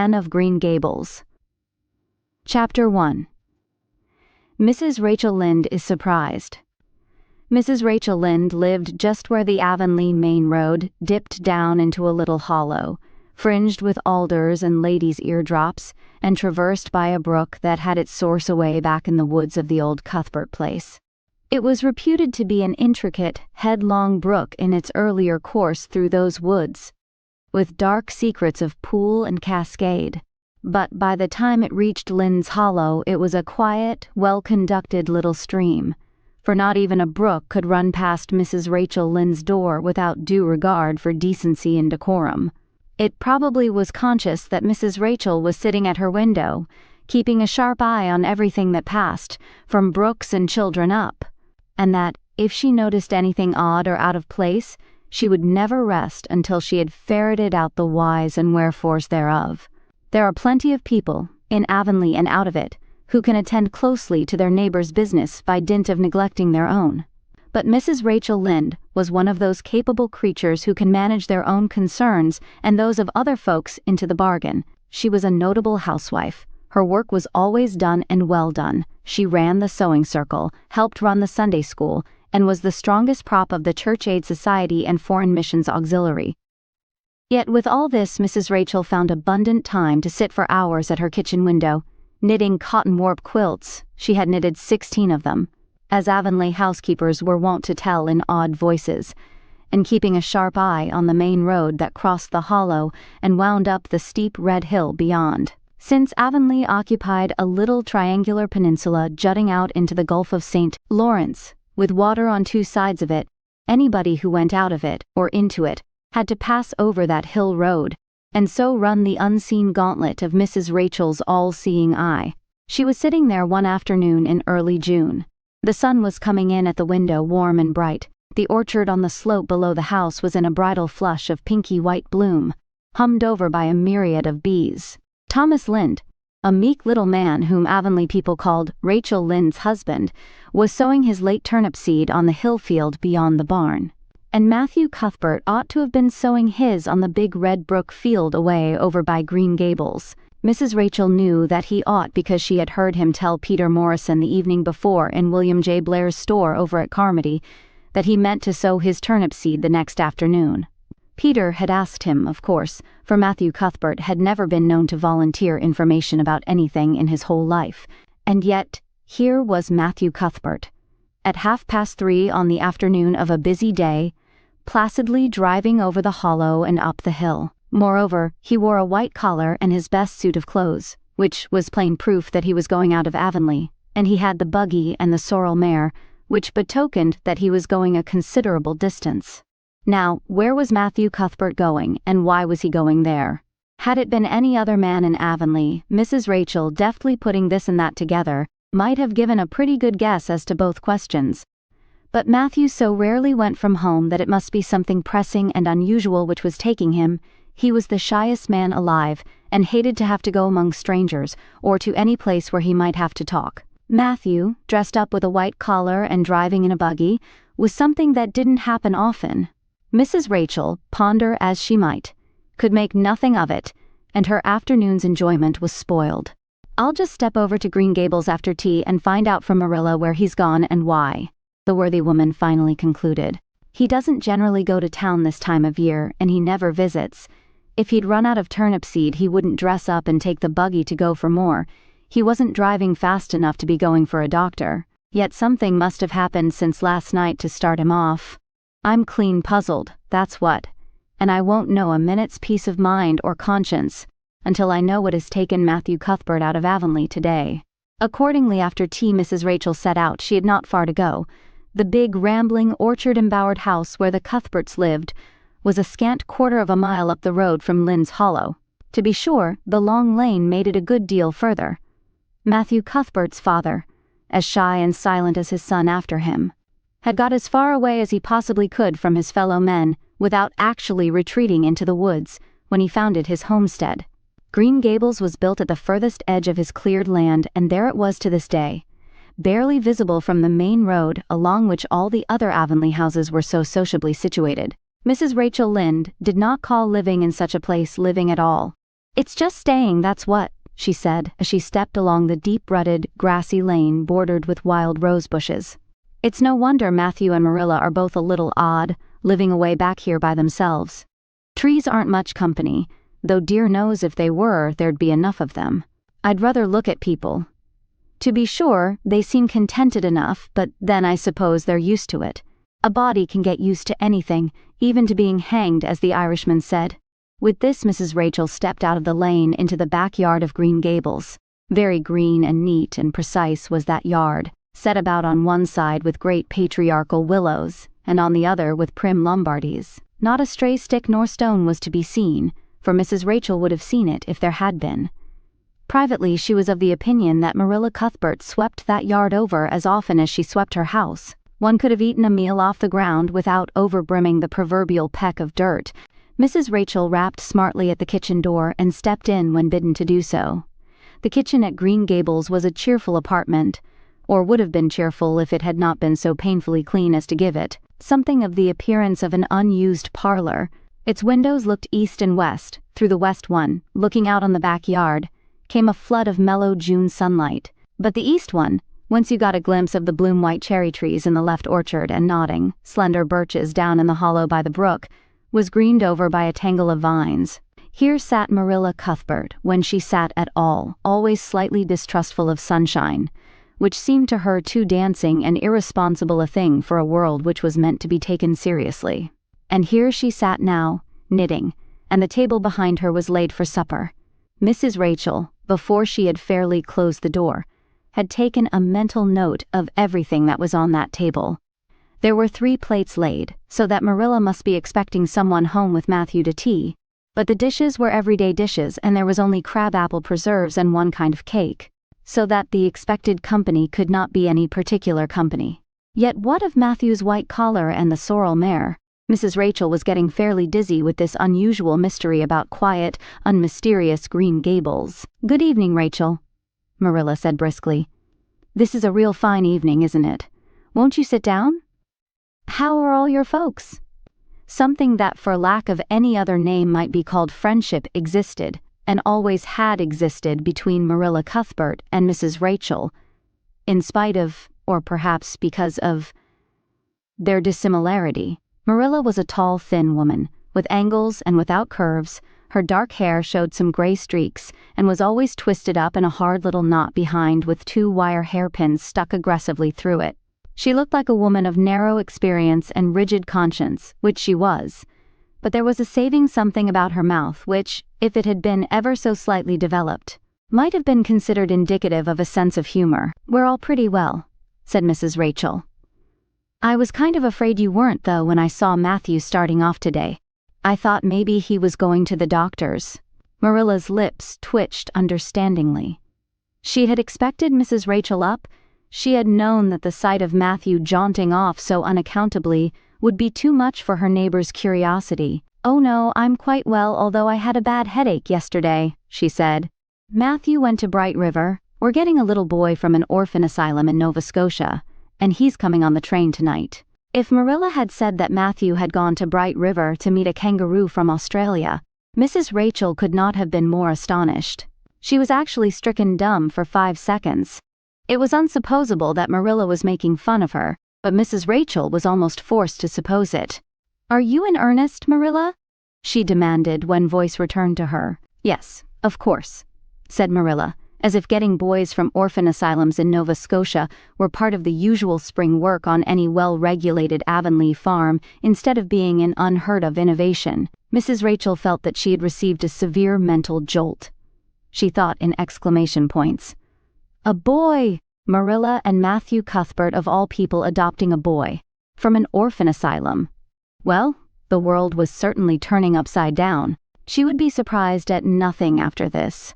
Anne of Green Gables. Chapter 1. Mrs. Rachel Lynde is surprised. Mrs. Rachel Lynde lived just where the Avonlea main road dipped down into a little hollow, fringed with alders and ladies' eardrops, and traversed by a brook that had its source away back in the woods of the old Cuthbert place. It was reputed to be an intricate, headlong brook in its earlier course through those woods, with dark secrets of pool and cascade. But by the time it reached Lynde's Hollow, it was a quiet, well-conducted little stream, for not even a brook could run past Mrs. Rachel Lynde's door without due regard for decency and decorum. It probably was conscious that Mrs. Rachel was sitting at her window, keeping a sharp eye on everything that passed, from brooks and children up, and that, if she noticed anything odd or out of place, she would never rest until she had ferreted out the whys and wherefores thereof. There are plenty of people, in Avonlea and out of it, who can attend closely to their neighbor's business by dint of neglecting their own. But Mrs. Rachel Lynde was one of those capable creatures who can manage their own concerns and those of other folks into the bargain. She was a notable housewife. Her work was always done and well done. She ran the sewing circle, helped run the Sunday school, and was the strongest prop of the Church Aid Society and Foreign Missions Auxiliary. Yet with all this, Mrs. Rachel found abundant time to sit for hours at her kitchen window, knitting cotton warp quilts. She had knitted 16 of them, as Avonlea housekeepers were wont to tell in odd voices, and keeping a sharp eye on the main road that crossed the hollow and wound up the steep red hill beyond. Since Avonlea occupied a little triangular peninsula jutting out into the Gulf of St. Lawrence, with water on two sides of it, anybody who went out of it, or into it, had to pass over that hill road, and so run the unseen gauntlet of Mrs. Rachel's all-seeing eye. She was sitting there one afternoon in early June. The sun was coming in at the window warm and bright. The orchard on the slope below the house was in a bridal flush of pinky-white bloom, hummed over by a myriad of bees. Thomas Lynde, a meek little man whom Avonlea people called Rachel Lynde's husband, was sowing his late turnip seed on the hill field beyond the barn. And Matthew Cuthbert ought to have been sowing his on the big Red Brook field away over by Green Gables. Mrs. Rachel knew that he ought because she had heard him tell Peter Morrison the evening before in William J. Blair's store over at Carmody that he meant to sow his turnip seed the next afternoon. Peter had asked him, of course, for Matthew Cuthbert had never been known to volunteer information about anything in his whole life, and yet here was Matthew Cuthbert, at 3:30 on the afternoon of a busy day, placidly driving over the hollow and up the hill. Moreover, he wore a white collar and his best suit of clothes, which was plain proof that he was going out of Avonlea, and he had the buggy and the sorrel mare, which betokened that he was going a considerable distance. Now, where was Matthew Cuthbert going, and why was he going there? Had it been any other man in Avonlea, Mrs. Rachel, deftly putting this and that together, might have given a pretty good guess as to both questions. But Matthew so rarely went from home that it must be something pressing and unusual which was taking him. He was the shyest man alive, and hated to have to go among strangers, or to any place where he might have to talk. Matthew, dressed up with a white collar and driving in a buggy, was something that didn't happen often. Mrs. Rachel, ponder as she might, could make nothing of it, and her afternoon's enjoyment was spoiled. "I'll just step over to Green Gables after tea and find out from Marilla where he's gone and why," the worthy woman finally concluded. "He doesn't generally go to town this time of year, and he never visits. If he'd run out of turnip seed, he wouldn't dress up and take the buggy to go for more. He wasn't driving fast enough to be going for a doctor. Yet something must have happened since last night to start him off. I'm clean puzzled, that's what, and I won't know a minute's peace of mind or conscience until I know what has taken Matthew Cuthbert out of Avonlea today." Accordingly, after tea, Mrs. Rachel set out. She had not far to go. The big, rambling, orchard-embowered house where the Cuthberts lived was a scant quarter of a mile up the road from Lynde's Hollow. To be sure, the long lane made it a good deal further. Matthew Cuthbert's father, as shy and silent as his son after him, had got as far away as he possibly could from his fellow men without actually retreating into the woods when he founded his homestead. Green Gables was built at the furthest edge of his cleared land, and there it was to this day, barely visible from the main road along which all the other Avonlea houses were so sociably situated. Mrs. Rachel Lynde did not call living in such a place living at all. "It's just staying, that's what," she said as she stepped along the deep-rutted, grassy lane bordered with wild rose bushes. "It's no wonder Matthew and Marilla are both a little odd, living away back here by themselves. Trees aren't much company, though dear knows if they were, there'd be enough of them. I'd rather look at people. To be sure, they seem contented enough, but then I suppose they're used to it. A body can get used to anything, even to being hanged, as the Irishman said." With this, Mrs. Rachel stepped out of the lane into the backyard of Green Gables. Very green and neat and precise was that yard, set about on one side with great patriarchal willows, and on the other with prim Lombardies. Not a stray stick nor stone was to be seen, for Mrs. Rachel would have seen it if there had been. Privately, she was of the opinion that Marilla Cuthbert swept that yard over as often as she swept her house. One could have eaten a meal off the ground without overbrimming the proverbial peck of dirt. Mrs. Rachel rapped smartly at the kitchen door and stepped in when bidden to do so. The kitchen at Green Gables was a cheerful apartment, or would have been cheerful if it had not been so painfully clean as to give it something of the appearance of an unused parlor. Its windows looked east and west. Through the west one, looking out on the backyard, came a flood of mellow June sunlight, but the east one, whence you got a glimpse of the bloom-white cherry trees in the left orchard and nodding, slender birches down in the hollow by the brook, was greened over by a tangle of vines. Here sat Marilla Cuthbert, when she sat at all, always slightly distrustful of sunshine, which seemed to her too dancing and irresponsible a thing for a world which was meant to be taken seriously. And here she sat now, knitting, and the table behind her was laid for supper. Mrs. Rachel, before she had fairly closed the door, had taken a mental note of everything that was on that table. There were 3 plates laid, so that Marilla must be expecting someone home with Matthew to tea, but the dishes were everyday dishes and there was only crab-apple preserves and one kind of cake, so that the expected company could not be any particular company. Yet what of Matthew's white collar and the sorrel mare? Mrs. Rachel was getting fairly dizzy with this unusual mystery about quiet, unmysterious Green Gables. "Good evening, Rachel," Marilla said briskly. "This is a real fine evening, isn't it? Won't you sit down? How are all your folks?" Something that for lack of any other name might be called friendship existed, and always had existed between Marilla Cuthbert and Mrs. Rachel, in spite of, or perhaps because of, their dissimilarity. Marilla was a tall, thin woman, with angles and without curves. Her dark hair showed some gray streaks and was always twisted up in a hard little knot behind with 2 wire hairpins stuck aggressively through it. She looked like a woman of narrow experience and rigid conscience, which she was, but there was a saving something about her mouth which, if it had been ever so slightly developed, might have been considered indicative of a sense of humor. "We're all pretty well," said Mrs. Rachel. "I was kind of afraid you weren't, though, when I saw Matthew starting off today. I thought maybe he was going to the doctor's." Marilla's lips twitched understandingly. She had expected Mrs. Rachel up. She had known that the sight of Matthew jaunting off so unaccountably would be too much for her neighbor's curiosity. "Oh no, I'm quite well, although I had a bad headache yesterday," she said. "Matthew went to Bright River. We're getting a little boy from an orphan asylum in Nova Scotia, and he's coming on the train tonight." If Marilla had said that Matthew had gone to Bright River to meet a kangaroo from Australia, Mrs. Rachel could not have been more astonished. She was actually stricken dumb for 5 seconds. It was unsupposable that Marilla was making fun of her, but Mrs. Rachel was almost forced to suppose it. "Are you in earnest, Marilla?" she demanded when voice returned to her. "Yes, of course," said Marilla, as if getting boys from orphan asylums in Nova Scotia were part of the usual spring work on any well-regulated Avonlea farm instead of being an unheard-of innovation. Mrs. Rachel felt that she had received a severe mental jolt. She thought in exclamation points. A boy! Marilla and Matthew Cuthbert of all people adopting a boy. From an orphan asylum. Well, the world was certainly turning upside down. She would be surprised at nothing after this.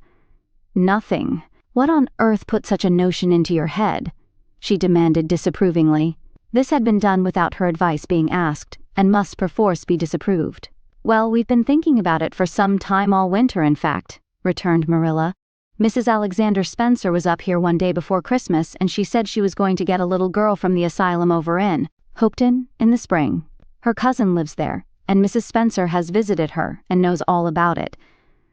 Nothing. What on earth put such a notion into your head? She demanded disapprovingly. This had been done without her advice being asked, and must perforce be disapproved. "Well, we've been thinking about it for some time, all winter, in fact," returned Marilla. "Mrs. Alexander Spencer was up here one day before Christmas, and she said she was going to get a little girl from the asylum over in Hopeton in the spring. Her cousin lives there, and Mrs. Spencer has visited her and knows all about it.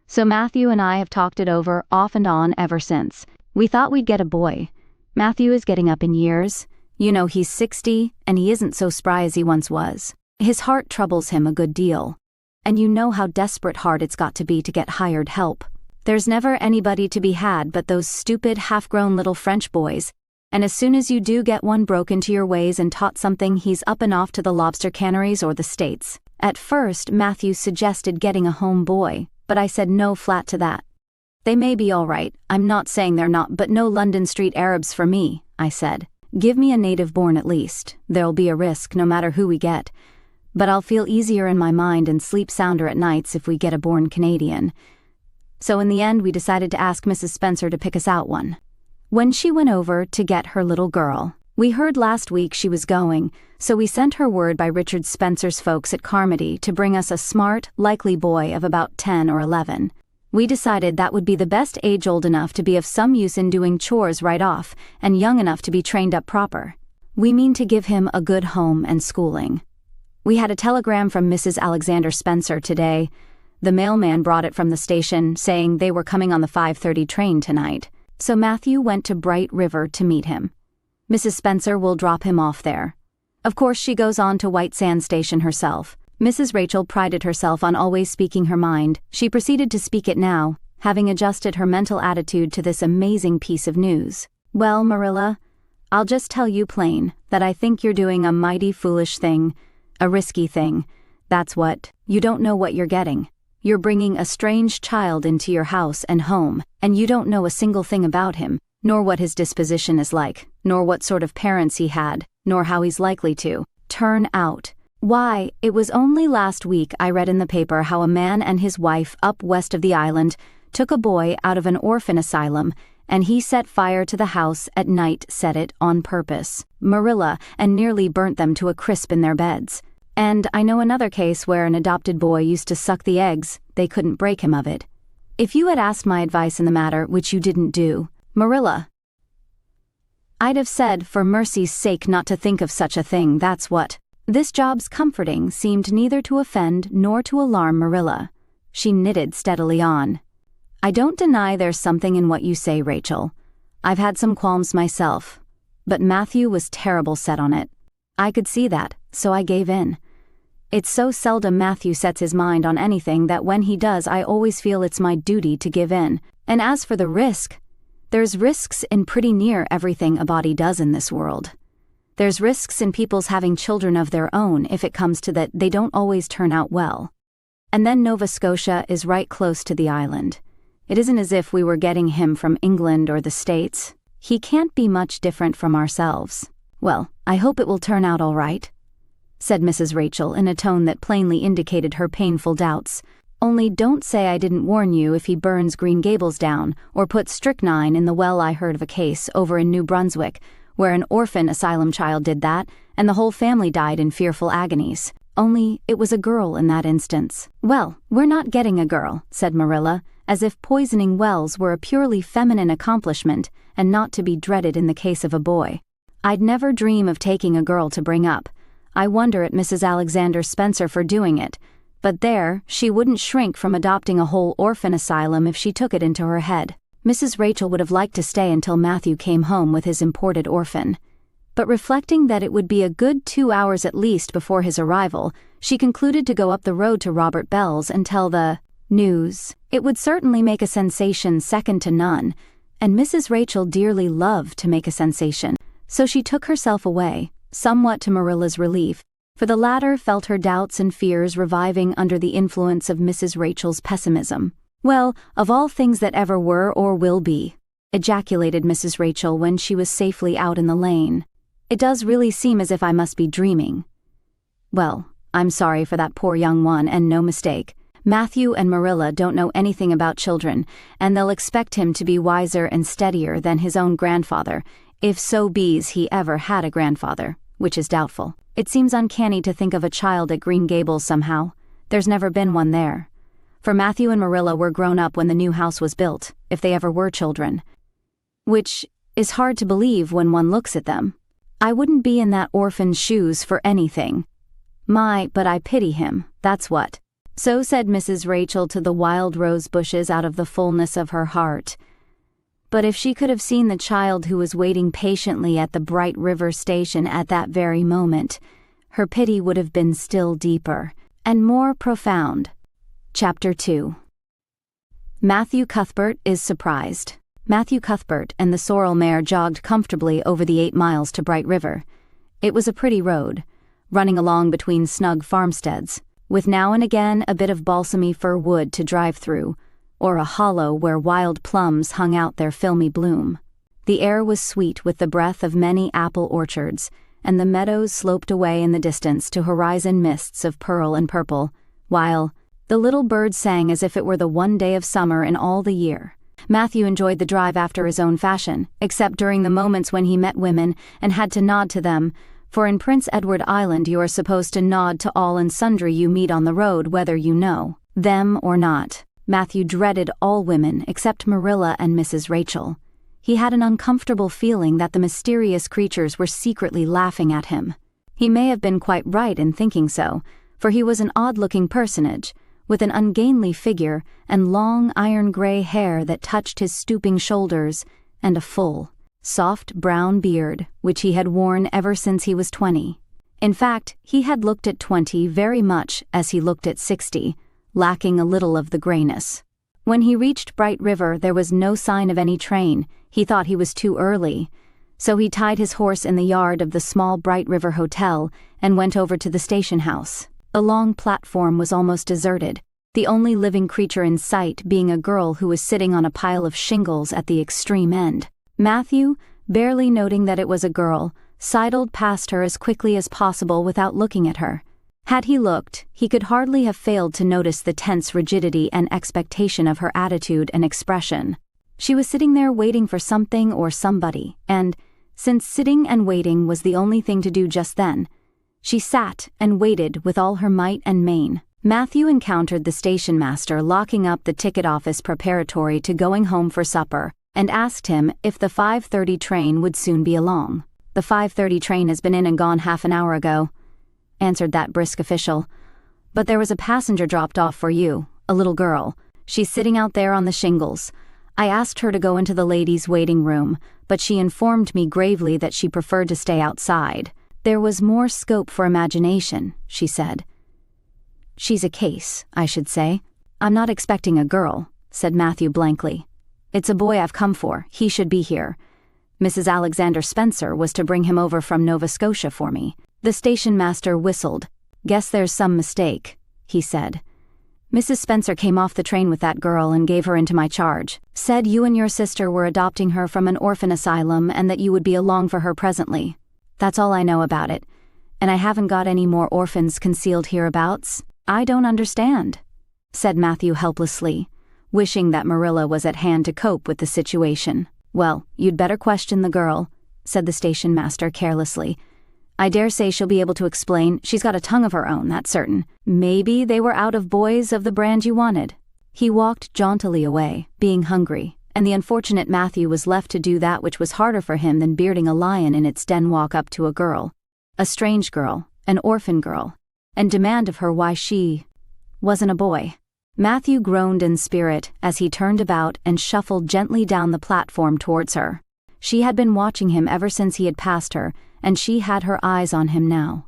So Matthew and I have talked it over off and on ever since. We thought we'd get a boy. Matthew is getting up in years. You know, he's 60, and he isn't so spry as he once was. His heart troubles him a good deal. And you know how desperate hard it's got to be to get hired help. There's never anybody to be had but those stupid half-grown little French boys, and as soon as you do get one broken to your ways and taught something, he's up and off to the lobster canneries or the States. At first, Matthew suggested getting a home boy, but I said no flat to that. They may be all right, I'm not saying they're not, but no London Street Arabs for me, I said. Give me a native born at least. There'll be a risk no matter who we get. But I'll feel easier in my mind and sleep sounder at nights if we get a born Canadian. So in the end, we decided to ask Mrs. Spencer to pick us out one. When she went over to get her little girl, we heard last week she was going, so we sent her word by Richard Spencer's folks at Carmody to bring us a smart, likely boy of about 10 or 11. We decided that would be the best age, old enough to be of some use in doing chores right off, and young enough to be trained up proper. We mean to give him a good home and schooling. We had a telegram from Mrs. Alexander Spencer today. The mailman brought it from the station, saying they were coming on the 5:30 train tonight. So Matthew went to Bright River to meet him. Mrs. Spencer will drop him off there. Of course, she goes on to White Sands Station herself. Mrs. Rachel prided herself on always speaking her mind. She proceeded to speak it now, having adjusted her mental attitude to this amazing piece of news. Well, Marilla, I'll just tell you plain that I think you're doing a mighty foolish thing, a risky thing. That's what. You don't know what you're getting. You're bringing a strange child into your house and home, and you don't know a single thing about him, nor what his disposition is like, nor what sort of parents he had, nor how he's likely to turn out. Why, it was only last week I read in the paper how a man and his wife up west of the island took a boy out of an orphan asylum, and he set fire to the house at night, set it on purpose, Marilla, and nearly burnt them to a crisp in their beds. And I know another case where an adopted boy used to suck the eggs. They couldn't break him of it. If you had asked my advice in the matter, which you didn't do, Marilla, I'd have said, for mercy's sake, not to think of such a thing, that's what. This job's comforting seemed neither to offend nor to alarm Marilla. She knitted steadily on. I don't deny there's something in what you say, Rachel. I've had some qualms myself. But Matthew was terrible set on it. I could see that, so I gave in. It's so seldom Matthew sets his mind on anything that when he does, I always feel it's my duty to give in. And as for the risk, there's risks in pretty near everything a body does in this world. There's risks in people's having children of their own if it comes to that they don't always turn out well. And then Nova Scotia is right close to the island. It isn't as if we were getting him from England or the States. He can't be much different from ourselves. Well, I hope it will turn out all right, said Mrs. Rachel in a tone that plainly indicated her painful doubts. Only don't say I didn't warn you if he burns Green Gables down or puts strychnine in the well. I heard of a case over in New Brunswick where an orphan asylum child did that, and the whole family died in fearful agonies. Only it was a girl in that instance. Well, we're not getting a girl, said Marilla, as if poisoning wells were a purely feminine accomplishment and not to be dreaded in the case of a boy. I'd never dream of taking a girl to bring up. I wonder at Mrs. Alexander Spencer for doing it, but there, she wouldn't shrink from adopting a whole orphan asylum if she took it into her head. Mrs. Rachel would have liked to stay until Matthew came home with his imported orphan. But reflecting that it would be a good 2 hours at least before his arrival, she concluded to go up the road to Robert Bell's and tell the news. It would certainly make a sensation second to none, and Mrs. Rachel dearly loved to make a sensation. So she took herself away, somewhat to Marilla's relief, for the latter felt her doubts and fears reviving under the influence of Mrs. Rachel's pessimism. Well, of all things that ever were or will be, ejaculated Mrs. Rachel when she was safely out in the lane. It does really seem as if I must be dreaming. Well, I'm sorry for that poor young one, and no mistake. Matthew and Marilla don't know anything about children, and they'll expect him to be wiser and steadier than his own grandfather, if so be's he ever had a grandfather, which is doubtful. It seems uncanny to think of a child at Green Gables somehow. There's never been one there. For Matthew and Marilla were grown up when the new house was built, if they ever were children. Which is hard to believe when one looks at them. I wouldn't be in that orphan's shoes for anything. But I pity him, that's what. So said Mrs. Rachel to the wild rose bushes out of the fullness of her heart. But if she could have seen the child who was waiting patiently at the Bright River station at that very moment, her pity would have been still deeper and more profound. Chapter 2. Matthew Cuthbert is surprised. Matthew Cuthbert and the sorrel mare jogged comfortably over the 8 miles to Bright River. It was a pretty road, running along between snug farmsteads, with now and again a bit of balsamy fir wood to drive through, or a hollow where wild plums hung out their filmy bloom. The air was sweet with the breath of many apple orchards, and the meadows sloped away in the distance to horizon mists of pearl and purple, while the little birds sang as if it were the one day of summer in all the year. Matthew enjoyed the drive after his own fashion, except during the moments when he met women and had to nod to them, for in Prince Edward Island you are supposed to nod to all and sundry you meet on the road whether you know them or not. Matthew dreaded all women except Marilla and Mrs. Rachel. He had an uncomfortable feeling that the mysterious creatures were secretly laughing at him. He may have been quite right in thinking so, for he was an odd-looking personage, with an ungainly figure and long iron-gray hair that touched his stooping shoulders, and a full, soft brown beard, which he had worn ever since he was 20. In fact, he had looked at 20 very much as he looked at 60, lacking a little of the grayness. When he reached Bright River, there was no sign of any train. He thought he was too early, so he tied his horse in the yard of the small Bright River Hotel and went over to the station house. The long platform was almost deserted, the only living creature in sight being a girl who was sitting on a pile of shingles at the extreme end. Matthew, barely noting that it was a girl, sidled past her as quickly as possible without looking at her. Had he looked, he could hardly have failed to notice the tense rigidity and expectation of her attitude and expression. She was sitting there waiting for something or somebody, and, since sitting and waiting was the only thing to do just then, she sat and waited with all her might and main. Matthew encountered the station master locking up the ticket office preparatory to going home for supper, and asked him if the 5:30 train would soon be along. "The 5:30 train has been in and gone half an hour ago," answered that brisk official. "But there was a passenger dropped off for you, a little girl. She's sitting out there on the shingles. I asked her to go into the ladies' waiting room, but she informed me gravely that she preferred to stay outside. There was more scope for imagination," she said. "She's a case, I should say." "I'm not expecting a girl," said Matthew blankly. "It's a boy I've come for. He should be here. Mrs. Alexander Spencer was to bring him over from Nova Scotia for me." The station master whistled. "Guess there's some mistake," he said. "Mrs. Spencer came off the train with that girl and gave her into my charge. Said you and your sister were adopting her from an orphan asylum and that you would be along for her presently. That's all I know about it. And I haven't got any more orphans concealed hereabouts." "I don't understand," said Matthew helplessly, wishing that Marilla was at hand to cope with the situation. "Well, you'd better question the girl," said the station master carelessly. "I dare say she'll be able to explain. She's got a tongue of her own, that's certain. Maybe they were out of boys of the brand you wanted." He walked jauntily away, being hungry, and the unfortunate Matthew was left to do that which was harder for him than bearding a lion in its den walk up to a girl, a strange girl, an orphan girl, and demand of her why she wasn't a boy. Matthew groaned in spirit as he turned about and shuffled gently down the platform towards her. She had been watching him ever since he had passed her, and she had her eyes on him now.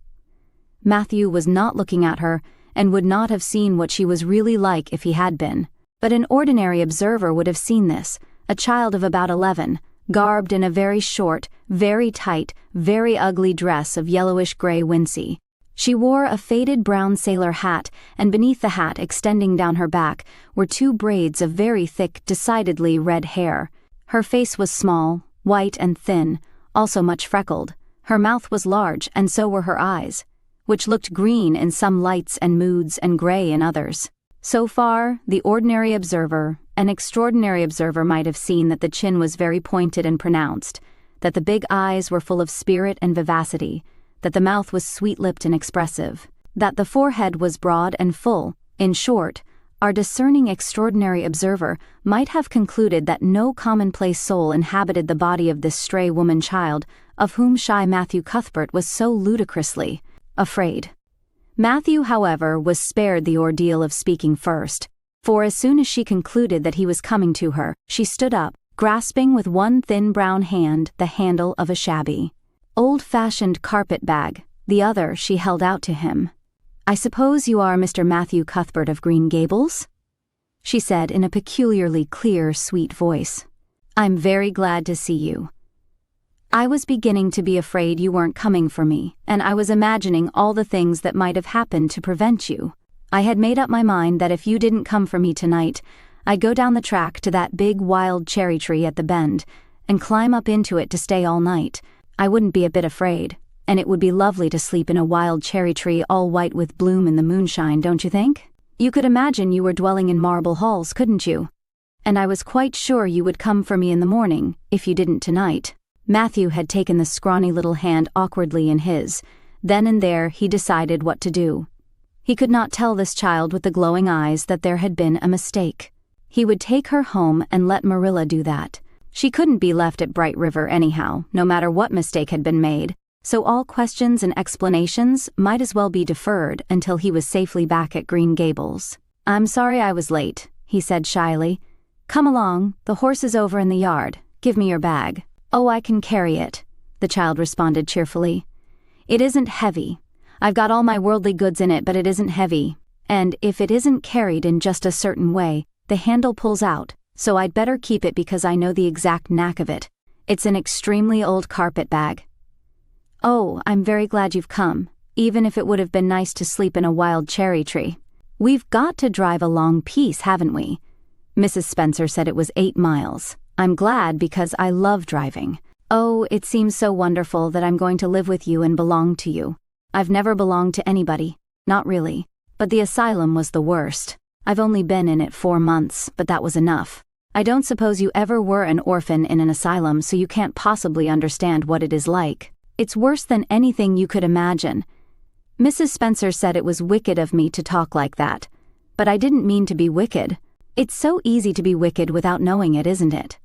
Matthew was not looking at her, and would not have seen what she was really like if he had been. But an ordinary observer would have seen this, a child of about 11, garbed in a very short, very tight, very ugly dress of yellowish-gray wincey. She wore a faded brown sailor hat, and beneath the hat, extending down her back, were 2 braids of very thick, decidedly red hair. Her face was small, white and thin, also much freckled. Her mouth was large, and so were her eyes, which looked green in some lights and moods and gray in others. So far, the ordinary observer, an extraordinary observer might have seen that the chin was very pointed and pronounced, that the big eyes were full of spirit and vivacity, that the mouth was sweet-lipped and expressive, that the forehead was broad and full. In short, our discerning extraordinary observer might have concluded that no commonplace soul inhabited the body of this stray woman-child of whom shy Matthew Cuthbert was so ludicrously afraid. Matthew, however, was spared the ordeal of speaking first, for as soon as she concluded that he was coming to her, she stood up, grasping with one thin brown hand the handle of a shabby, old-fashioned carpet bag. The other she held out to him. "I suppose you are Mr. Matthew Cuthbert of Green Gables?" she said in a peculiarly clear, sweet voice. "I'm very glad to see you. I was beginning to be afraid you weren't coming for me, and I was imagining all the things that might have happened to prevent you. I had made up my mind that if you didn't come for me tonight, I'd go down the track to that big wild cherry tree at the bend and climb up into it to stay all night. I wouldn't be a bit afraid, and it would be lovely to sleep in a wild cherry tree all white with bloom in the moonshine, don't you think? You could imagine you were dwelling in marble halls, couldn't you? And I was quite sure you would come for me in the morning, if you didn't tonight." Matthew had taken the scrawny little hand awkwardly in his. Then and there he decided what to do. He could not tell this child with the glowing eyes that there had been a mistake. He would take her home and let Marilla do that. She couldn't be left at Bright River anyhow, no matter what mistake had been made, so all questions and explanations might as well be deferred until he was safely back at Green Gables. "I'm sorry I was late," he said shyly. "Come along, the horse is over in the yard. Give me your bag." "Oh, I can carry it," the child responded cheerfully. "It isn't heavy. I've got all my worldly goods in it, but it isn't heavy. And if it isn't carried in just a certain way, the handle pulls out, so I'd better keep it because I know the exact knack of it. It's an extremely old carpet bag." "Oh, I'm very glad you've come, even if it would have been nice to sleep in a wild cherry tree. We've got to drive a long piece, haven't we?" Mrs. Spencer said it was 8 miles. "I'm glad because I love driving. Oh, it seems so wonderful that I'm going to live with you and belong to you. I've never belonged to anybody, not really, but the asylum was the worst. I've only been in it 4 months, but that was enough. I don't suppose you ever were an orphan in an asylum, so you can't possibly understand what it is like. It's worse than anything you could imagine." Mrs. Spencer said it was wicked of me to talk like that, but I didn't mean to be wicked. It's so easy to be wicked without knowing it, isn't it?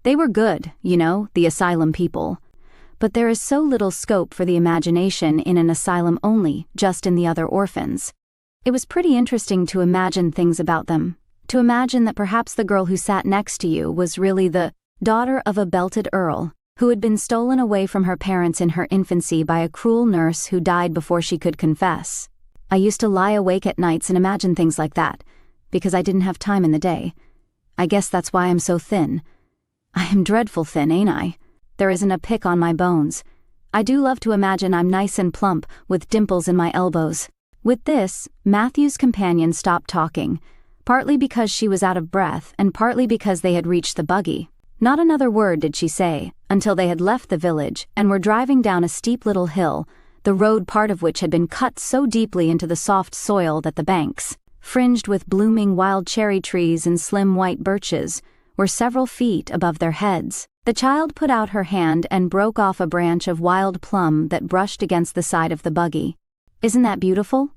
They were good, you know, the asylum people. But there is so little scope for the imagination in an asylum only, just in the other orphans. It was pretty interesting to imagine things about them, to imagine that perhaps the girl who sat next to you was really the daughter of a belted earl, who had been stolen away from her parents in her infancy by a cruel nurse who died before she could confess. I used to lie awake at nights and imagine things like that, because I didn't have time in the day. I guess that's why I'm so thin. I am dreadful thin, ain't I? There isn't a pick on my bones. I do love to imagine I'm nice and plump, with dimples in my elbows." With this, Matthew's companion stopped talking, partly because she was out of breath and partly because they had reached the buggy. Not another word did she say, until they had left the village and were driving down a steep little hill, the road part of which had been cut so deeply into the soft soil that the banks, fringed with blooming wild cherry trees and slim white birches, were several feet above their heads. The child put out her hand and broke off a branch of wild plum that brushed against the side of the buggy. "Isn't that beautiful?"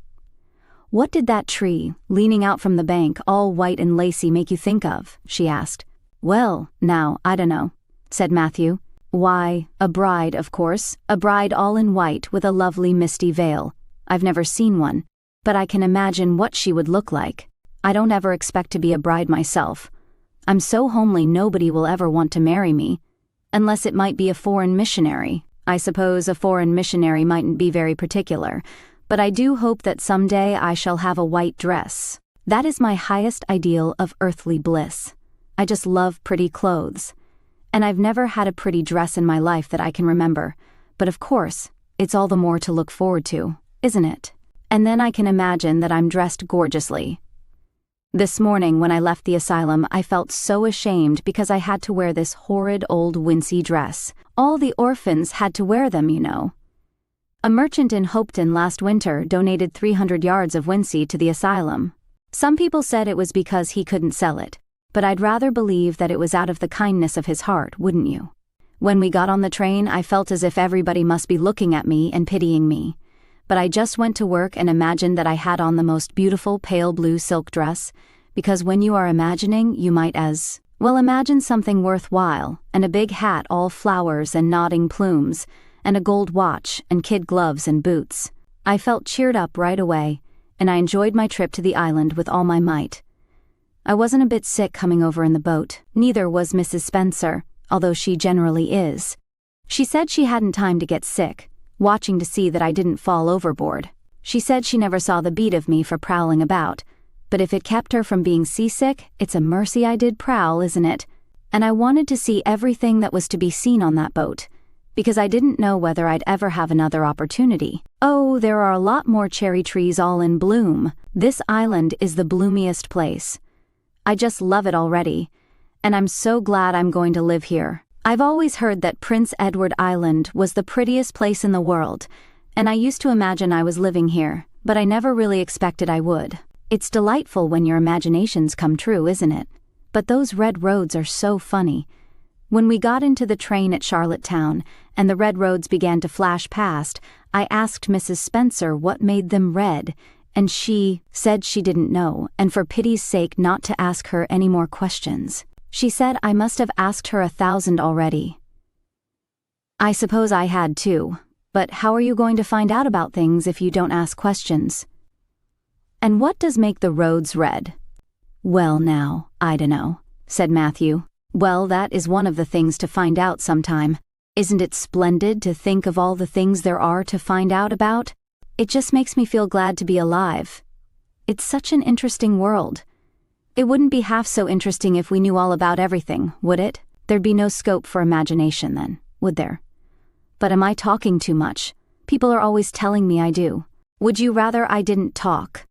"What did that tree, leaning out from the bank, all white and lacy, make you think of?" she asked. "Well, now, I dunno," said Matthew. "Why, a bride, of course, a bride all in white with a lovely misty veil. I've never seen one, but I can imagine what she would look like. I don't ever expect to be a bride myself. I'm so homely nobody will ever want to marry me, unless it might be a foreign missionary. I suppose a foreign missionary mightn't be very particular, but I do hope that someday I shall have a white dress. That is my highest ideal of earthly bliss. I just love pretty clothes. And I've never had a pretty dress in my life that I can remember, but of course, it's all the more to look forward to, isn't it? And then I can imagine that I'm dressed gorgeously. This morning when I left the asylum, I felt so ashamed because I had to wear this horrid old wincey dress. All the orphans had to wear them, you know. A merchant in Hopeton last winter donated 300 yards of wincey to the asylum. Some people said it was because he couldn't sell it, but I'd rather believe that it was out of the kindness of his heart, wouldn't you? When we got on the train, I felt as if everybody must be looking at me and pitying me. But I just went to work and imagined that I had on the most beautiful pale blue silk dress, because when you are imagining, you might as well imagine something worthwhile, and a big hat all flowers and nodding plumes, and a gold watch and kid gloves and boots. I felt cheered up right away, and I enjoyed my trip to the island with all my might. I wasn't a bit sick coming over in the boat, neither was Mrs. Spencer, although she generally is. She said she hadn't time to get sick, watching to see that I didn't fall overboard. She said she never saw the beat of me for prowling about, but if it kept her from being seasick, it's a mercy I did prowl, isn't it? And I wanted to see everything that was to be seen on that boat, because I didn't know whether I'd ever have another opportunity. Oh, there are a lot more cherry trees all in bloom. This island is the bloomiest place. I just love it already, and I'm so glad I'm going to live here. I've always heard that Prince Edward Island was the prettiest place in the world, and I used to imagine I was living here, but I never really expected I would. It's delightful when your imaginations come true, isn't it? But those red roads are so funny. When we got into the train at Charlottetown, and the red roads began to flash past, I asked Mrs. Spencer what made them red, and she said she didn't know, and for pity's sake not to ask her any more questions. She said I must have asked her 1,000 already. I suppose I had too, but how are you going to find out about things if you don't ask questions? And what does make the roads red? Well now, I dunno, said Matthew. Well, that is one of the things to find out sometime. Isn't it splendid to think of all the things there are to find out about? It just makes me feel glad to be alive. It's such an interesting world. It wouldn't be half so interesting if we knew all about everything, would it? There'd be no scope for imagination then, would there? But am I talking too much? People are always telling me I do. Would you rather I didn't talk?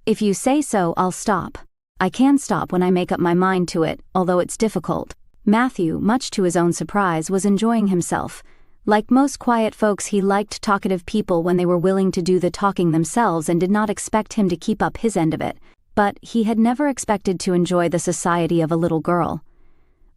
If you say so, I'll stop. I can stop when I make up my mind to it, although it's difficult. Matthew, much to his own surprise, was enjoying himself. Like most quiet folks, he liked talkative people when they were willing to do the talking themselves and did not expect him to keep up his end of it. But he had never expected to enjoy the society of a little girl.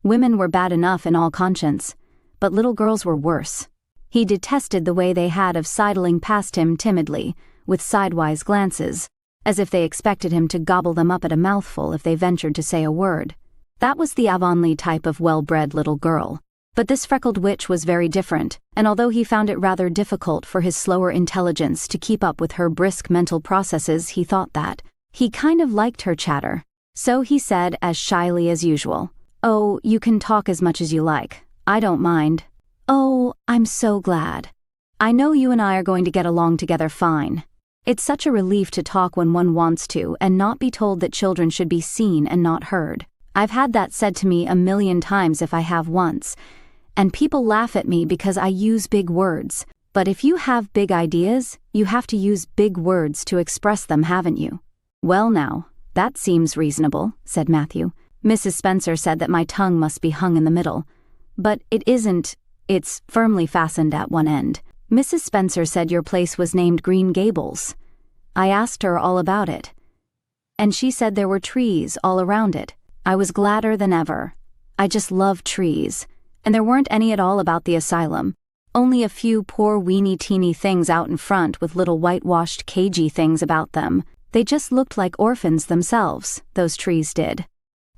Women were bad enough in all conscience, but little girls were worse. He detested the way they had of sidling past him timidly, with sidewise glances, as if they expected him to gobble them up at a mouthful if they ventured to say a word. That was the Avonlea type of well-bred little girl. But this freckled witch was very different, and although he found it rather difficult for his slower intelligence to keep up with her brisk mental processes, he thought that he kind of liked her chatter. So he said, as shyly as usual, "Oh, you can talk as much as you like. I don't mind." "Oh, I'm so glad. I know you and I are going to get along together fine. It's such a relief to talk when one wants to and not be told that children should be seen and not heard. I've had that said to me 1,000,000 times if I have once, and people laugh at me because I use big words. But if you have big ideas, you have to use big words to express them, haven't you?" "Well now, that seems reasonable," said Matthew. "Mrs. Spencer said that my tongue must be hung in the middle. But it isn't, it's firmly fastened at one end. Mrs. Spencer said your place was named Green Gables. I asked her all about it, and she said there were trees all around it. I was gladder than ever. I just love trees, and there weren't any at all about the asylum. Only a few poor weeny-teeny things out in front with little whitewashed cagey things about them. They just looked like orphans themselves, those trees did.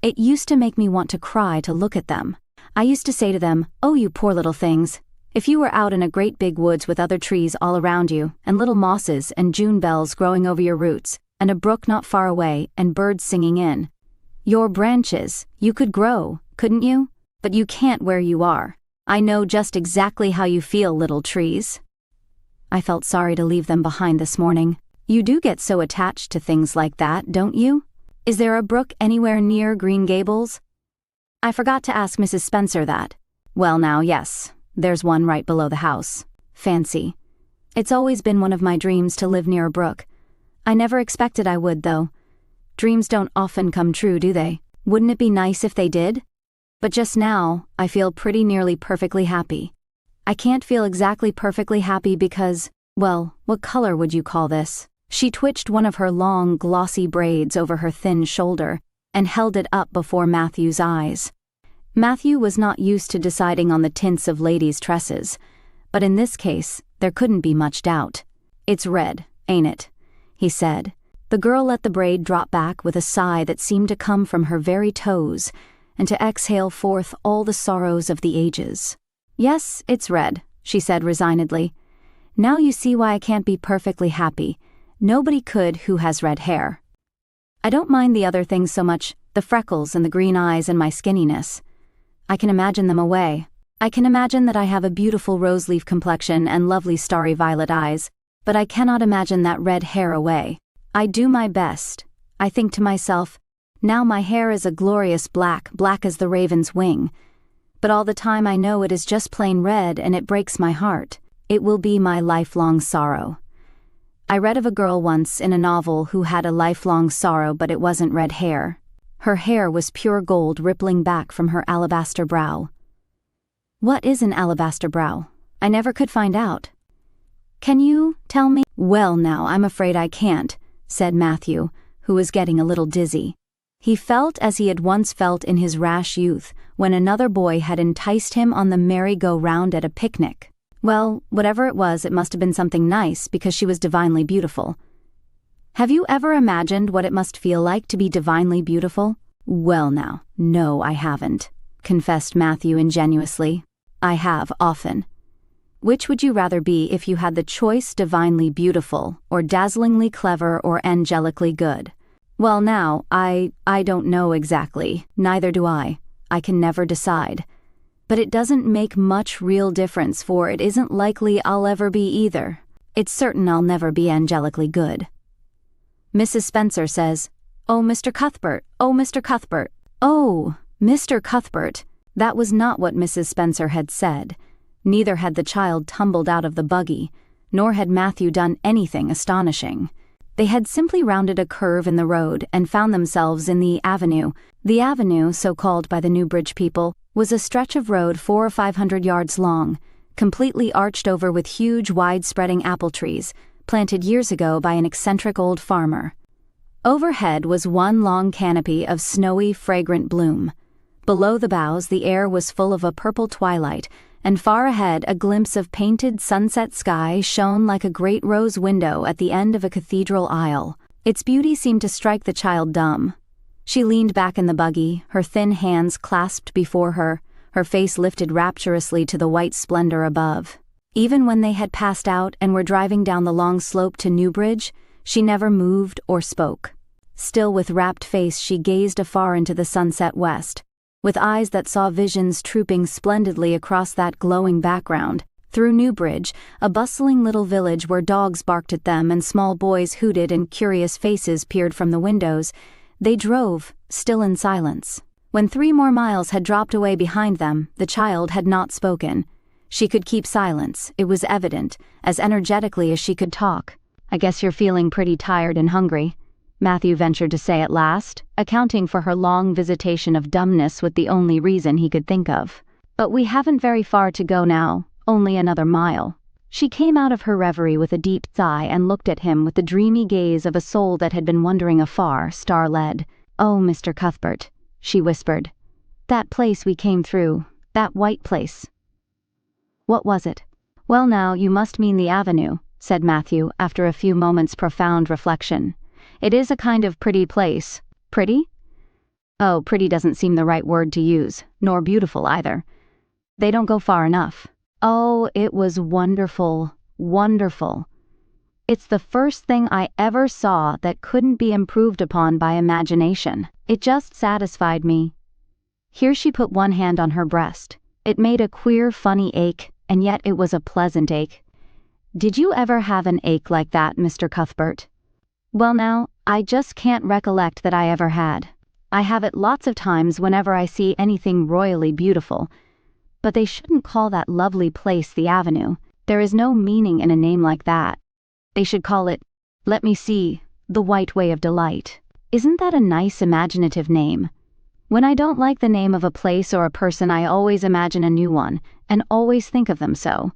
It used to make me want to cry to look at them. I used to say to them, 'Oh, you poor little things. If you were out in a great big woods with other trees all around you, and little mosses and June bells growing over your roots, and a brook not far away, and birds singing in your branches, you could grow, couldn't you? But you can't where you are. I know just exactly how you feel, little trees.'" I felt sorry to leave them behind this morning. You do get so attached to things like that, don't you? Is there a brook anywhere near Green Gables? I forgot to ask Mrs. Spencer that. Well now, yes, there's one right below the house. Fancy. It's always been one of my dreams to live near a brook. I never expected I would, though. Dreams don't often come true, do they? Wouldn't it be nice if they did? But just now, I feel pretty nearly perfectly happy. I can't feel exactly perfectly happy because, well, what color would you call this? She twitched one of her long, glossy braids over her thin shoulder and held it up before Matthew's eyes. Matthew was not used to deciding on the tints of ladies' tresses, but in this case, there couldn't be much doubt. "It's red, ain't it?" he said. The girl let the braid drop back with a sigh that seemed to come from her very toes and to exhale forth all the sorrows of the ages. "Yes, it's red," she said resignedly. Now you see why I can't be perfectly happy. Nobody could who has red hair. I don't mind the other things so much, the freckles and the green eyes and my skinniness. I can imagine them away. I can imagine that I have a beautiful rose-leaf complexion and lovely starry violet eyes, but I cannot imagine that red hair away. I do my best. I think to myself, now my hair is a glorious black, black as the raven's wing. But all the time I know it is just plain red and it breaks my heart. It will be my lifelong sorrow. I read of a girl once in a novel who had a lifelong sorrow, but it wasn't red hair. Her hair was pure gold rippling back from her alabaster brow. What is an alabaster brow? I never could find out. Can you tell me? Well now, I'm afraid I can't, said Matthew, who was getting a little dizzy. He felt as he had once felt in his rash youth, when another boy had enticed him on the merry-go-round at a picnic. Well, whatever it was, it must have been something nice, because she was divinely beautiful. Have you ever imagined what it must feel like to be divinely beautiful? Well now, no, I haven't, confessed Matthew ingenuously. I have, often. Which would you rather be if you had the choice, divinely beautiful, or dazzlingly clever, or angelically good? Well now, I don't know exactly, neither do I. I can never decide. But it doesn't make much real difference, for it isn't likely I'll ever be either. It's certain I'll never be angelically good. Mrs. Spencer says, "Oh, Mr. Cuthbert, oh, Mr. Cuthbert, oh, Mr. Cuthbert." That was not what Mrs. Spencer had said. Neither had the child tumbled out of the buggy, nor had Matthew done anything astonishing. They had simply rounded a curve in the road and found themselves in the avenue. The avenue, so called by the Newbridge people, was a stretch of road 400 or 500 yards long, completely arched over with huge, wide-spreading apple trees, planted years ago by an eccentric old farmer. Overhead was one long canopy of snowy, fragrant bloom. Below the boughs, the air was full of a purple twilight, and far ahead a glimpse of painted sunset sky shone like a great rose window at the end of a cathedral aisle. Its beauty seemed to strike the child dumb. She leaned back in the buggy, her thin hands clasped before her, her face lifted rapturously to the white splendor above. Even when they had passed out and were driving down the long slope to Newbridge, she never moved or spoke. Still with rapt face she gazed afar into the sunset west, with eyes that saw visions trooping splendidly across that glowing background. Through Newbridge, a bustling little village where dogs barked at them and small boys hooted and curious faces peered from the windows, they drove, still in silence. When 3 more miles had dropped away behind them, the child had not spoken. She could keep silence, it was evident, as energetically as she could talk. "I guess you're feeling pretty tired and hungry," Matthew ventured to say at last, accounting for her long visitation of dumbness with the only reason he could think of. "But we haven't very far to go now, only another mile." She came out of her reverie with a deep sigh and looked at him with the dreamy gaze of a soul that had been wandering afar, star-led. "Oh, Mr. Cuthbert," she whispered. "That place we came through, that white place. What was it?" "Well now, you must mean the avenue," said Matthew after a few moments' profound reflection. "It is a kind of pretty place." "Pretty?" "Oh, pretty doesn't seem the right word to use, nor beautiful either. They don't go far enough." "Oh, it was wonderful, wonderful. It's the first thing I ever saw that couldn't be improved upon by imagination. It just satisfied me." Here she put one hand on her breast. It made a queer, funny ache, and yet it was a pleasant ache. "Did you ever have an ache like that, Mr. Cuthbert?" "Well now, I just can't recollect that I ever had. I have it lots of times whenever I see anything royally beautiful. But they shouldn't call that lovely place the Avenue. There is no meaning in a name like that. They should call it, let me see, the White Way of Delight. Isn't that a nice imaginative name? When I don't like the name of a place or a person, I always imagine a new one, and always think of them so.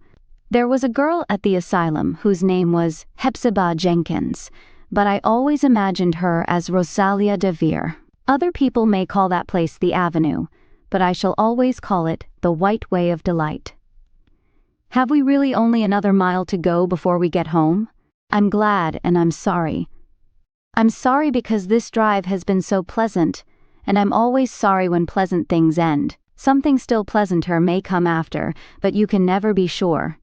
There was a girl at the asylum whose name was Hepzibah Jenkins, but I always imagined her as Rosalia de Vere. Other people may call that place the Avenue, but I shall always call it the White Way of Delight. Have we really only another mile to go before we get home? I'm glad and I'm sorry. I'm sorry because this drive has been so pleasant, and I'm always sorry when pleasant things end. Something still pleasanter may come after, but you can never be sure.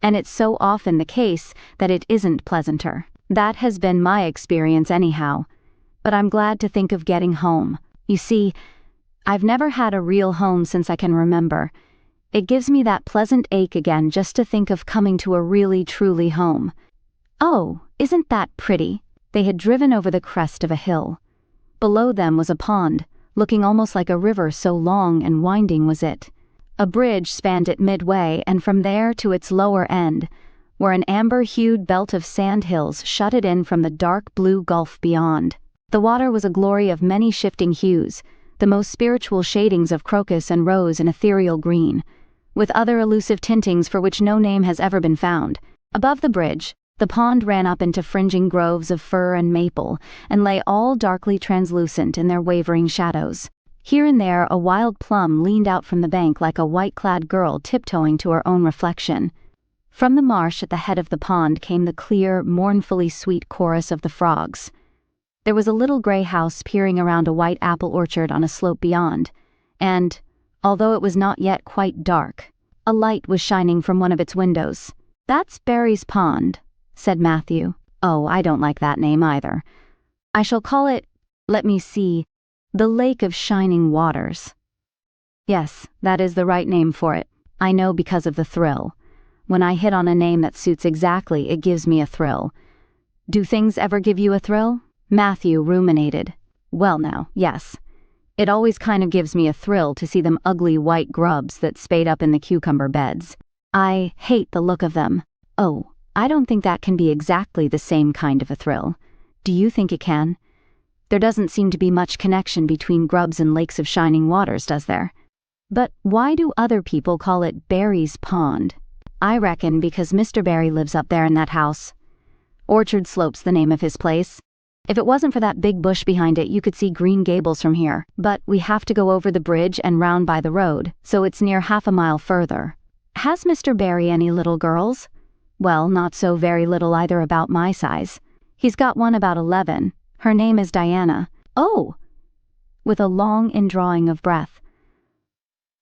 And it's so often the case that it isn't pleasanter. That has been my experience anyhow. But I'm glad to think of getting home. You see, I've never had a real home since I can remember. It gives me that pleasant ache again just to think of coming to a really truly home. Oh, isn't that pretty? They had driven over the crest of a hill. Below them was a pond, looking almost like a river, so long and winding was it. A bridge spanned it midway, and from there to its lower end, where an amber-hued belt of sand hills shut it in from the dark blue gulf beyond. The water was a glory of many shifting hues, the most spiritual shadings of crocus and rose and ethereal green, with other elusive tintings for which no name has ever been found. Above the bridge, the pond ran up into fringing groves of fir and maple, and lay all darkly translucent in their wavering shadows. Here and there a wild plum leaned out from the bank like a white-clad girl tiptoeing to her own reflection. From the marsh at the head of the pond came the clear, mournfully sweet chorus of the frogs. There was a little gray house peering around a white apple orchard on a slope beyond, and, although it was not yet quite dark, a light was shining from one of its windows. "That's Barry's Pond," said Matthew. "Oh, I don't like that name either. I shall call it, let me see, the Lake of Shining Waters." Yes, that is the right name for it. I know because of the thrill. When I hit on a name that suits exactly, it gives me a thrill. Do things ever give you a thrill? Matthew ruminated. Well now, yes. It always kind of gives me a thrill to see them ugly white grubs that spade up in the cucumber beds. I hate the look of them. Oh, I don't think that can be exactly the same kind of a thrill. Do you think it can? There doesn't seem to be much connection between grubs and lakes of shining waters, does there? But why do other people call it Barry's Pond? I reckon because Mr. Barry lives up there in that house. Orchard Slope's the name of his place. If it wasn't for that big bush behind it, you could see Green Gables from here. But we have to go over the bridge and round by the road, so it's near half a mile further. Has Mr. Barry any little girls? Well, not so very little either, about my size. He's got one about 11. Her name is Diana. Oh! With a long indrawing of breath.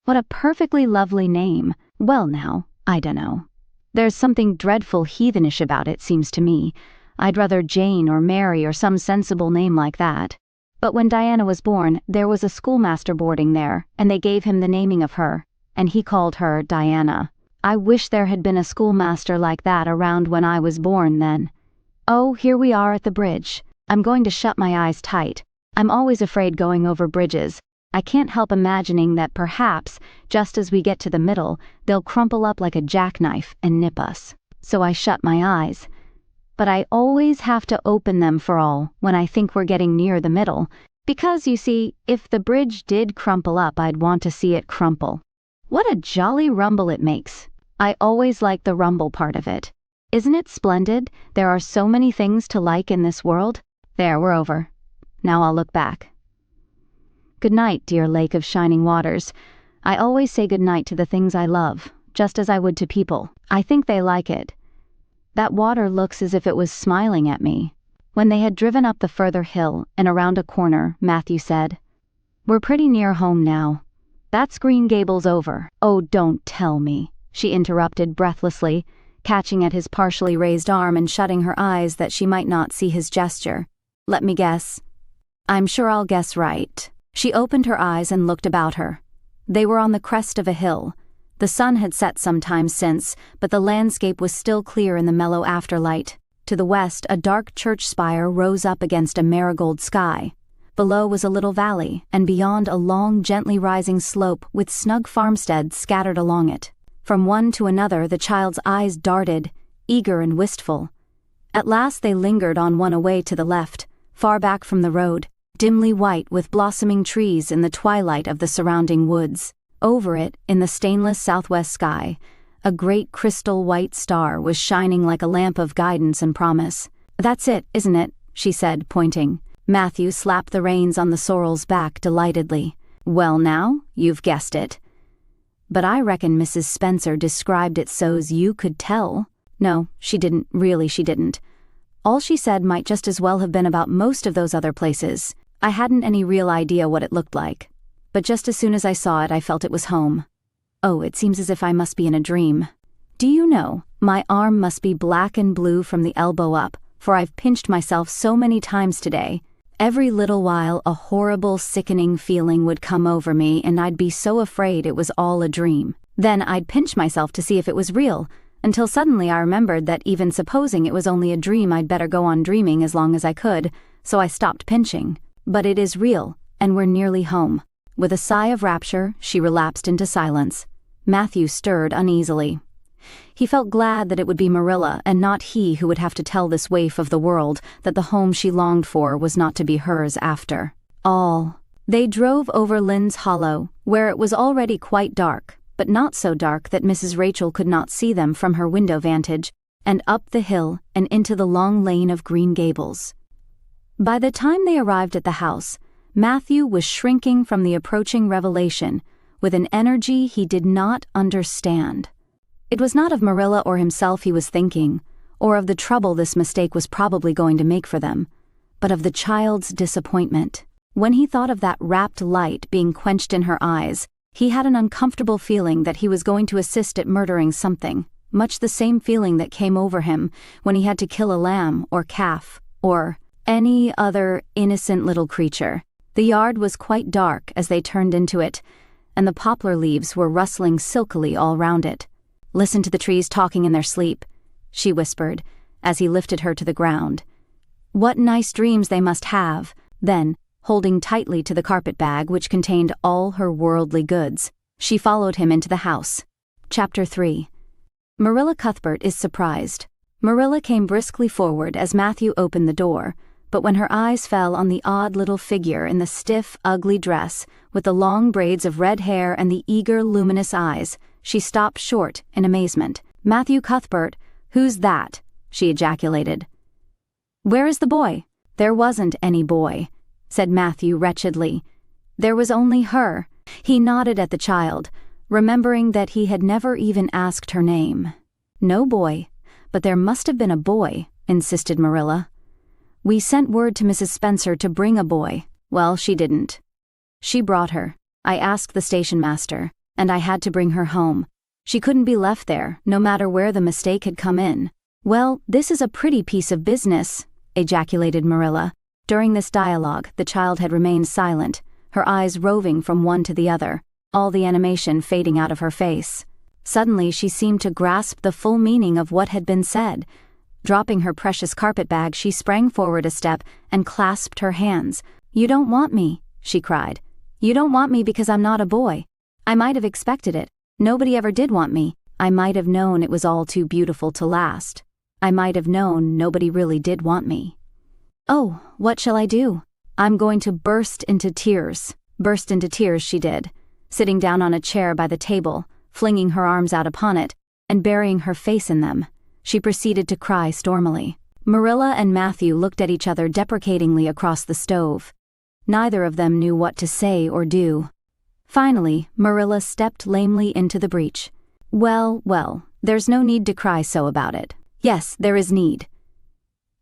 What a perfectly lovely name. Well now, I dunno. There's something dreadful heathenish about it, seems to me. I'd rather Jane or Mary or some sensible name like that. But when Diana was born, there was a schoolmaster boarding there, and they gave him the naming of her, and he called her Diana. I wish there had been a schoolmaster like that around when I was born then. Oh, here we are at the bridge. I'm going to shut my eyes tight. I'm always afraid going over bridges. I can't help imagining that perhaps, just as we get to the middle, they'll crumple up like a jackknife and nip us. So I shut my eyes. But I always have to open them for all when I think we're getting near the middle, because, you see, if the bridge did crumple up, I'd want to see it crumple. What a jolly rumble it makes. I always like the rumble part of it. Isn't it splendid? There are so many things to like in this world. There, we're over. Now I'll look back. Good night, dear Lake of Shining Waters. I always say good night to the things I love, just as I would to people. I think they like it. That water looks as if it was smiling at me. When they had driven up the further hill and around a corner, Matthew said, "We're pretty near home now. That's Green Gables over." "Oh, don't tell me," she interrupted breathlessly, catching at his partially raised arm and shutting her eyes that she might not see his gesture. "Let me guess. I'm sure I'll guess right." She opened her eyes and looked about her. They were on the crest of a hill. The sun had set some time since, but the landscape was still clear in the mellow afterlight. To the west, a dark church spire rose up against a marigold sky. Below was a little valley, and beyond a long, gently rising slope with snug farmsteads scattered along it. From one to another the child's eyes darted, eager and wistful. At last they lingered on one away to the left, far back from the road, dimly white with blossoming trees in the twilight of the surrounding woods. Over it, in the stainless southwest sky, a great crystal white star was shining like a lamp of guidance and promise. "That's it, isn't it?" she said, pointing. Matthew slapped the reins on the sorrel's back delightedly. "Well now, you've guessed it." "But I reckon Mrs. Spencer described it so's you could tell." "No, she didn't, really she didn't. All she said might just as well have been about most of those other places. I hadn't any real idea what it looked like. But just as soon as I saw it, I felt it was home. Oh, it seems as if I must be in a dream." "Do you know, my arm must be black and blue from the elbow up, for I've pinched myself so many times today. Every little while a horrible, sickening feeling would come over me and I'd be so afraid it was all a dream. Then I'd pinch myself to see if it was real, until suddenly I remembered that even supposing it was only a dream I'd better go on dreaming as long as I could, so I stopped pinching. But it is real, and we're nearly home." With a sigh of rapture, she relapsed into silence. Matthew stirred uneasily. He felt glad that it would be Marilla and not he who would have to tell this waif of the world that the home she longed for was not to be hers after all. They drove over Lynn's Hollow, where it was already quite dark, but not so dark that Mrs. Rachel could not see them from her window vantage, and up the hill and into the long lane of Green Gables. By the time they arrived at the house, Matthew was shrinking from the approaching revelation with an energy he did not understand. It was not of Marilla or himself he was thinking, or of the trouble this mistake was probably going to make for them, but of the child's disappointment. When he thought of that rapt light being quenched in her eyes, he had an uncomfortable feeling that he was going to assist at murdering something, much the same feeling that came over him when he had to kill a lamb or calf, or any other innocent little creature. The yard was quite dark as they turned into it, and the poplar leaves were rustling silkily all round it. "Listen to the trees talking in their sleep," she whispered, as he lifted her to the ground. "What nice dreams they must have." Then, holding tightly to the carpet-bag which contained all her worldly goods, she followed him into the house. Chapter 3. Marilla Cuthbert is surprised. Marilla came briskly forward as Matthew opened the door, but when her eyes fell on the odd little figure in the stiff, ugly dress, with the long braids of red hair and the eager, luminous eyes, she stopped short in amazement. "Matthew Cuthbert, who's that?" she ejaculated. "Where is the boy?" "There wasn't any boy," said Matthew wretchedly. "There was only her." He nodded at the child, remembering that he had never even asked her name. "No boy, but there must have been a boy," insisted Marilla. "We sent word to Mrs. Spencer to bring a boy." "Well, she didn't. She brought her. I asked the station master, and I had to bring her home. She couldn't be left there, no matter where the mistake had come in." "Well, this is a pretty piece of business," ejaculated Marilla. During this dialogue, the child had remained silent, her eyes roving from one to the other, all the animation fading out of her face. Suddenly she seemed to grasp the full meaning of what had been said. Dropping her precious carpet-bag, she sprang forward a step and clasped her hands. "You don't want me," she cried. "You don't want me because I'm not a boy. I might have expected it. Nobody ever did want me. I might have known it was all too beautiful to last. I might have known nobody really did want me. Oh, what shall I do? I'm going to burst into tears." Burst into tears she did, sitting down on a chair by the table, flinging her arms out upon it, and burying her face in them. She proceeded to cry stormily. Marilla and Matthew looked at each other deprecatingly across the stove. Neither of them knew what to say or do. Finally, Marilla stepped lamely into the breach. Well, there's no need to cry so about it." "Yes, there is need."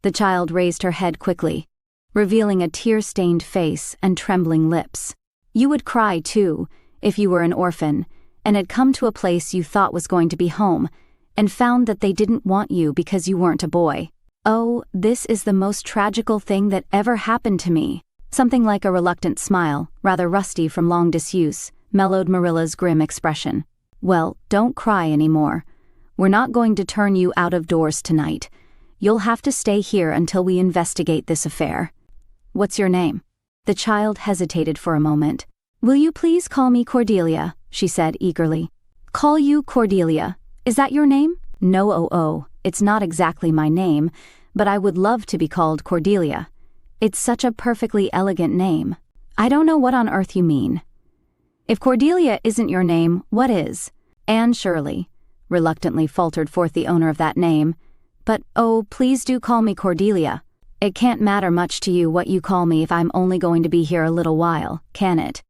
The child raised her head quickly, revealing a tear-stained face and trembling lips. "You would cry, too, if you were an orphan, and had come to a place you thought was going to be home, and found that they didn't want you because you weren't a boy. Oh, this is the most tragical thing that ever happened to me." Something like a reluctant smile, rather rusty from long disuse, mellowed Marilla's grim expression. "Well, don't cry anymore. We're not going to turn you out of doors tonight. You'll have to stay here until we investigate this affair. What's your name?" The child hesitated for a moment. "Will you please call me Cordelia?" she said eagerly. "Call you Cordelia. Is that your name?" "No, it's not exactly my name, but I would love to be called Cordelia. It's such a perfectly elegant name." "I don't know what on earth you mean." "If Cordelia isn't your name, what is?" "Anne Shirley," reluctantly faltered forth the owner of that name. "But, oh, please do call me Cordelia. It can't matter much to you what you call me if I'm only going to be here a little while, can it?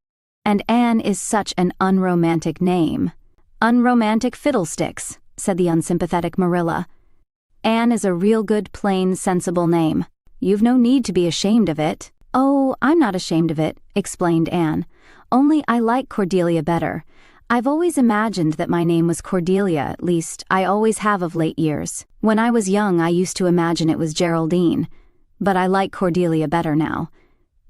And Anne is such an unromantic name." "Unromantic fiddlesticks," said the unsympathetic Marilla. "Anne is a real good, plain, sensible name. You've no need to be ashamed of it." "Oh, I'm not ashamed of it," explained Anne. "Only I like Cordelia better. I've always imagined that my name was Cordelia, at least I always have of late years. When I was young, I used to imagine it was Geraldine, but I like Cordelia better now.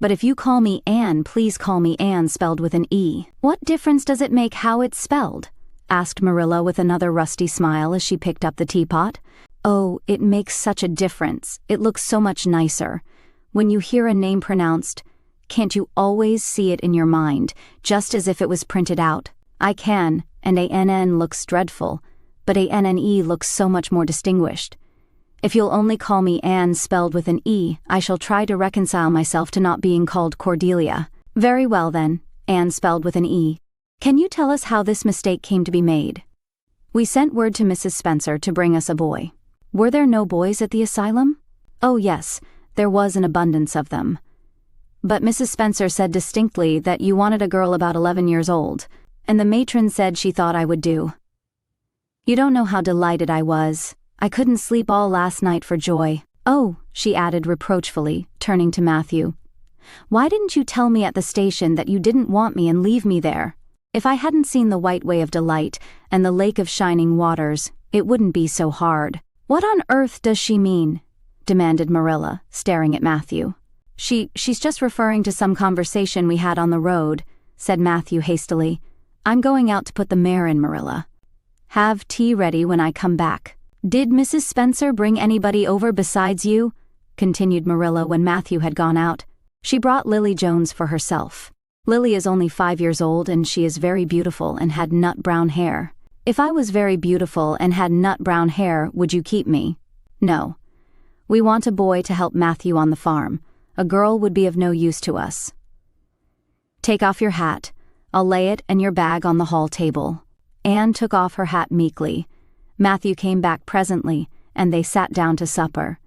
But if you call me Anne, please call me Anne spelled with an E. What difference does it make how it's spelled? Asked Marilla with another rusty smile as she picked up the teapot. Oh, it makes such a difference. It looks so much nicer. When you hear a name pronounced, can't you always see it in your mind, just as if it was printed out? I can, and ANN looks dreadful, but ANNE looks so much more distinguished. If you'll only call me Anne spelled with an E, I shall try to reconcile myself to not being called Cordelia. Very well then, Anne spelled with an E. Can you tell us how this mistake came to be made? We sent word to Mrs. Spencer to bring us a boy. Were there no boys at the asylum? Oh yes, there was an abundance of them. But Mrs. Spencer said distinctly that you wanted a girl about 11 years old, and the matron said she thought I would do. You don't know how delighted I was. I couldn't sleep all last night for joy. Oh, she added reproachfully, turning to Matthew. Why didn't you tell me at the station that you didn't want me and leave me there? If I hadn't seen the White Way of Delight and the Lake of Shining Waters, it wouldn't be so hard. What on earth does she mean? Demanded Marilla, staring at Matthew. She's just referring to some conversation we had on the road, said Matthew hastily. I'm going out to put the mare in, Marilla. Have tea ready when I come back. Did Mrs. Spencer bring anybody over besides you? Continued Marilla when Matthew had gone out. She brought Lily Jones for herself. Lily is only 5 years old and she is very beautiful and had nut brown hair. If I was very beautiful and had nut brown hair, would you keep me? No. We want a boy to help Matthew on the farm. A girl would be of no use to us. Take off your hat. I'll lay it and your bag on the hall table. Anne took off her hat meekly. Matthew came back presently, and they sat down to supper.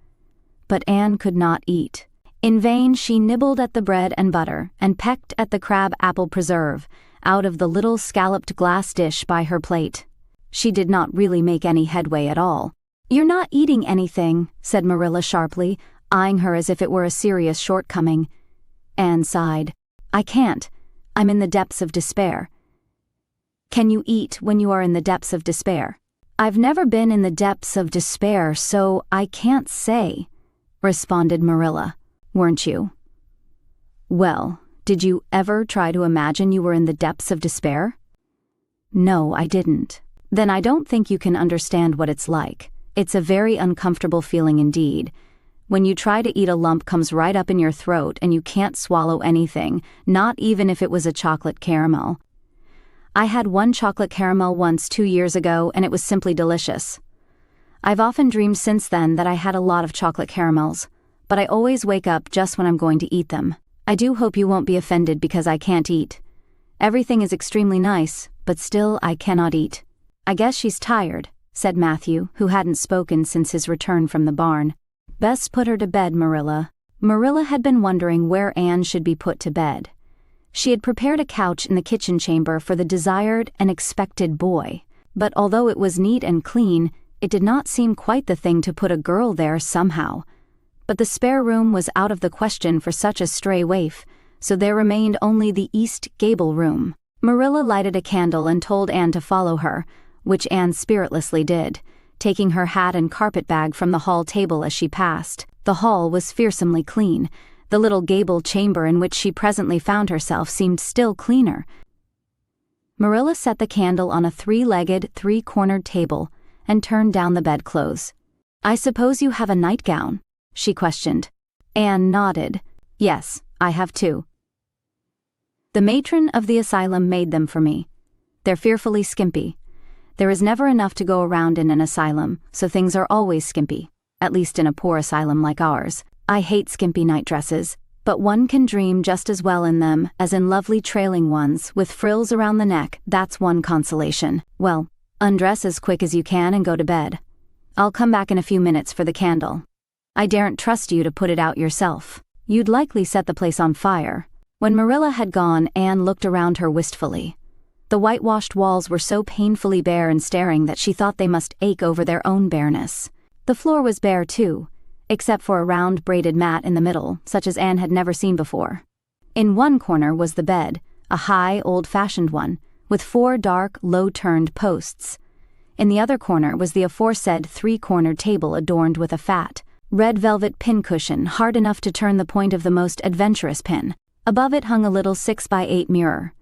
But Anne could not eat. In vain she nibbled at the bread and butter and pecked at the crab apple preserve out of the little scalloped glass dish by her plate. She did not really make any headway at all. You're not eating anything, said Marilla sharply, eyeing her as if it were a serious shortcoming. Anne sighed. I can't. I'm in the depths of despair. Can you eat when you are in the depths of despair? I've never been in the depths of despair, so I can't say, responded Marilla. Weren't you? Well, did you ever try to imagine you were in the depths of despair? No, I didn't. Then I don't think you can understand what it's like. It's a very uncomfortable feeling indeed. When you try to eat, a lump comes right up in your throat and you can't swallow anything, not even if it was a chocolate caramel. I had one chocolate caramel once 2 years ago and it was simply delicious. I've often dreamed since then that I had a lot of chocolate caramels, but I always wake up just when I'm going to eat them. I do hope you won't be offended because I can't eat. Everything is extremely nice, but still I cannot eat. I guess she's tired, said Matthew, who hadn't spoken since his return from the barn. Best put her to bed, Marilla. Marilla had been wondering where Anne should be put to bed. She had prepared a couch in the kitchen chamber for the desired and expected boy, but although it was neat and clean, it did not seem quite the thing to put a girl there somehow. But the spare room was out of the question for such a stray waif, so there remained only the east gable room. Marilla lighted a candle and told Anne to follow her, which Anne spiritlessly did, taking her hat and carpet bag from the hall table as she passed. The hall was fearsomely clean. The little gable chamber in which she presently found herself seemed still cleaner. Marilla set the candle on a 3-legged, 3-cornered table and turned down the bedclothes. I suppose you have a nightgown? She questioned. Anne nodded. Yes, I have 2. The matron of the asylum made them for me. They're fearfully skimpy. There is never enough to go around in an asylum, so things are always skimpy, at least in a poor asylum like ours. I hate skimpy nightdresses, but one can dream just as well in them as in lovely trailing ones with frills around the neck. That's one consolation. Well, undress as quick as you can and go to bed. I'll come back in a few minutes for the candle. I daren't trust you to put it out yourself. You'd likely set the place on fire. When Marilla had gone, Anne looked around her wistfully. The whitewashed walls were so painfully bare and staring that she thought they must ache over their own bareness. The floor was bare too, except for a round braided mat in the middle, such as Anne had never seen before. In one corner was the bed, a high, old-fashioned one, with 4 dark, low-turned posts. In the other corner was the aforesaid 3-cornered table adorned with a fat, red velvet pincushion hard enough to turn the point of the most adventurous pin. Above it hung a little 6x8 mirror.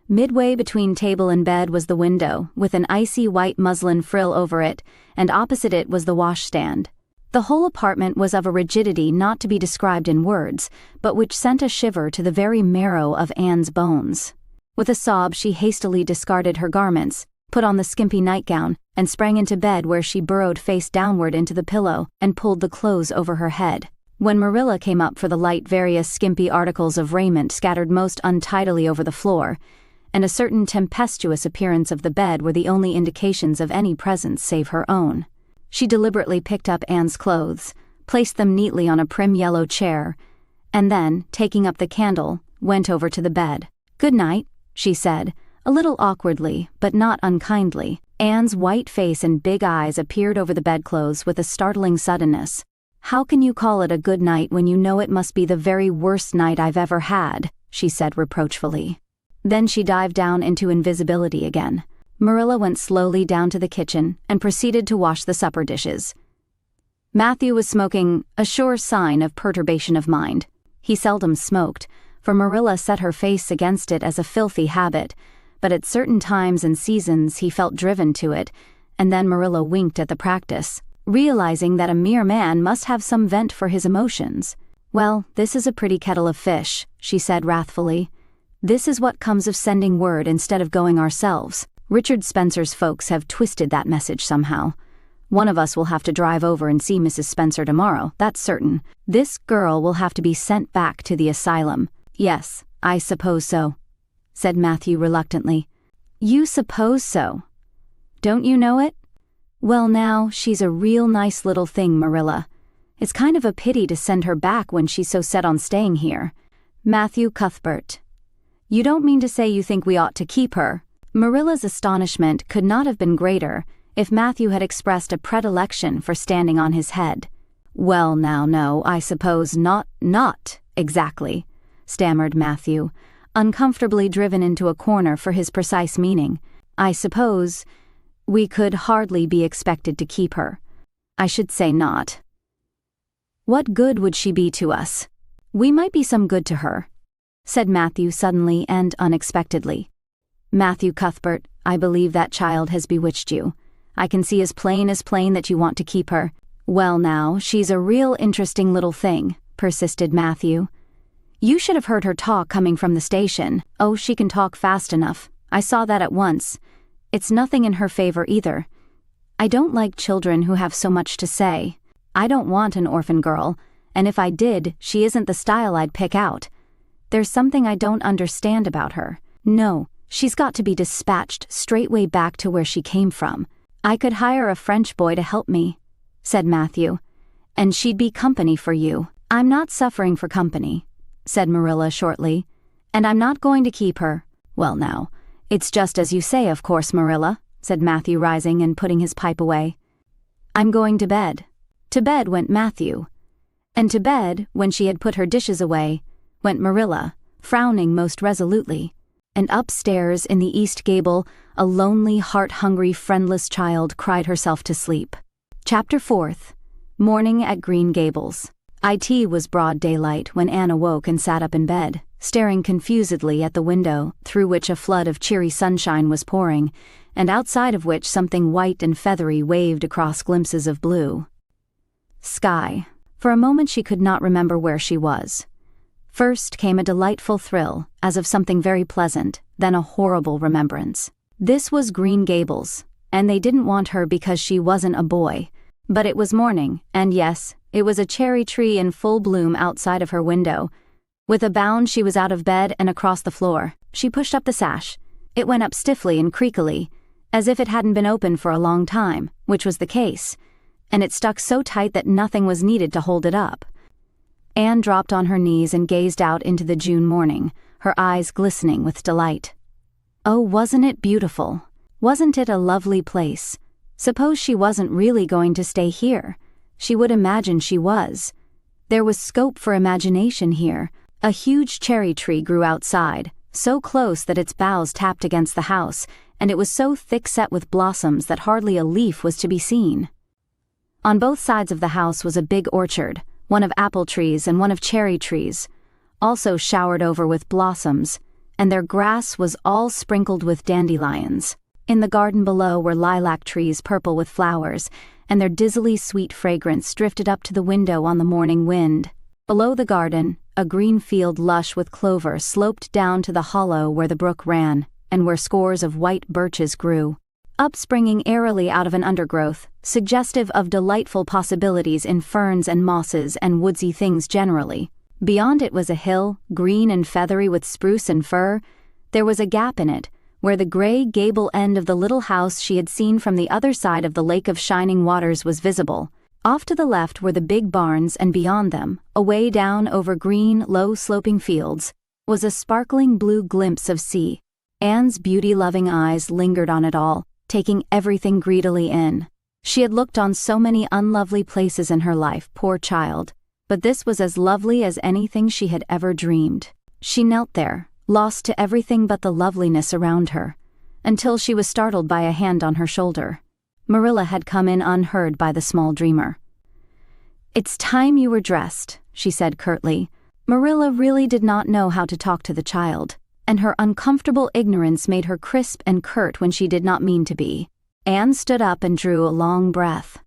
Midway between table and bed was the window, with an icy white muslin frill over it, and opposite it was the washstand. The whole apartment was of a rigidity not to be described in words, but which sent a shiver to the very marrow of Anne's bones. With a sob, she hastily discarded her garments, put on the skimpy nightgown, and sprang into bed, where she burrowed face downward into the pillow and pulled the clothes over her head. When Marilla came up for the light, various skimpy articles of raiment scattered most untidily over the floor, and a certain tempestuous appearance of the bed were the only indications of any presence save her own. She deliberately picked up Anne's clothes, placed them neatly on a prim yellow chair, and then, taking up the candle, went over to the bed. "Good night," she said, a little awkwardly, but not unkindly. Anne's white face and big eyes appeared over the bedclothes with a startling suddenness. "How can you call it a good night when you know it must be the very worst night I've ever had?" she said reproachfully. Then she dived down into invisibility again. Marilla went slowly down to the kitchen and proceeded to wash the supper dishes. Matthew was smoking, a sure sign of perturbation of mind. He seldom smoked, for Marilla set her face against it as a filthy habit, but at certain times and seasons he felt driven to it, and then Marilla winked at the practice, realizing that a mere man must have some vent for his emotions. "Well, this is a pretty kettle of fish," she said wrathfully. "This is what comes of sending word instead of going ourselves. Richard Spencer's folks have twisted that message somehow. One of us will have to drive over and see Mrs. Spencer tomorrow, that's certain. This girl will have to be sent back to the asylum." "Yes, I suppose so," said Matthew reluctantly. "You suppose so? Don't you know it? Well now, she's a real nice little thing, Marilla. It's kind of a pity to send her back when she's so set on staying here. Matthew Cuthbert. You don't mean to say you think we ought to keep her?" Marilla's astonishment could not have been greater if Matthew had expressed a predilection for standing on his head. "Well now, no, I suppose not exactly," stammered Matthew, uncomfortably driven into a corner for his precise meaning. "I suppose we could hardly be expected to keep her. I should say not. What good would she be to us?" "We might be some good to her," said Matthew suddenly and unexpectedly. "Matthew Cuthbert, I believe that child has bewitched you. I can see as plain that you want to keep her." "Well now, she's a real interesting little thing," persisted Matthew. "You should have heard her talk coming from the station. Oh, she can talk fast enough. I saw that at once. It's nothing in her favor either. I don't like children who have so much to say. I don't want an orphan girl, and if I did, she isn't the style I'd pick out. There's something I don't understand about her. No, she's got to be dispatched straightway back to where she came from. I could hire a French boy to help me," said Matthew, "and she'd be company for you." "I'm not suffering for company," said Marilla shortly, "and I'm not going to keep her." "Well now, it's just as you say, of course, Marilla," said Matthew, rising and putting his pipe away. "I'm going to bed." To bed went Matthew, and to bed, when she had put her dishes away, went Marilla, frowning most resolutely. And upstairs in the east gable, a lonely, heart-hungry, friendless child cried herself to sleep. Chapter 4. Morning at Green Gables. It was broad daylight when Anne awoke and sat up in bed, staring confusedly at the window, through which a flood of cheery sunshine was pouring, and outside of which something white and feathery waved across glimpses of blue sky. For a moment she could not remember where she was. First came a delightful thrill, as of something very pleasant, then a horrible remembrance. This was Green Gables, and they didn't want her because she wasn't a boy. But it was morning, and yes, it was a cherry tree in full bloom outside of her window. With a bound she was out of bed and across the floor. She pushed up the sash. It went up stiffly and creakily, as if it hadn't been open for a long time, which was the case, and it stuck so tight that nothing was needed to hold it up. Anne dropped on her knees and gazed out into the June morning, her eyes glistening with delight. Oh, wasn't it beautiful? Wasn't it a lovely place? Suppose she wasn't really going to stay here. She would imagine she was. There was scope for imagination here. A huge cherry tree grew outside, so close that its boughs tapped against the house, and it was so thick-set with blossoms that hardly a leaf was to be seen. On both sides of the house was a big orchard, one of apple trees and one of cherry trees, also showered over with blossoms, and their grass was all sprinkled with dandelions. In the garden below were lilac trees purple with flowers, and their dizzily sweet fragrance drifted up to the window on the morning wind. Below the garden, a green field lush with clover sloped down to the hollow where the brook ran, and where scores of white birches grew, upspringing airily out of an undergrowth, suggestive of delightful possibilities in ferns and mosses and woodsy things generally. Beyond it was a hill, green and feathery with spruce and fir. There was a gap in it, where the gray gable end of the little house she had seen from the other side of the lake of shining waters was visible. Off to the left were the big barns, and beyond them, away down over green, low-sloping fields, was a sparkling blue glimpse of sea. Anne's beauty-loving eyes lingered on it all, taking everything greedily in. She had looked on so many unlovely places in her life, poor child, but this was as lovely as anything she had ever dreamed. She knelt there, lost to everything but the loveliness around her, until she was startled by a hand on her shoulder. Marilla had come in unheard by the small dreamer. "It's time you were dressed," she said curtly. Marilla really did not know how to talk to the child, and her uncomfortable ignorance made her crisp and curt when she did not mean to be. Anne stood up and drew a long breath.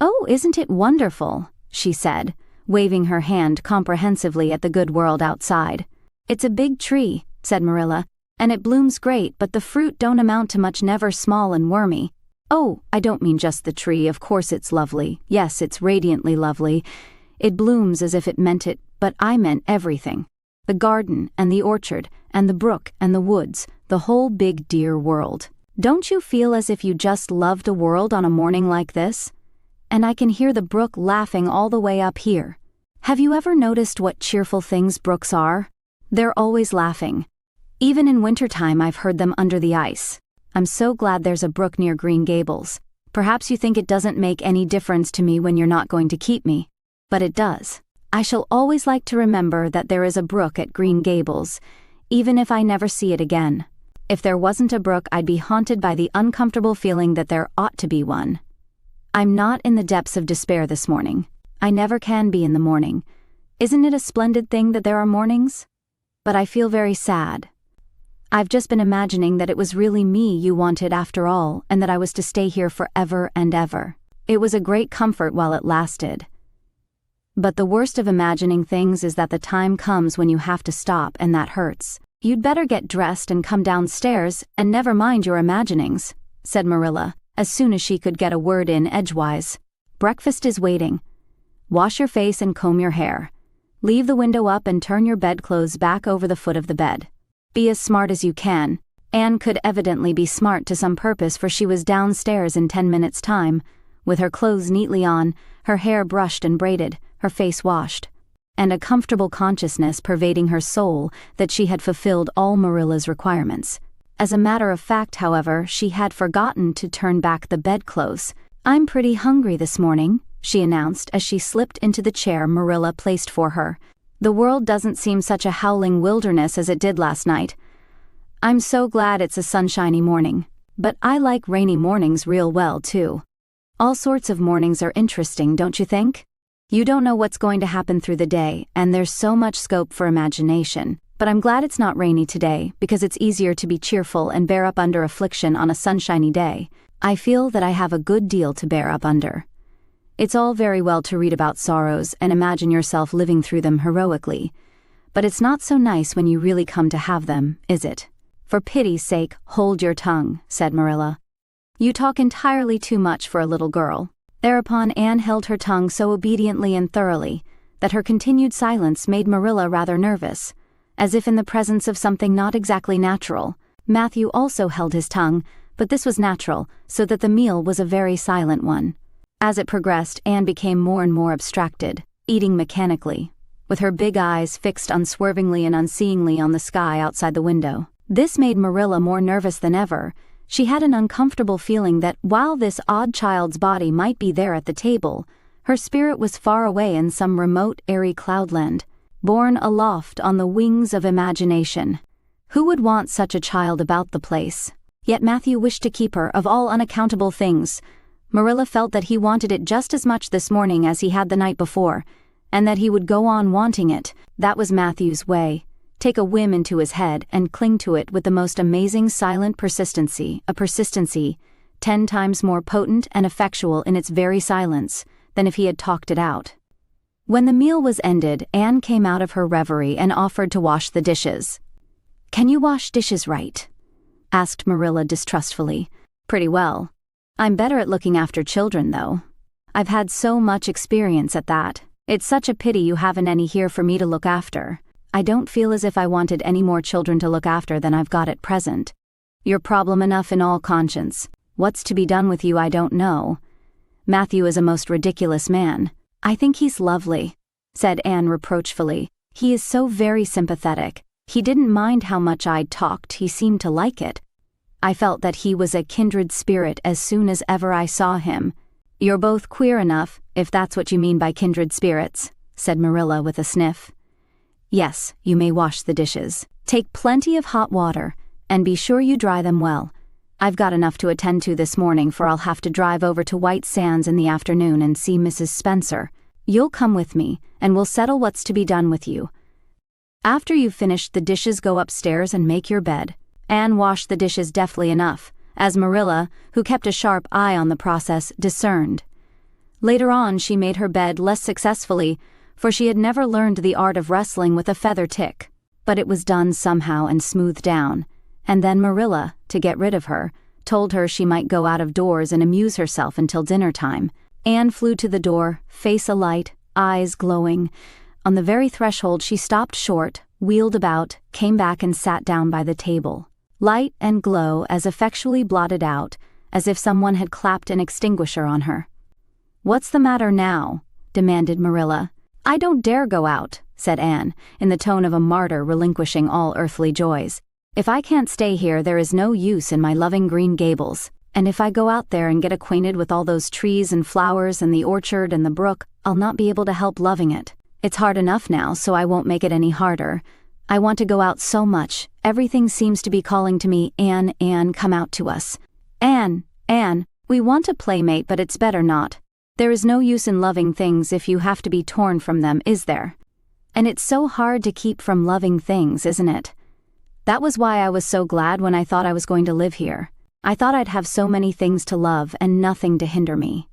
"Oh, isn't it wonderful?" she said, waving her hand comprehensively at the good world outside. "It's a big tree," said Marilla, "and it blooms great, but the fruit don't amount to much, never small and wormy. Oh, I don't mean just the tree, of course it's lovely. Yes, it's radiantly lovely. It blooms as if it meant it, but I meant everything. The garden and the orchard and the brook and the woods, the whole big dear world. Don't you feel as if you just loved a world on a morning like this? And I can hear the brook laughing all the way up here. Have you ever noticed what cheerful things brooks are? They're always laughing. Even in wintertime I've heard them under the ice. I'm so glad there's a brook near Green Gables. Perhaps you think it doesn't make any difference to me when you're not going to keep me. But it does. I shall always like to remember that there is a brook at Green Gables, even if I never see it again. If there wasn't a brook, I'd be haunted by the uncomfortable feeling that there ought to be one. I'm not in the depths of despair this morning. I never can be in the morning. Isn't it a splendid thing that there are mornings? But I feel very sad. I've just been imagining that it was really me you wanted after all, and that I was to stay here forever and ever. It was a great comfort while it lasted. But the worst of imagining things is that the time comes when you have to stop, and that hurts. You'd better get dressed and come downstairs, and never mind your imaginings," said Marilla, as soon as she could get a word in edgewise. "Breakfast is waiting. Wash your face and comb your hair. Leave the window up and turn your bedclothes back over the foot of the bed. Be as smart as you can." Anne could evidently be smart to some purpose, for she was downstairs in 10 minutes' time, with her clothes neatly on, her hair brushed and braided, her face washed, and a comfortable consciousness pervading her soul that she had fulfilled all Marilla's requirements. As a matter of fact, however, she had forgotten to turn back the bedclothes. "I'm pretty hungry this morning," she announced as she slipped into the chair Marilla placed for her. "The world doesn't seem such a howling wilderness as it did last night. I'm so glad it's a sunshiny morning, but I like rainy mornings real well, too. All sorts of mornings are interesting, don't you think? You don't know what's going to happen through the day, and there's so much scope for imagination. But I'm glad it's not rainy today, because it's easier to be cheerful and bear up under affliction on a sunshiny day. I feel that I have a good deal to bear up under. It's all very well to read about sorrows and imagine yourself living through them heroically, but it's not so nice when you really come to have them, is it? For pity's sake, hold your tongue," said Marilla. "You talk entirely too much for a little girl." Thereupon Anne held her tongue so obediently and thoroughly that her continued silence made Marilla rather nervous, as if in the presence of something not exactly natural. Matthew also held his tongue, but this was natural, so that the meal was a very silent one. As it progressed, Anne became more and more abstracted, eating mechanically, with her big eyes fixed unswervingly and unseeingly on the sky outside the window. This made Marilla more nervous than ever. She had an uncomfortable feeling that while this odd child's body might be there at the table, her spirit was far away in some remote, airy cloudland, borne aloft on the wings of imagination. Who would want such a child about the place? Yet Matthew wished to keep her of all unaccountable things. Marilla felt that he wanted it just as much this morning as he had the night before, and that he would go on wanting it. That was Matthew's way. Take a whim into his head and cling to it with the most amazing silent persistency, a persistency 10 times more potent and effectual in its very silence than if he had talked it out. When the meal was ended, Anne came out of her reverie and offered to wash the dishes. "Can you wash dishes right?" asked Marilla distrustfully. "Pretty well. I'm better at looking after children, though. I've had so much experience at that. It's such a pity you haven't any here for me to look after. I don't feel as if I wanted any more children to look after than I've got at present. You're problem enough in all conscience. What's to be done with you I don't know. Matthew is a most ridiculous man." "I think he's lovely," said Anne reproachfully. "He is so very sympathetic. He didn't mind how much I'd talked, he seemed to like it. I felt that he was a kindred spirit as soon as ever I saw him." "You're both queer enough, if that's what you mean by kindred spirits," said Marilla with a sniff. "Yes, you may wash the dishes. Take plenty of hot water, and be sure you dry them well. I've got enough to attend to this morning, for I'll have to drive over to White Sands in the afternoon and see Mrs. Spencer. You'll come with me, and we'll settle what's to be done with you. After you've finished the dishes, go upstairs and make your bed." Anne washed the dishes deftly enough, as Marilla, who kept a sharp eye on the process, discerned. Later on she made her bed less successfully, for she had never learned the art of wrestling with a feather tick. But it was done somehow and smoothed down, and then Marilla, to get rid of her, told her she might go out of doors and amuse herself until dinner time. Anne flew to the door, face alight, eyes glowing. On the very threshold she stopped short, wheeled about, came back and sat down by the table. Light and glow as effectually blotted out, as if someone had clapped an extinguisher on her. "What's the matter now?" demanded Marilla. "I don't dare go out," said Anne, in the tone of a martyr relinquishing all earthly joys. "If I can't stay here, there is no use in my loving Green Gables. And if I go out there and get acquainted with all those trees and flowers and the orchard and the brook, I'll not be able to help loving it. It's hard enough now, so I won't make it any harder. I want to go out so much. Everything seems to be calling to me, 'Anne, Anne, come out to us. Anne, Anne, we want a playmate, but it's better not. There is no use in loving things if you have to be torn from them, is there? And it's so hard to keep from loving things, isn't it? That was why I was so glad when I thought I was going to live here. I thought I'd have so many things to love and nothing to hinder me.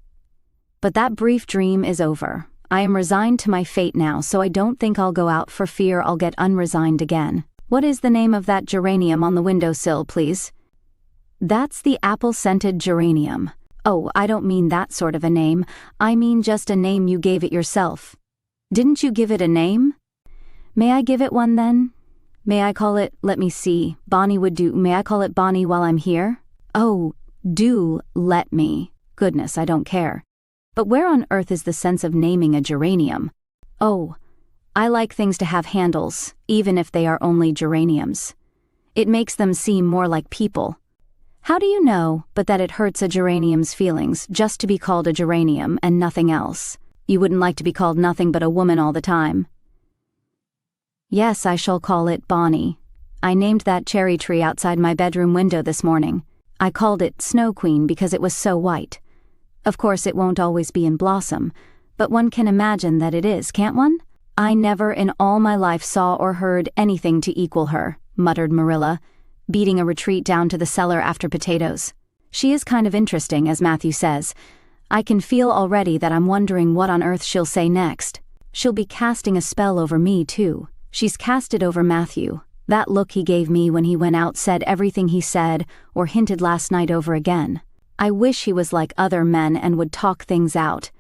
But that brief dream is over. I am resigned to my fate now, so I don't think I'll go out for fear I'll get unresigned again. What is the name of that geranium on the windowsill, please?" "That's the apple-scented geranium." "Oh, I don't mean that sort of a name. I mean just a name you gave it yourself." "Didn't you give it a name?" "May I give it one then? May I call it, let me see, Bonnie would do. May I call it Bonnie while I'm here?" "Oh, do let me. Goodness, I don't care. But where on earth is the sense of naming a geranium? Oh, I like things to have handles, even if they are only geraniums. It makes them seem more like people. How do you know but that it hurts a geranium's feelings just to be called a geranium and nothing else? You wouldn't like to be called nothing but a woman all the time." "Yes, I shall call it Bonnie. I named that cherry tree outside my bedroom window this morning. I called it Snow Queen because it was so white. Of course it won't always be in blossom, but one can imagine that it is, can't one? I never in all my life saw or heard anything to equal her," muttered Marilla, beating a retreat down to the cellar after potatoes. "She is kind of interesting, as Matthew says. I can feel already that I'm wondering what on earth she'll say next. She'll be casting a spell over me, too. She's cast it over Matthew. That look he gave me when he went out said everything he said or hinted last night over again. I wish he was like other men and would talk things out.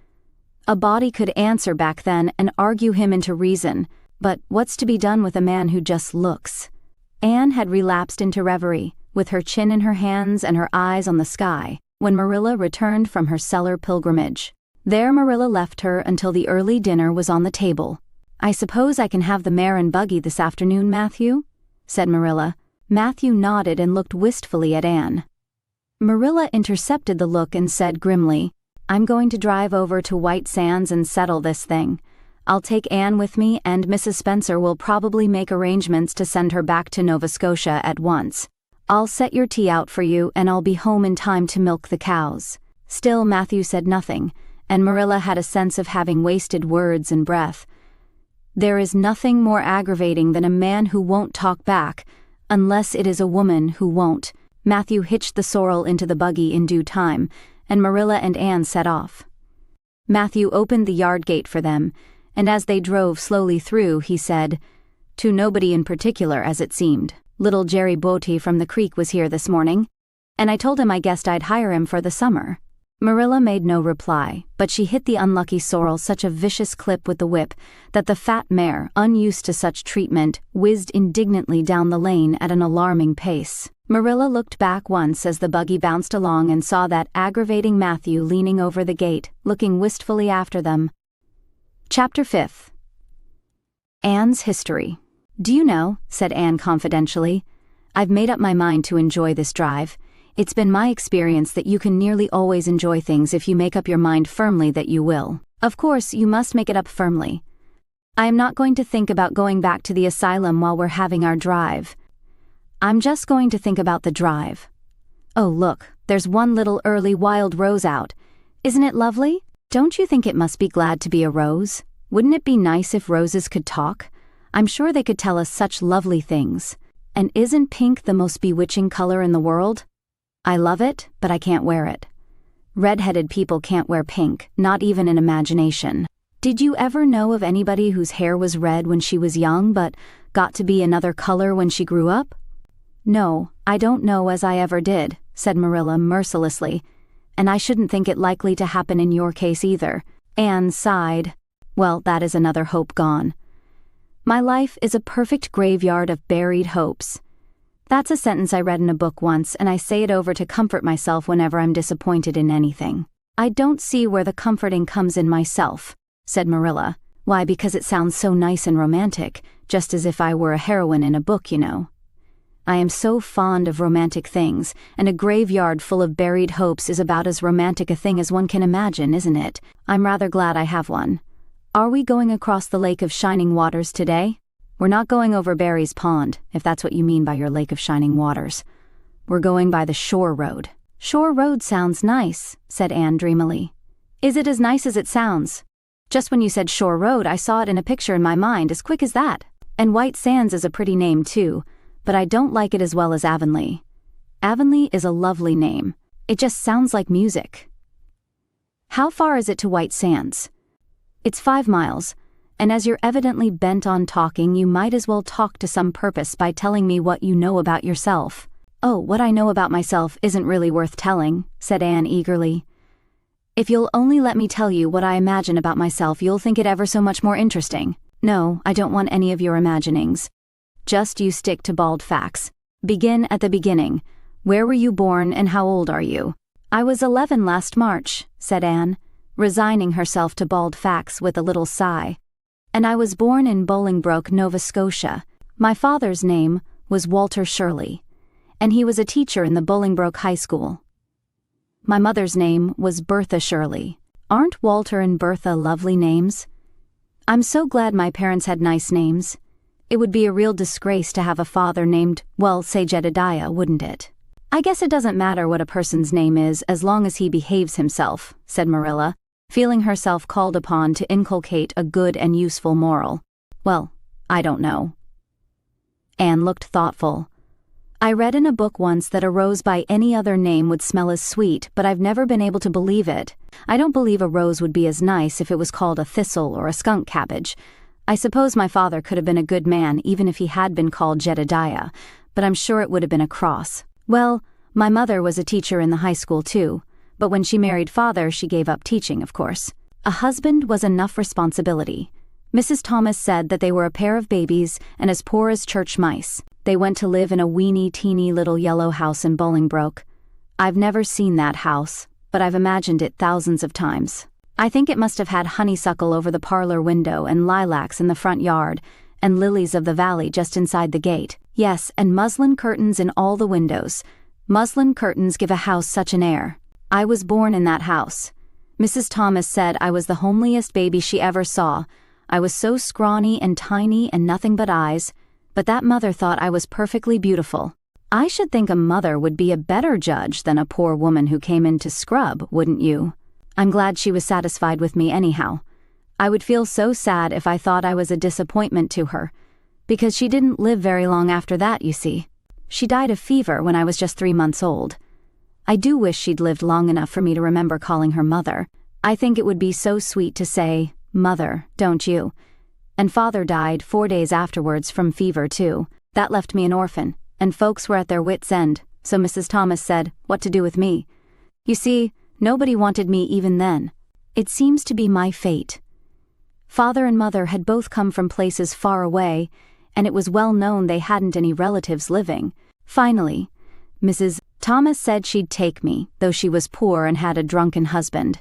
A body could answer back then and argue him into reason, but what's to be done with a man who just looks?" Anne had relapsed into reverie, with her chin in her hands and her eyes on the sky, when Marilla returned from her cellar pilgrimage. There Marilla left her until the early dinner was on the table. "I suppose I can have the mare and buggy this afternoon, Matthew?" said Marilla. Matthew nodded and looked wistfully at Anne. Marilla intercepted the look and said grimly, "I'm going to drive over to White Sands and settle this thing. I'll take Anne with me, and Mrs. Spencer will probably make arrangements to send her back to Nova Scotia at once. I'll set your tea out for you, and I'll be home in time to milk the cows." Still Matthew said nothing, and Marilla had a sense of having wasted words and breath. There is nothing more aggravating than a man who won't talk back, unless it is a woman who won't. Matthew hitched the sorrel into the buggy in due time, and Marilla and Anne set off. Matthew opened the yard gate for them, and as they drove slowly through, he said, to nobody in particular as it seemed, "Little Jerry Boaty from the creek was here this morning, and I told him I guessed I'd hire him for the summer." Marilla made no reply, but she hit the unlucky sorrel such a vicious clip with the whip that the fat mare, unused to such treatment, whizzed indignantly down the lane at an alarming pace. Marilla looked back once as the buggy bounced along and saw that aggravating Matthew leaning over the gate, looking wistfully after them. Chapter 5. Anne's History. "Do you know," said Anne confidentially, "I've made up my mind to enjoy this drive. It's been my experience that you can nearly always enjoy things if you make up your mind firmly that you will. Of course, you must make it up firmly. I am not going to think about going back to the asylum while we're having our drive. I'm just going to think about the drive. Oh, look, there's one little early wild rose out. Isn't it lovely? Don't you think it must be glad to be a rose? Wouldn't it be nice if roses could talk? I'm sure they could tell us such lovely things. And isn't pink the most bewitching color in the world? I love it, but I can't wear it. Red-headed people can't wear pink, not even in imagination. Did you ever know of anybody whose hair was red when she was young but got to be another color when she grew up?" "No, I don't know as I ever did," said Marilla mercilessly, "and I shouldn't think it likely to happen in your case either." Anne sighed. "Well, that is another hope gone. My life is a perfect graveyard of buried hopes." That's a sentence I read in a book once, and I say it over to comfort myself whenever I'm disappointed in anything. "I don't see where the comforting comes in myself," said Marilla. "Why, because it sounds so nice and romantic, just as if I were a heroine in a book, you know. I am so fond of romantic things, and a graveyard full of buried hopes is about as romantic a thing as one can imagine, isn't it? I'm rather glad I have one. Are we going across the Lake of Shining Waters today? We're not going over Barry's Pond, if that's what you mean by your Lake of Shining Waters. We're going by the Shore Road." "Shore Road sounds nice," said Anne dreamily. "Is it as nice as it sounds? Just when you said Shore Road, I saw it in a picture in my mind as quick as that. And White Sands is a pretty name too, but I don't like it as well as Avonlea. Avonlea is a lovely name. It just sounds like music." "How far is it to White Sands?" "It's 5 miles. And as you're evidently bent on talking, you might as well talk to some purpose by telling me what you know about yourself." "Oh, what I know about myself isn't really worth telling," said Anne eagerly. "If you'll only let me tell you what I imagine about myself, you'll think it ever so much more interesting." "No, I don't want any of your imaginings. Just you stick to bald facts. Begin at the beginning. Where were you born and how old are you?" "I was 11 last March," said Anne, resigning herself to bald facts with a little sigh. "And I was born in Bolingbroke, Nova Scotia. My father's name was Walter Shirley, and he was a teacher in the Bolingbroke High School. My mother's name was Bertha Shirley. Aren't Walter and Bertha lovely names? I'm so glad my parents had nice names. It would be a real disgrace to have a father named, well, say Jedediah, wouldn't it?" "I guess it doesn't matter what a person's name is as long as he behaves himself," said Marilla, feeling herself called upon to inculcate a good and useful moral. "Well, I don't know." Anne looked thoughtful. "I read in a book once that a rose by any other name would smell as sweet, but I've never been able to believe it. I don't believe a rose would be as nice if it was called a thistle or a skunk cabbage. I suppose my father could have been a good man even if he had been called Jedediah, but I'm sure it would have been a cross. Well, my mother was a teacher in the high school too, but when she married father, she gave up teaching, of course. A husband was enough responsibility. Mrs. Thomas said that they were a pair of babies and as poor as church mice. They went to live in a weeny, teeny little yellow house in Bolingbroke. I've never seen that house, but I've imagined it thousands of times. I think it must have had honeysuckle over the parlor window and lilacs in the front yard, and lilies of the valley just inside the gate. Yes, and muslin curtains in all the windows. Muslin curtains give a house such an air. I was born in that house. Mrs. Thomas said I was the homeliest baby she ever saw. I was so scrawny and tiny and nothing but eyes, but that mother thought I was perfectly beautiful. I should think a mother would be a better judge than a poor woman who came in to scrub, wouldn't you? I'm glad she was satisfied with me anyhow. I would feel so sad if I thought I was a disappointment to her, because she didn't live very long after that, you see. She died of fever when I was just 3 months old. I do wish she'd lived long enough for me to remember calling her mother. I think it would be so sweet to say, "Mother," don't you? And father died 4 days afterwards from fever too. That left me an orphan, and folks were at their wits' end, so Mrs. Thomas said, what to do with me? You see, nobody wanted me even then. It seems to be my fate. Father and mother had both come from places far away, and it was well known they hadn't any relatives living. Finally, Mrs. Thomas said she'd take me, though she was poor and had a drunken husband.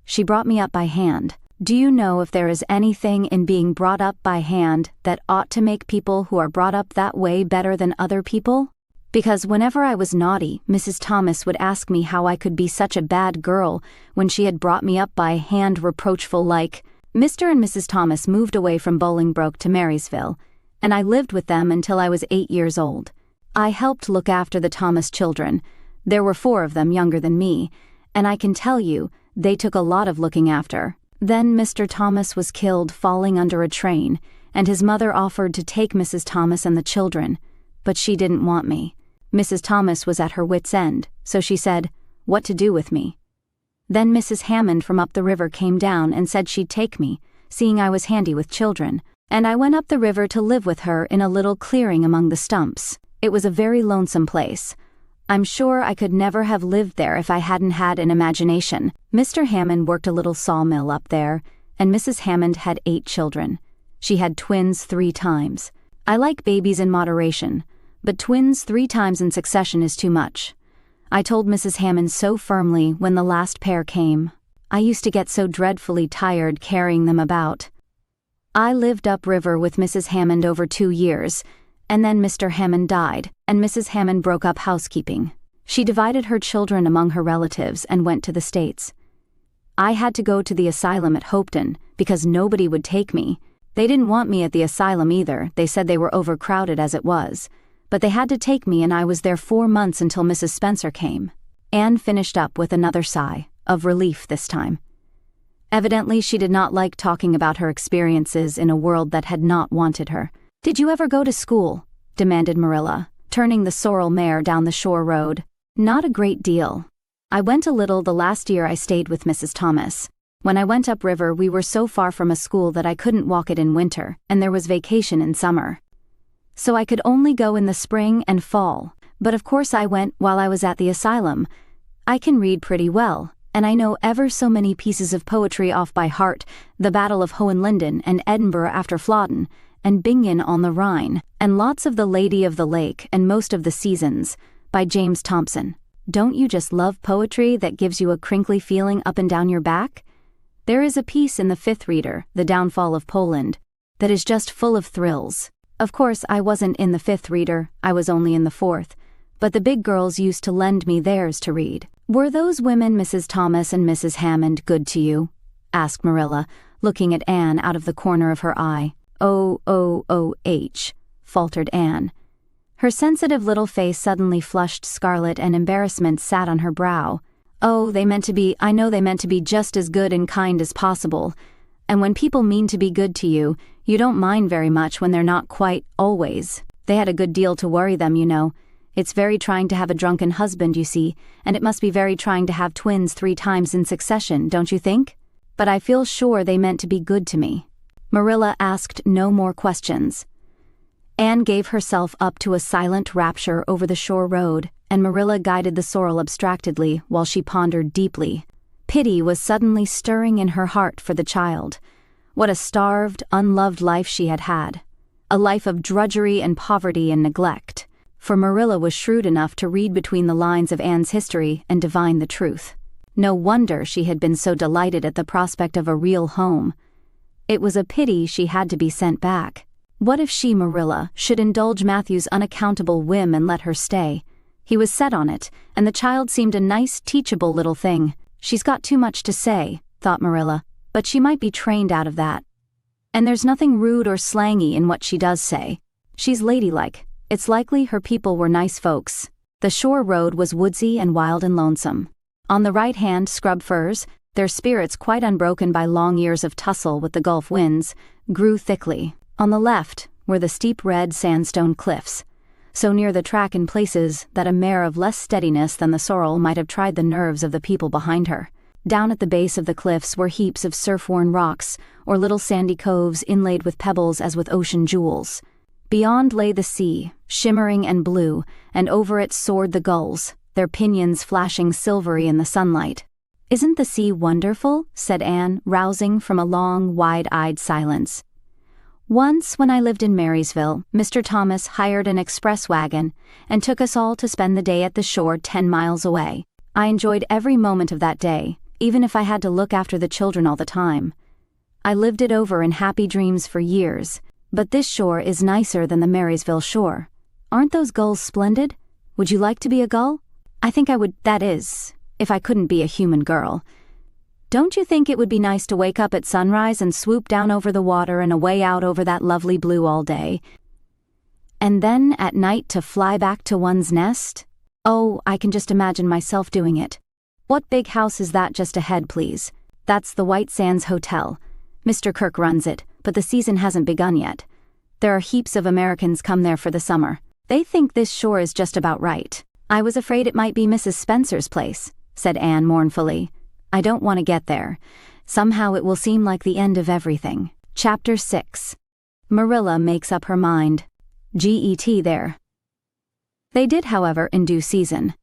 She brought me up by hand. Do you know if there is anything in being brought up by hand that ought to make people who are brought up that way better than other people? Because whenever I was naughty, Mrs. Thomas would ask me how I could be such a bad girl when she had brought me up by hand, reproachful like. Mr. and Mrs. Thomas moved away from Bolingbroke to Marysville, and I lived with them until I was 8 years old. I helped look after the Thomas children. There were 4 of them younger than me, and I can tell you, they took a lot of looking after. Then Mr. Thomas was killed falling under a train, and his mother offered to take Mrs. Thomas and the children, but she didn't want me. Mrs. Thomas was at her wits' end, so she said, what to do with me? Then Mrs. Hammond from up the river came down and said she'd take me, seeing I was handy with children, and I went up the river to live with her in a little clearing among the stumps. It was a very lonesome place. I'm sure I could never have lived there if I hadn't had an imagination. Mr. Hammond worked a little sawmill up there, and Mrs. Hammond had 8 children. She had twins 3 times. I like babies in moderation, but twins 3 times in succession is too much. I told Mrs. Hammond so firmly when the last pair came. I used to get so dreadfully tired carrying them about. I lived upriver with Mrs. Hammond over 2 years, and then Mr. Hammond died, and Mrs. Hammond broke up housekeeping. She divided her children among her relatives and went to the States. I had to go to the asylum at Hopeton because nobody would take me. They didn't want me at the asylum either. They said they were overcrowded as it was. But they had to take me, and I was there 4 months until Mrs. Spencer came. Anne finished up with another sigh, of relief this time. Evidently she did not like talking about her experiences in a world that had not wanted her. Did you ever go to school? Demanded Marilla, turning the sorrel mare down the shore road. Not a great deal. I went a little the last year I stayed with Mrs. Thomas. When I went upriver, we were so far from a school that I couldn't walk it in winter, and there was vacation in summer. So I could only go in the spring and fall, but of course I went while I was at the asylum. I can read pretty well, and I know ever so many pieces of poetry off by heart, The Battle of Hohenlinden and Edinburgh after Flodden, and Bingen on the Rhine, and lots of The Lady of the Lake and most of The Seasons, by James Thompson. Don't you just love poetry that gives you a crinkly feeling up and down your back? There is a piece in the 5th Reader, The Downfall of Poland, that is just full of thrills. Of course, I wasn't in the 5th Reader, I was only in the 4th, but the big girls used to lend me theirs to read. Were those women, Mrs. Thomas and Mrs. Hammond, good to you? Asked Marilla, looking at Anne out of the corner of her eye. "Oh, faltered Anne. Her sensitive little face suddenly flushed scarlet and embarrassment sat on her brow. Oh, I know they meant to be just as good and kind as possible. And when people mean to be good to you, you don't mind very much when they're not quite, always. They had a good deal to worry them, you know. It's very trying to have a drunken husband, you see, and it must be very trying to have twins 3 times in succession, don't you think? But I feel sure they meant to be good to me." Marilla asked no more questions. Anne gave herself up to a silent rapture over the shore road, and Marilla guided the sorrel abstractedly while she pondered deeply. Pity was suddenly stirring in her heart for the child. What a starved, unloved life she had had. A life of drudgery and poverty and neglect. For Marilla was shrewd enough to read between the lines of Anne's history and divine the truth. No wonder she had been so delighted at the prospect of a real home. It was a pity she had to be sent back. What if she, Marilla, should indulge Matthew's unaccountable whim and let her stay? He was set on it, and the child seemed a nice, teachable little thing. She's got too much to say, thought Marilla, but she might be trained out of that. And there's nothing rude or slangy in what she does say. She's ladylike. It's likely her people were nice folks. The shore road was woodsy and wild and lonesome. On the right hand, scrub firs, their spirits quite unbroken by long years of tussle with the Gulf winds, grew thickly. On the left were the steep red sandstone cliffs, so near the track in places that a mare of less steadiness than the sorrel might have tried the nerves of the people behind her. Down at the base of the cliffs were heaps of surf-worn rocks, or little sandy coves inlaid with pebbles as with ocean jewels. Beyond lay the sea, shimmering and blue, and over it soared the gulls, their pinions flashing silvery in the sunlight. "Isn't the sea wonderful?" said Anne, rousing from a long, wide-eyed silence. "Once, when I lived in Marysville, Mr. Thomas hired an express wagon and took us all to spend the day at the shore 10 miles away. I enjoyed every moment of that day, even if I had to look after the children all the time. I lived it over in happy dreams for years, but this shore is nicer than the Marysville shore. Aren't those gulls splendid? Would you like to be a gull? I think I would, that is, if I couldn't be a human girl. Don't you think it would be nice to wake up at sunrise and swoop down over the water and away out over that lovely blue all day? And then at night to fly back to one's nest? Oh, I can just imagine myself doing it. What big house is that just ahead, please? That's the White Sands Hotel. Mr. Kirk runs it, but the season hasn't begun yet. There are heaps of Americans come there for the summer. They think this shore is just about right. I was afraid it might be Mrs. Spencer's place," said Anne mournfully. "I don't want to get there. Somehow it will seem like the end of everything." Chapter 6. Marilla makes up her mind. Get there. They did, however, in due season.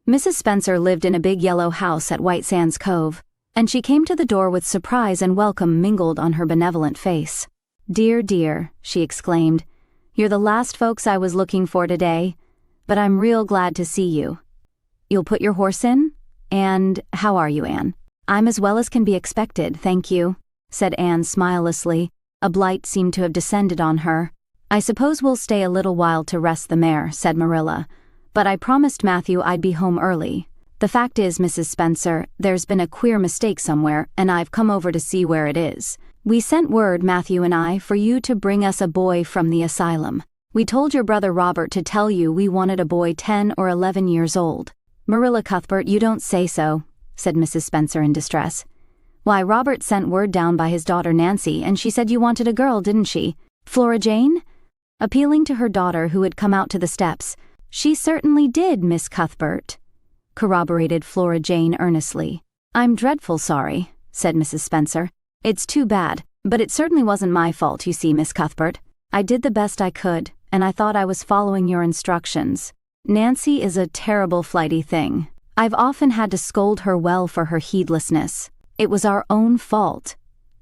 Mrs. Spencer lived in a big yellow house at White Sands Cove, and she came to the door with surprise and welcome mingled on her benevolent face. "Dear, dear," she exclaimed, "you're the last folks I was looking for today, but I'm real glad to see you. You'll put your horse in? And how are you, Anne?" "I'm as well as can be expected, thank you," said Anne smilelessly. A blight seemed to have descended on her. "I suppose we'll stay a little while to rest the mare," said Marilla, "but I promised Matthew I'd be home early. The fact is, Mrs. Spencer, there's been a queer mistake somewhere, and I've come over to see where it is. We sent word, Matthew and I, for you to bring us a boy from the asylum. We told your brother Robert to tell you we wanted a boy 10 or 11 years old." "Marilla Cuthbert, you don't say so," said Mrs. Spencer in distress. "Why, Robert sent word down by his daughter Nancy, and she said you wanted a girl, didn't she? Flora Jane?" Appealing to her daughter who had come out to the steps. "She certainly did, Miss Cuthbert," corroborated Flora Jane earnestly. "I'm dreadful sorry," said Mrs. Spencer. "It's too bad, but it certainly wasn't my fault, you see, Miss Cuthbert. I did the best I could, and I thought I was following your instructions. Nancy is a terrible flighty thing. I've often had to scold her well for her heedlessness. It was our own fault,"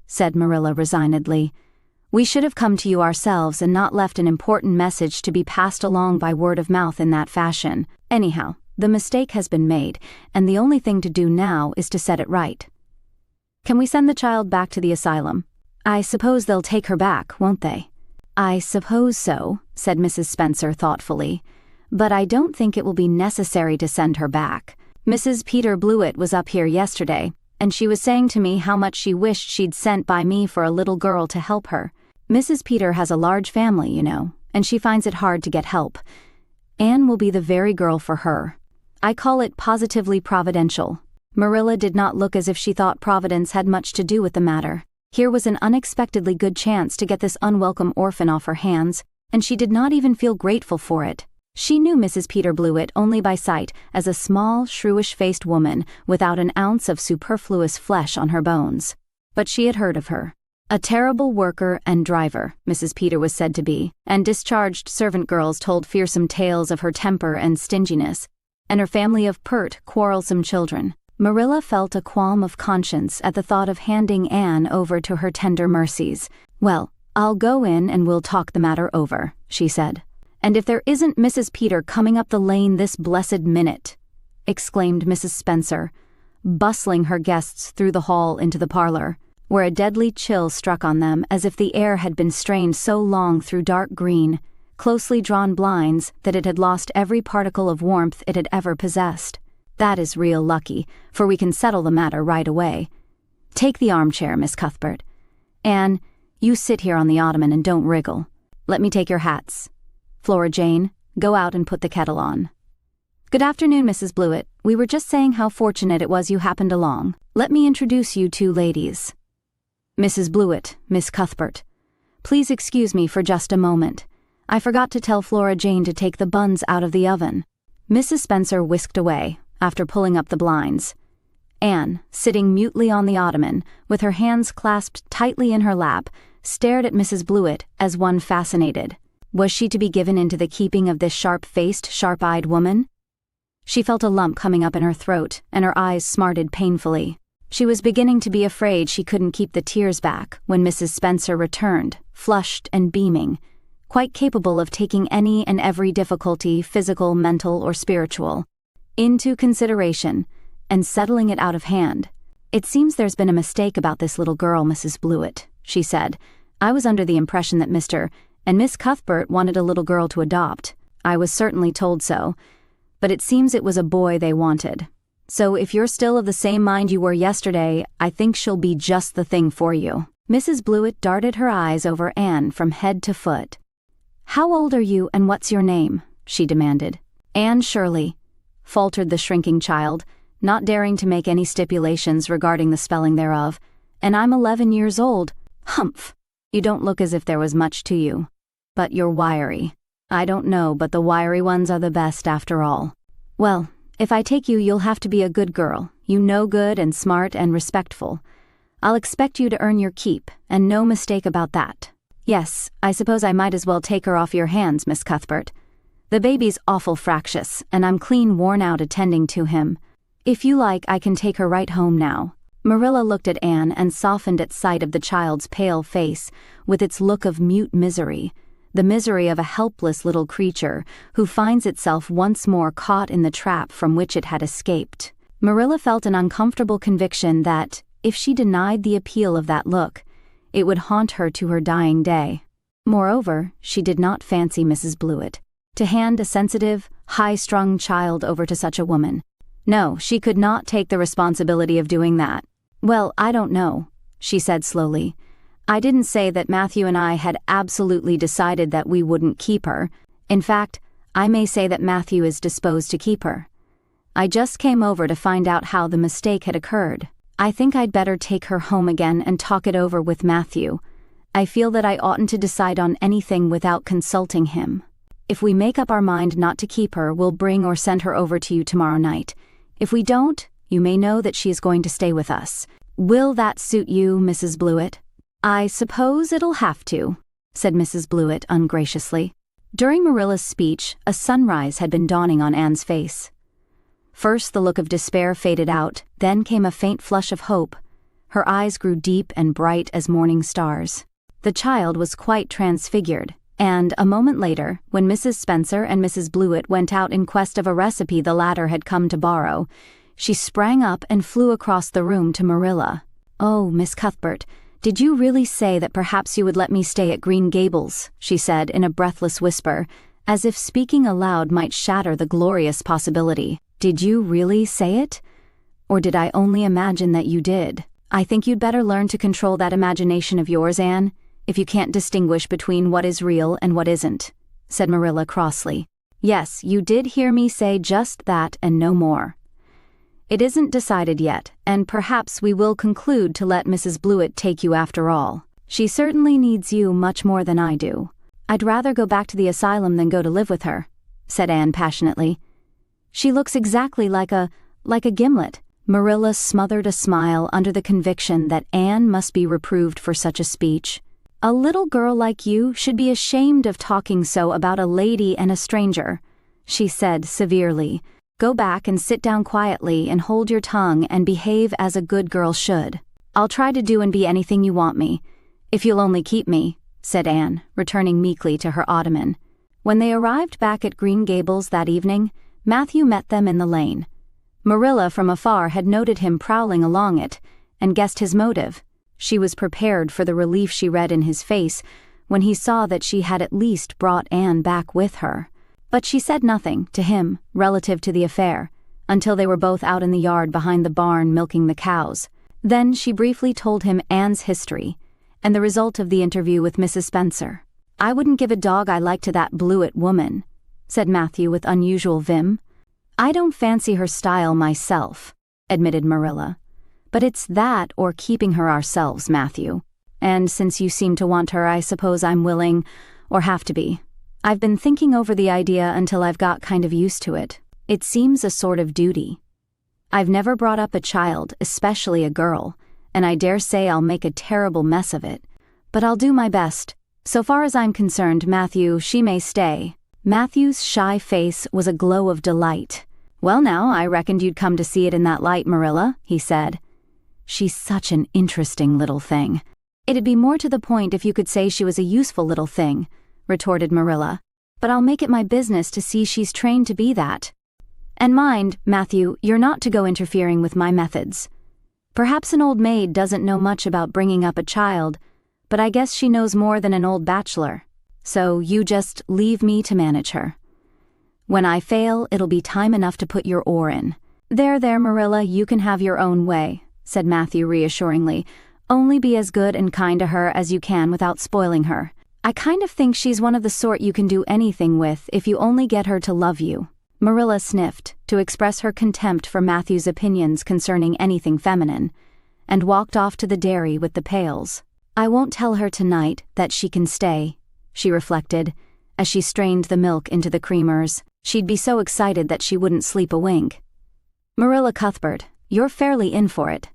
said Marilla resignedly. "We should have come to you ourselves and not left an important message to be passed along by word of mouth in that fashion. Anyhow, the mistake has been made, and the only thing to do now is to set it right. Can we send the child back to the asylum? I suppose they'll take her back, won't they?" "I suppose so," said Mrs. Spencer thoughtfully. "But I don't think it will be necessary to send her back. Mrs. Peter Blewett was up here yesterday, and she was saying to me how much she wished she'd sent by me for a little girl to help her. Mrs. Peter has a large family, you know, and she finds it hard to get help. Anne will be the very girl for her. I call it positively providential." Marilla did not look as if she thought Providence had much to do with the matter. Here was an unexpectedly good chance to get this unwelcome orphan off her hands, and she did not even feel grateful for it. She knew Mrs. Peter Blewett only by sight as a small, shrewish-faced woman without an ounce of superfluous flesh on her bones. But she had heard of her. A terrible worker and driver, Mrs. Peter was said to be, and discharged servant girls told fearsome tales of her temper and stinginess, and her family of pert, quarrelsome children. Marilla felt a qualm of conscience at the thought of handing Anne over to her tender mercies. "Well, I'll go in and we'll talk the matter over," she said. "And if there isn't Mrs. Peter coming up the lane this blessed minute," exclaimed Mrs. Spencer, bustling her guests through the hall into the parlor, where a deadly chill struck on them as if the air had been strained so long through dark green, closely drawn blinds that it had lost every particle of warmth it had ever possessed. "That is real lucky, for we can settle the matter right away. Take the armchair, Miss Cuthbert. Anne, You sit here on the ottoman and don't wriggle. Let me take your hats. Flora Jane, go out and put the kettle on. Good afternoon, Mrs. Blewett. We were just saying how fortunate it was you happened along. Let me introduce you two ladies. Mrs. Blewett, Miss Cuthbert. Please excuse me for just a moment. I forgot to tell Flora Jane to take the buns out of the oven. Mrs. Spencer whisked away, after pulling up the blinds. Anne, sitting mutely on the ottoman, with her hands clasped tightly in her lap, stared at Mrs. Blewett as one fascinated. Was she to be given into the keeping of this sharp-faced, sharp-eyed woman? She felt a lump coming up in her throat, and her eyes smarted painfully. She was beginning to be afraid she couldn't keep the tears back when Mrs. Spencer returned, flushed and beaming, quite capable of taking any and every difficulty, physical, mental, or spiritual, into consideration, and settling it out of hand. It seems there's been a mistake about this little girl, Mrs. Blewett, she said. I was under the impression that Mr. and Miss Cuthbert wanted a little girl to adopt. I was certainly told so, but it seems it was a boy they wanted. So if you're still of the same mind you were yesterday, I think she'll be just the thing for you. Mrs. Blewett darted her eyes over Anne from head to foot. How old are you and what's your name? She demanded. Anne Shirley, faltered the shrinking child, not daring to make any stipulations regarding the spelling thereof. And I'm 11 years old. Humph! You don't look as if there was much to you. But you're wiry. I don't know, but the wiry ones are the best after all. Well, if I take you, you'll have to be a good girl. You know good and smart and respectful. I'll expect you to earn your keep, and no mistake about that. Yes, I suppose I might as well take her off your hands, Miss Cuthbert. The baby's awful fractious, and I'm clean worn out attending to him. If you like, I can take her right home now. Marilla looked at Anne and softened at sight of the child's pale face, with its look of mute misery, the misery of a helpless little creature who finds itself once more caught in the trap from which it had escaped. Marilla felt an uncomfortable conviction that, if she denied the appeal of that look, it would haunt her to her dying day. Moreover, she did not fancy Mrs. Blewett to hand a sensitive, high-strung child over to such a woman. No, she could not take the responsibility of doing that. Well, I don't know, she said slowly. I didn't say that Matthew and I had absolutely decided that we wouldn't keep her. In fact, I may say that Matthew is disposed to keep her. I just came over to find out how the mistake had occurred. I think I'd better take her home again and talk it over with Matthew. I feel that I oughtn't to decide on anything without consulting him. If we make up our mind not to keep her, we'll bring or send her over to you tomorrow night. If we don't, you may know that she is going to stay with us. Will that suit you, Mrs. Blewett? I suppose it'll have to, said Mrs. Blewett ungraciously. During Marilla's speech, a sunrise had been dawning on Anne's face. First the look of despair faded out, then came a faint flush of hope. Her eyes grew deep and bright as morning stars. The child was quite transfigured, and a moment later, when Mrs. Spencer and Mrs. Blewett went out in quest of a recipe the latter had come to borrow, she sprang up and flew across the room to Marilla. Oh, Miss Cuthbert, did you really say that perhaps you would let me stay at Green Gables? She said in a breathless whisper, as if speaking aloud might shatter the glorious possibility. Did you really say it? Or did I only imagine that you did? I think you'd better learn to control that imagination of yours, Anne, if you can't distinguish between what is real and what isn't, said Marilla crossly. Yes, you did hear me say just that and no more. It isn't decided yet, and perhaps we will conclude to let Mrs. Blewett take you after all. She certainly needs you much more than I do. I'd rather go back to the asylum than go to live with her, said Anne passionately. She looks exactly like a gimlet. Marilla smothered a smile under the conviction that Anne must be reproved for such a speech. A little girl like you should be ashamed of talking so about a lady and a stranger, she said severely. Go back and sit down quietly and hold your tongue and behave as a good girl should. I'll try to do and be anything you want me, if you'll only keep me, said Anne, returning meekly to her ottoman. When they arrived back at Green Gables that evening, Matthew met them in the lane. Marilla from afar had noted him prowling along it, and guessed his motive. She was prepared for the relief she read in his face when he saw that she had at least brought Anne back with her. But she said nothing to him relative to the affair, until they were both out in the yard behind the barn milking the cows. Then she briefly told him Anne's history, and the result of the interview with Mrs. Spencer. "I wouldn't give a dog I like to that Blewett woman," said Matthew with unusual vim. "I don't fancy her style myself," admitted Marilla. "But it's that or keeping her ourselves, Matthew. And since you seem to want her, I suppose I'm willing, or have to be. I've been thinking over the idea until I've got kind of used to it. It seems a sort of duty. I've never brought up a child, especially a girl, and I dare say I'll make a terrible mess of it. But I'll do my best. So far as I'm concerned, Matthew, she may stay." Matthew's shy face was a glow of delight. "Well now, I reckoned you'd come to see it in that light, Marilla," he said. "She's such an interesting little thing." "It'd be more to the point if you could say she was a useful little thing," retorted Marilla. "But I'll make it my business to see she's trained to be that. And mind, Matthew, you're not to go interfering with my methods. Perhaps an old maid doesn't know much about bringing up a child, but I guess she knows more than an old bachelor. So you just leave me to manage her. When I fail, it'll be time enough to put your oar in." There, Marilla, you can have your own way," said Matthew reassuringly. "Only be as good and kind to her as you can without spoiling her. I kind of think she's one of the sort you can do anything with if you only get her to love you." Marilla sniffed to express her contempt for Matthew's opinions concerning anything feminine, and walked off to the dairy with the pails. "I won't tell her tonight that she can stay," she reflected, as she strained the milk into the creamers. She'd be so excited that she wouldn't sleep a wink. "Marilla Cuthbert, you're fairly in for it.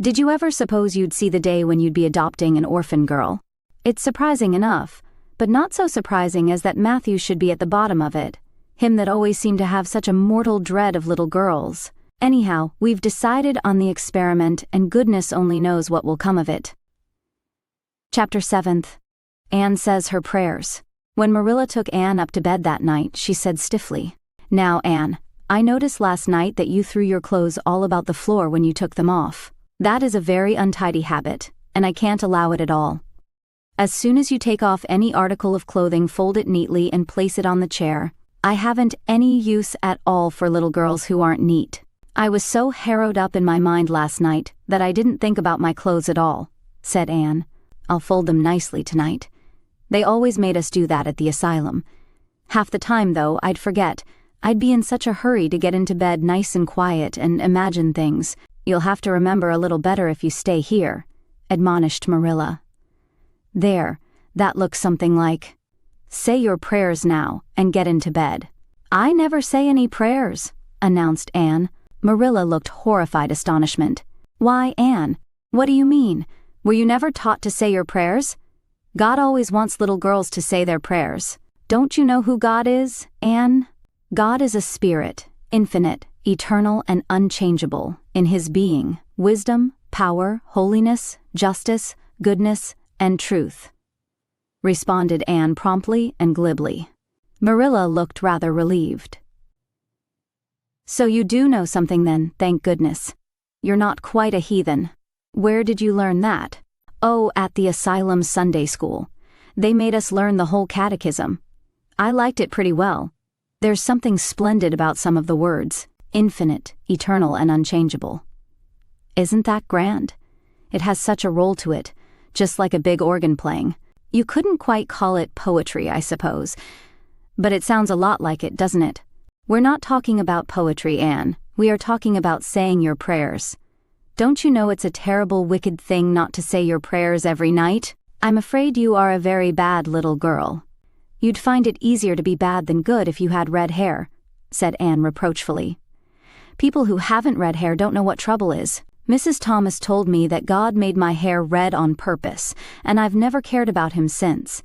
Did you ever suppose you'd see the day when you'd be adopting an orphan girl? It's surprising enough, but not so surprising as that Matthew should be at the bottom of it. Him that always seemed to have such a mortal dread of little girls. Anyhow, we've decided on the experiment, and goodness only knows what will come of it." Chapter 7. Anne says her prayers. When Marilla took Anne up to bed that night, she said stiffly, "Now, Anne, I noticed last night that you threw your clothes all about the floor when you took them off. That is a very untidy habit, and I can't allow it at all. As soon as you take off any article of clothing, fold it neatly and place it on the chair. I haven't any use at all for little girls who aren't neat. I was so harrowed up in my mind last night that I didn't think about my clothes at all," said Anne. "I'll fold them nicely tonight. They always made us do that at the asylum. Half the time, though, I'd forget. I'd be in such a hurry to get into bed nice and quiet and imagine things. You'll have to remember a little better if you stay here," admonished Marilla. "There, that looks something like, 'Say your prayers now and get into bed.'" "I never say any prayers," announced Anne. Marilla looked horrified astonishment. "Why, Anne, what do you mean? Were you never taught to say your prayers? God always wants little girls to say their prayers. Don't you know who God is, Anne? God is a spirit, infinite, eternal, and unchangeable in his being, wisdom, power, holiness, justice, goodness, and truth," responded Anne promptly and glibly. Marilla looked rather relieved. "So you do know something then, thank goodness. You're not quite a heathen. Where did you learn that?" "Oh, at the asylum Sunday school. They made us learn the whole catechism. I liked it pretty well. There's something splendid about some of the words, infinite, eternal, and unchangeable. Isn't that grand? It has such a roll to it, just like a big organ playing. You couldn't quite call it poetry, I suppose, but it sounds a lot like it, doesn't it? We're not talking about poetry, Anne. We are talking about saying your prayers. Don't you know it's a terrible, wicked thing not to say your prayers every night? I'm afraid you are a very bad little girl. You'd find it easier to be bad than good if you had red hair," said Anne reproachfully. "People who haven't red hair don't know what trouble is. Mrs. Thomas told me that God made my hair red on purpose, and I've never cared about him since.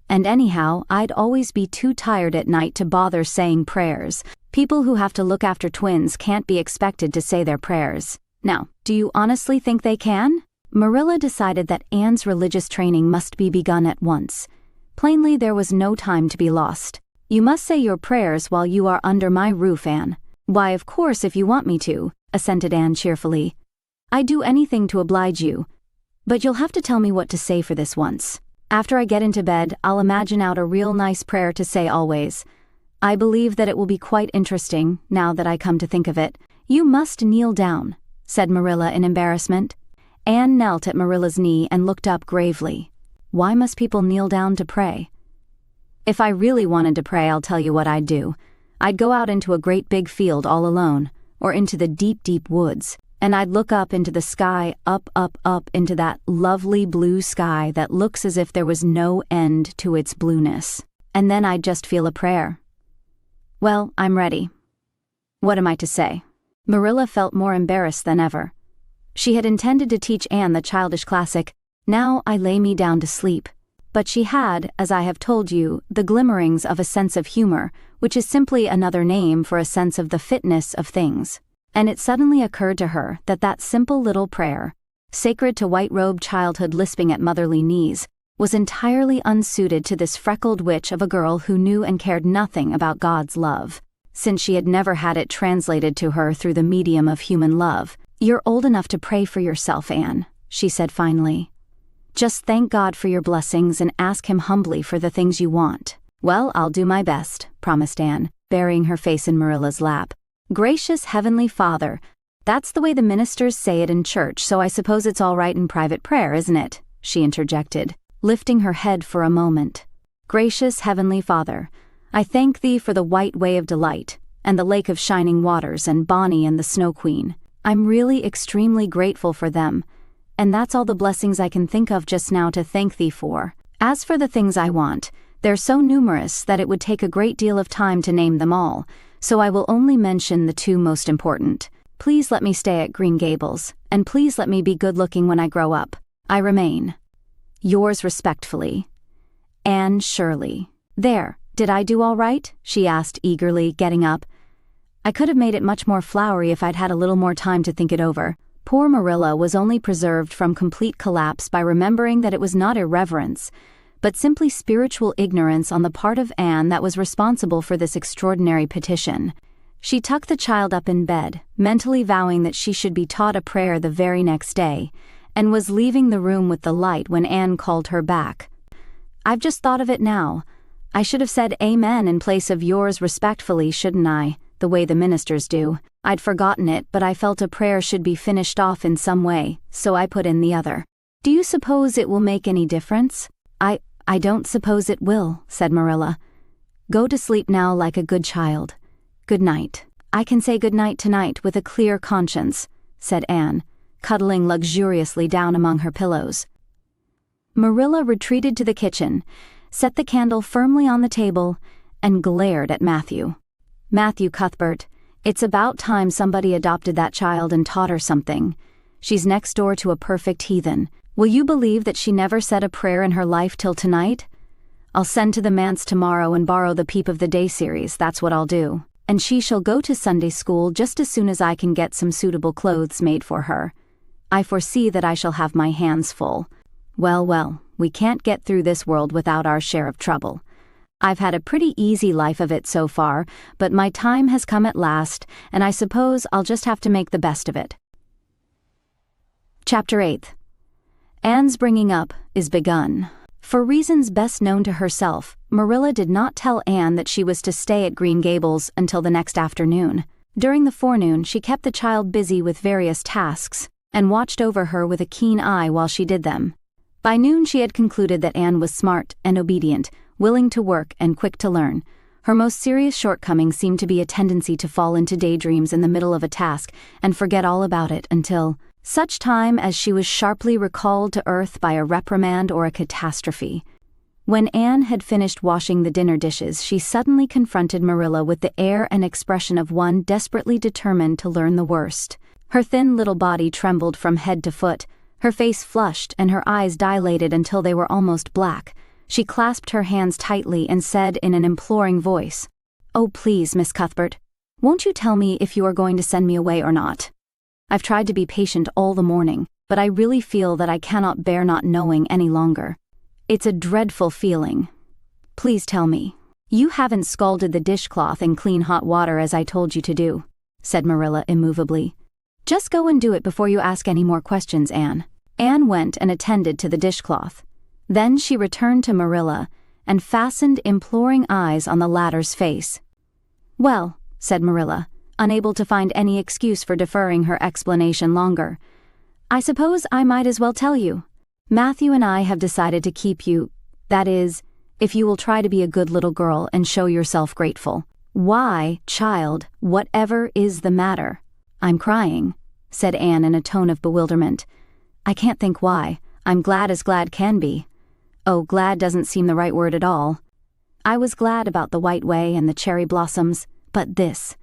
And anyhow, I'd always be too tired at night to bother saying prayers. People who have to look after twins can't be expected to say their prayers. Now, do you honestly think they can?" Marilla decided that Anne's religious training must be begun at once. Plainly, there was no time to be lost. "You must say your prayers while you are under my roof, Anne." "Why, of course, if you want me to," assented Anne cheerfully. "I'd do anything to oblige you, but you'll have to tell me what to say for this once. After I get into bed, I'll imagine out a real nice prayer to say always. I believe that it will be quite interesting, now that I come to think of it." "You must kneel down," said Marilla in embarrassment. Anne knelt at Marilla's knee and looked up gravely. Why must people kneel down to pray? If I really wanted to pray, I'll tell you what I'd do. I'd go out into a great big field all alone, or into the deep, deep woods, and I'd look up into the sky, up, into that lovely blue sky that looks as if there was no end to its blueness. And then I'd just feel a prayer. Well, I'm ready. What am I to say? Marilla felt more embarrassed than ever. She had intended to teach Anne the childish classic, "Now I lay me down to sleep." But she had, as I have told you, the glimmerings of a sense of humor, which is simply another name for a sense of the fitness of things. And it suddenly occurred to her that that simple little prayer, sacred to white-robed childhood lisping at motherly knees, was entirely unsuited to this freckled witch of a girl who knew and cared nothing about God's love, since she had never had it translated to her through the medium of human love. "You're old enough to pray for yourself, Anne," she said finally. "Just thank God for your blessings and ask Him humbly for the things you want." "Well, I'll do my best," promised Anne, burying her face in Marilla's lap. "Gracious Heavenly Father, that's the way the ministers say it in church, so I suppose it's all right in private prayer, isn't it?" she interjected, lifting her head for a moment. "Gracious Heavenly Father, I thank Thee for the white way of delight, and the lake of shining waters, and Bonnie and the Snow Queen. I'm really extremely grateful for them, and that's all the blessings I can think of just now to thank Thee for. As for the things I want, they're so numerous that it would take a great deal of time to name them all, so I will only mention the two most important. Please let me stay at Green Gables, and please let me be good-looking when I grow up. I remain. Yours respectfully, Anne Shirley." "There, did I do all right?" she asked eagerly, getting up. "I could have made it much more flowery if I'd had a little more time to think it over." Poor Marilla was only preserved from complete collapse by remembering that it was not irreverence, but simply spiritual ignorance on the part of Anne that was responsible for this extraordinary petition. She tucked the child up in bed, mentally vowing that she should be taught a prayer the very next day, and was leaving the room with the light when Anne called her back. "I've just thought of it now. I should have said amen in place of yours respectfully, shouldn't I, the way the ministers do. I'd forgotten it, but I felt a prayer should be finished off in some way, so I put in the other. Do you suppose it will make any difference?" I don't suppose it will," said Marilla. "Go to sleep now like a good child. Good night." "I can say good night tonight with a clear conscience," said Anne, cuddling luxuriously down among her pillows. Marilla retreated to the kitchen, set the candle firmly on the table, and glared at Matthew. "Matthew Cuthbert, it's about time somebody adopted that child and taught her something. She's next door to a perfect heathen. Will you believe that she never said a prayer in her life till tonight? I'll send to the manse tomorrow and borrow the Peep of the Day series, that's what I'll do. And she shall go to Sunday school just as soon as I can get some suitable clothes made for her. I foresee that I shall have my hands full. Well, we can't get through this world without our share of trouble. I've had a pretty easy life of it so far, but my time has come at last, and I suppose I'll just have to make the best of it." Chapter 8. Anne's bringing up is begun. For reasons best known to herself, Marilla did not tell Anne that she was to stay at Green Gables until the next afternoon. During the forenoon, she kept the child busy with various tasks, and watched over her with a keen eye while she did them. By noon she had concluded that Anne was smart and obedient, willing to work and quick to learn. Her most serious shortcoming seemed to be a tendency to fall into daydreams in the middle of a task and forget all about it until such time as she was sharply recalled to earth by a reprimand or a catastrophe. When Anne had finished washing the dinner dishes, she suddenly confronted Marilla with the air and expression of one desperately determined to learn the worst. Her thin little body trembled from head to foot, her face flushed and her eyes dilated until they were almost black. She clasped her hands tightly and said in an imploring voice, "Oh, please, Miss Cuthbert, won't you tell me if you are going to send me away or not? I've tried to be patient all the morning, but I really feel that I cannot bear not knowing any longer. It's a dreadful feeling. Please tell me." "You haven't scalded the dishcloth in clean hot water as I told you to do," said Marilla immovably. "Just go and do it before you ask any more questions, Anne." Anne went and attended to the dishcloth. Then she returned to Marilla and fastened imploring eyes on the latter's face. "Well," said Marilla, unable to find any excuse for deferring her explanation longer, I suppose I might as well tell you. Matthew and I have decided to keep you, that is, if you will try to be a good little girl and show yourself grateful. Why, child, whatever is the matter? I'm crying, said Anne in a tone of bewilderment. I can't think why. I'm glad as glad can be. Oh, glad doesn't seem the right word at all. I was glad about the white way and the cherry blossoms, but this.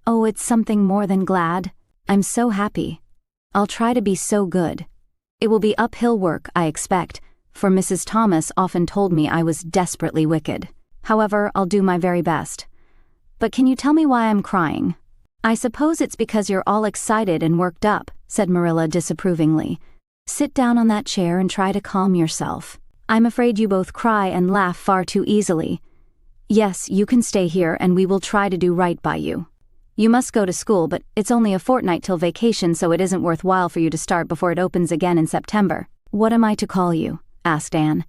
Oh, it's something more than glad. I'm so happy. I'll try to be so good. It will be uphill work, I expect, for Mrs. Thomas often told me I was desperately wicked. However, I'll do my very best. But can you tell me why I'm crying? I suppose it's because you're all excited and worked up, said Marilla disapprovingly. Sit down on that chair and try to calm yourself. I'm afraid you both cry and laugh far too easily. Yes, you can stay here and we will try to do right by you. You must go to school, but it's only a fortnight till vacation, so it isn't worthwhile for you to start before it opens again in September. What am I to call you? Asked Anne.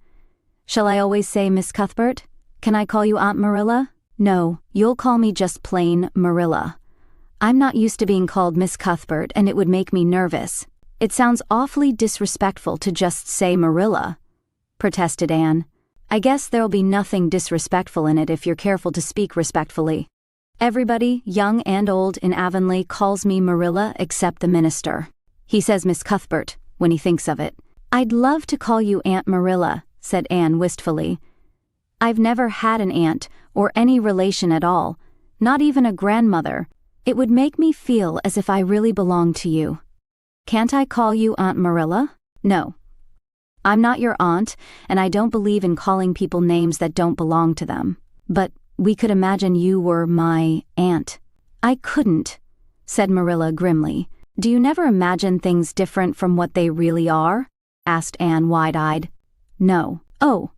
Shall I always say Miss Cuthbert? Can I call you Aunt Marilla? No, you'll call me just plain Marilla. I'm not used to being called Miss Cuthbert, and it would make me nervous. It sounds awfully disrespectful to just say Marilla, protested Anne. I guess there'll be nothing disrespectful in it if you're careful to speak respectfully. Everybody, young and old, in Avonlea calls me Marilla except the minister. He says Miss Cuthbert when he thinks of it. I'd love to call you Aunt Marilla, said Anne wistfully. I've never had an aunt or any relation at all, not even a grandmother. It would make me feel as if I really belonged to you. Can't I call you Aunt Marilla? No. I'm not your aunt, and I don't believe in calling people names that don't belong to them. But we could imagine you were my aunt. I couldn't, said Marilla grimly. Do you never imagine things different from what they really are? Asked Anne wide-eyed. No. Oh.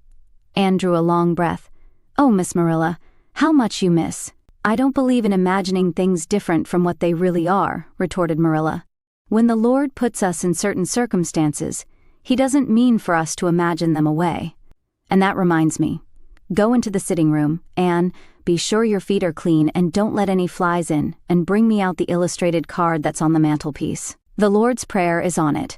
Anne drew a long breath. Oh, Miss Marilla, how much you miss. I don't believe in imagining things different from what they really are, retorted Marilla. When the Lord puts us in certain circumstances, He doesn't mean for us to imagine them away. And that reminds me. Go into the sitting room, Anne, be sure your feet are clean and don't let any flies in, and bring me out the illustrated card that's on the mantelpiece. The Lord's Prayer is on it.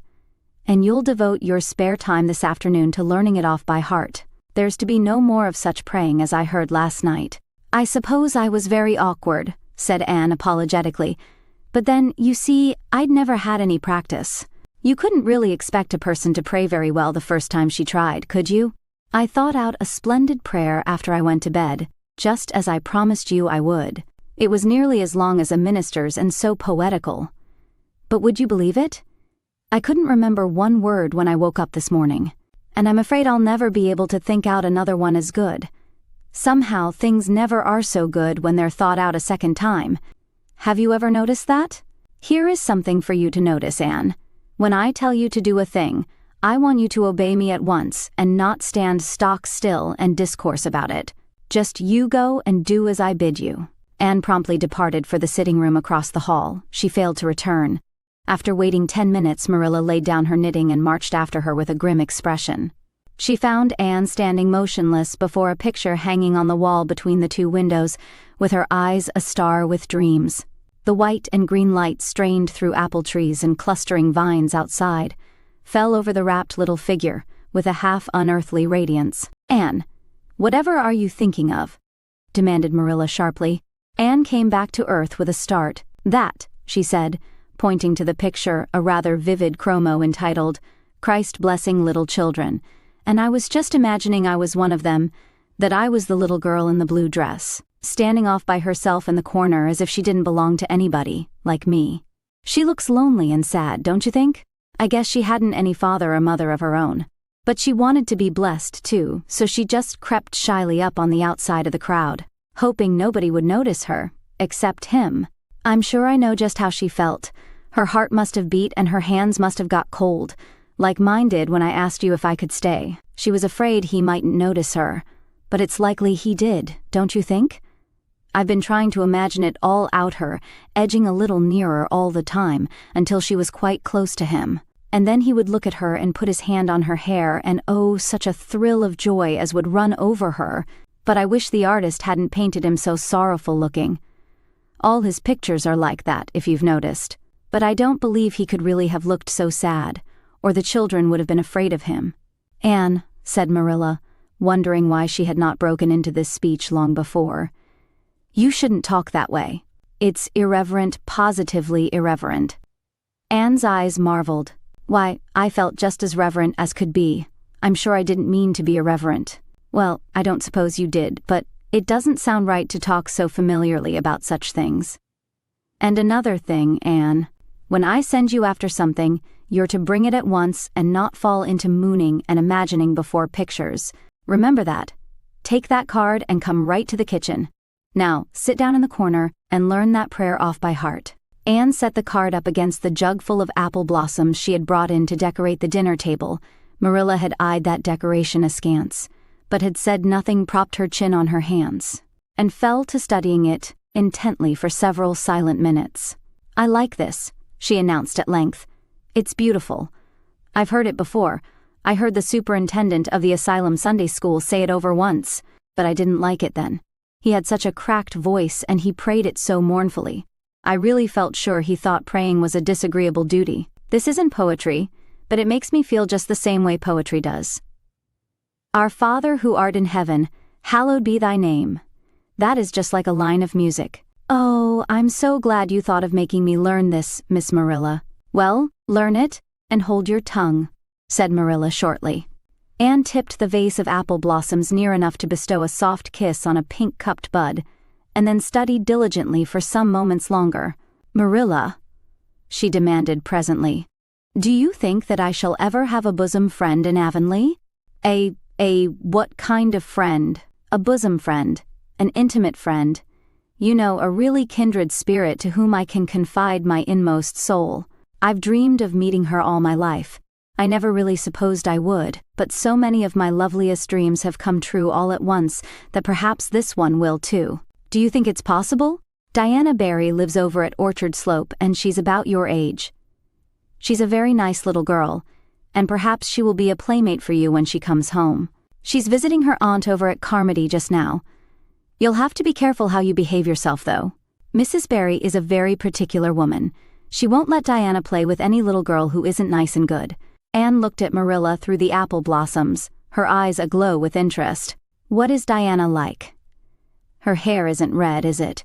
And you'll devote your spare time this afternoon to learning it off by heart. There's to be no more of such praying as I heard last night. I suppose I was very awkward, said Anne apologetically. But then, you see, I'd never had any practice. You couldn't really expect a person to pray very well the first time she tried, could you? I thought out a splendid prayer after I went to bed, just as I promised you I would. It was nearly as long as a minister's and so poetical. But would you believe it? I couldn't remember one word when I woke up this morning, and I'm afraid I'll never be able to think out another one as good. Somehow things never are so good when they're thought out a second time. Have you ever noticed that? Here is something for you to notice, Anne. When I tell you to do a thing, I want you to obey me at once and not stand stock still and discourse about it. Just you go and do as I bid you. Anne promptly departed for the sitting room across the hall. She failed to return. After waiting 10 minutes, Marilla laid down her knitting and marched after her with a grim expression. She found Anne standing motionless before a picture hanging on the wall between the two windows, with her eyes astar with dreams. The white and green light strained through apple trees and clustering vines outside, fell over the wrapped little figure with a half-unearthly radiance. Anne, whatever are you thinking of? Demanded Marilla sharply. Anne came back to earth with a start. That, she said, pointing to the picture, a rather vivid chromo entitled, Christ Blessing Little Children, and I was just imagining I was one of them, that I was the little girl in the blue dress, standing off by herself in the corner as if she didn't belong to anybody, like me. She looks lonely and sad, don't you think? I guess she hadn't any father or mother of her own. But she wanted to be blessed, too, so she just crept shyly up on the outside of the crowd, hoping nobody would notice her, except him. I'm sure I know just how she felt. Her heart must have beat and her hands must have got cold, like mine did when I asked you if I could stay. She was afraid he mightn't notice her, but it's likely he did, don't you think? I've been trying to imagine it all out her, edging a little nearer all the time, until she was quite close to him. And then he would look at her and put his hand on her hair, and oh, such a thrill of joy as would run over her. But I wish the artist hadn't painted him so sorrowful looking. All his pictures are like that, if you've noticed. But I don't believe he could really have looked so sad, or the children would have been afraid of him. Anne, said Marilla, wondering why she had not broken into this speech long before. You shouldn't talk that way. It's irreverent, positively irreverent. Anne's eyes marveled. Why, I felt just as reverent as could be. I'm sure I didn't mean to be irreverent. Well, I don't suppose you did, but it doesn't sound right to talk so familiarly about such things. And another thing, Anne, when I send you after something, you're to bring it at once and not fall into mooning and imagining before pictures. Remember that. Take that card and come right to the kitchen. Now, sit down in the corner and learn that prayer off by heart. Anne set the card up against the jug full of apple blossoms she had brought in to decorate the dinner table. Marilla had eyed that decoration askance, but had said nothing, propped her chin on her hands, and fell to studying it intently for several silent minutes. I like this, she announced at length. It's beautiful. I've heard it before. I heard the superintendent of the asylum Sunday school say it over once, but I didn't like it then. He had such a cracked voice and he prayed it so mournfully. I really felt sure he thought praying was a disagreeable duty. This isn't poetry, but it makes me feel just the same way poetry does. Our Father who art in heaven, hallowed be thy name. That is just like a line of music. Oh, I'm so glad you thought of making me learn this, Miss Marilla. Well, learn it, and hold your tongue, said Marilla shortly. Anne tipped the vase of apple blossoms near enough to bestow a soft kiss on a pink-cupped bud, and then studied diligently for some moments longer. Marilla, she demanded presently, do you think that I shall ever have a bosom friend in Avonlea? What kind of friend? A bosom friend, an intimate friend. You know, a really kindred spirit to whom I can confide my inmost soul. I've dreamed of meeting her all my life. I never really supposed I would, but so many of my loveliest dreams have come true all at once that perhaps this one will too. Do you think it's possible? Diana Barry lives over at Orchard Slope and she's about your age. She's a very nice little girl, and perhaps she will be a playmate for you when she comes home. She's visiting her aunt over at Carmody just now. You'll have to be careful how you behave yourself, though. Mrs. Barry is a very particular woman. She won't let Diana play with any little girl who isn't nice and good. Anne looked at Marilla through the apple blossoms, her eyes aglow with interest. What is Diana like? Her hair isn't red, is it?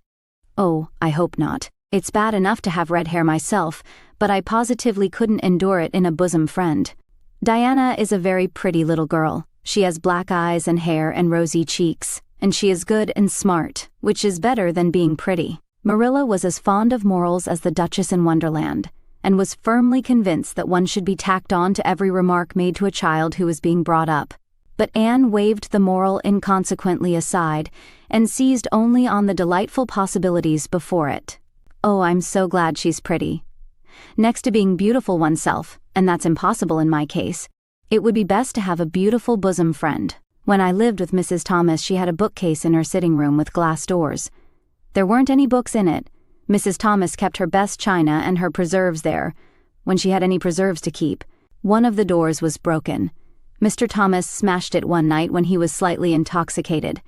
Oh, I hope not. It's bad enough to have red hair myself, but I positively couldn't endure it in a bosom friend. Diana is a very pretty little girl. She has black eyes and hair and rosy cheeks, and she is good and smart, which is better than being pretty. Marilla was as fond of morals as the Duchess in Wonderland, and was firmly convinced that one should be tacked on to every remark made to a child who was being brought up. But Anne waved the moral inconsequently aside and seized only on the delightful possibilities before it. Oh, I'm so glad she's pretty. Next to being beautiful oneself, and that's impossible in my case, it would be best to have a beautiful bosom friend. When I lived with Mrs. Thomas, she had a bookcase in her sitting room with glass doors. There weren't any books in it. Mrs. Thomas kept her best china and her preserves there, when she had any preserves to keep. One of the doors was broken. Mr. Thomas smashed it one night when he was slightly intoxicated.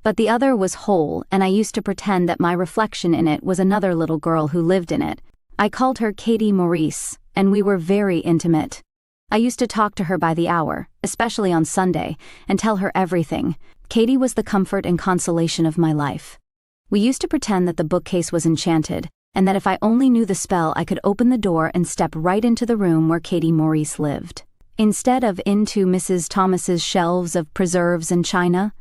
But the other was whole, and I used to pretend that my reflection in it was another little girl who lived in it. I called her Katie Maurice, and we were very intimate. I used to talk to her by the hour, especially on Sunday, and tell her everything. Katie was the comfort and consolation of my life. We used to pretend that the bookcase was enchanted, and that if I only knew the spell I could open the door and step right into the room where Katie Maurice lived, instead of into Mrs. Thomas's shelves of preserves and china.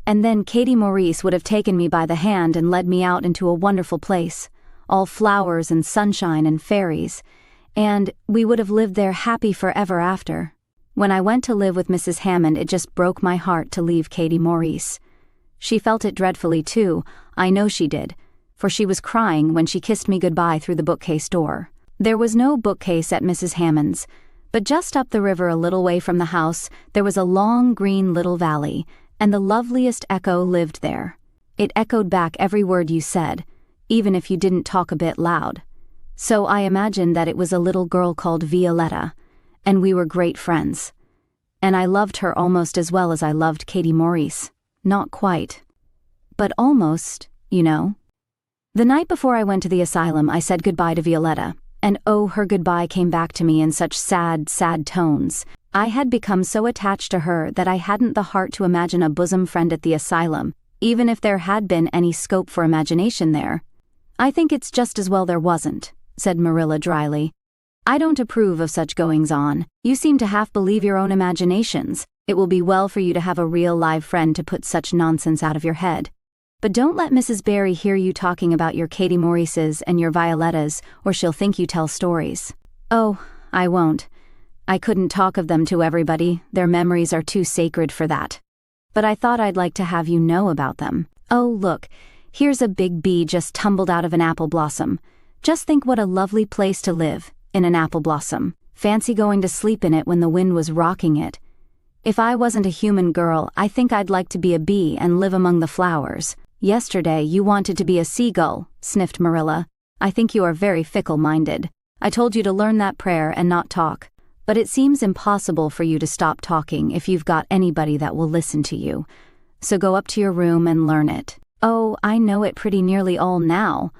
And then Katie Maurice would have taken me by the hand and led me out into a wonderful place, all flowers and sunshine and fairies, and we would have lived there happy forever after. When I went to live with Mrs. Hammond, it just broke my heart to leave Katie Maurice. She felt it dreadfully too, I know she did, for she was crying when she kissed me goodbye through the bookcase door. There was no bookcase at Mrs. Hammond's, but just up the river a little way from the house there was a long green little valley, and the loveliest echo lived there. It echoed back every word you said, even if you didn't talk a bit loud. So I imagined that it was a little girl called Violetta, and we were great friends. And I loved her almost as well as I loved Katie Maurice. Not quite. But almost, you know. The night before I went to the asylum, I said goodbye to Violetta, and oh, her goodbye came back to me in such sad, sad tones. I had become so attached to her that I hadn't the heart to imagine a bosom friend at the asylum, even if there had been any scope for imagination there. I think it's just as well there wasn't, said Marilla dryly. I don't approve of such goings-on. You seem to half believe your own imaginations. It will be well for you to have a real live friend to put such nonsense out of your head. But don't let Mrs. Barry hear you talking about your Katie Maurices and your Violettas, or she'll think you tell stories. Oh, I won't. I couldn't talk of them to everybody. Their memories are too sacred for that. But I thought I'd like to have you know about them. Oh, look, here's a big bee just tumbled out of an apple blossom. Just think what a lovely place to live, in an apple blossom. Fancy going to sleep in it when the wind was rocking it. If I wasn't a human girl, I think I'd like to be a bee and live among the flowers. Yesterday you wanted to be a seagull, sniffed Marilla. I think you are very fickle-minded. I told you to learn that prayer and not talk. But it seems impossible for you to stop talking if you've got anybody that will listen to you. So go up to your room and learn it. Oh, I know it pretty nearly all now.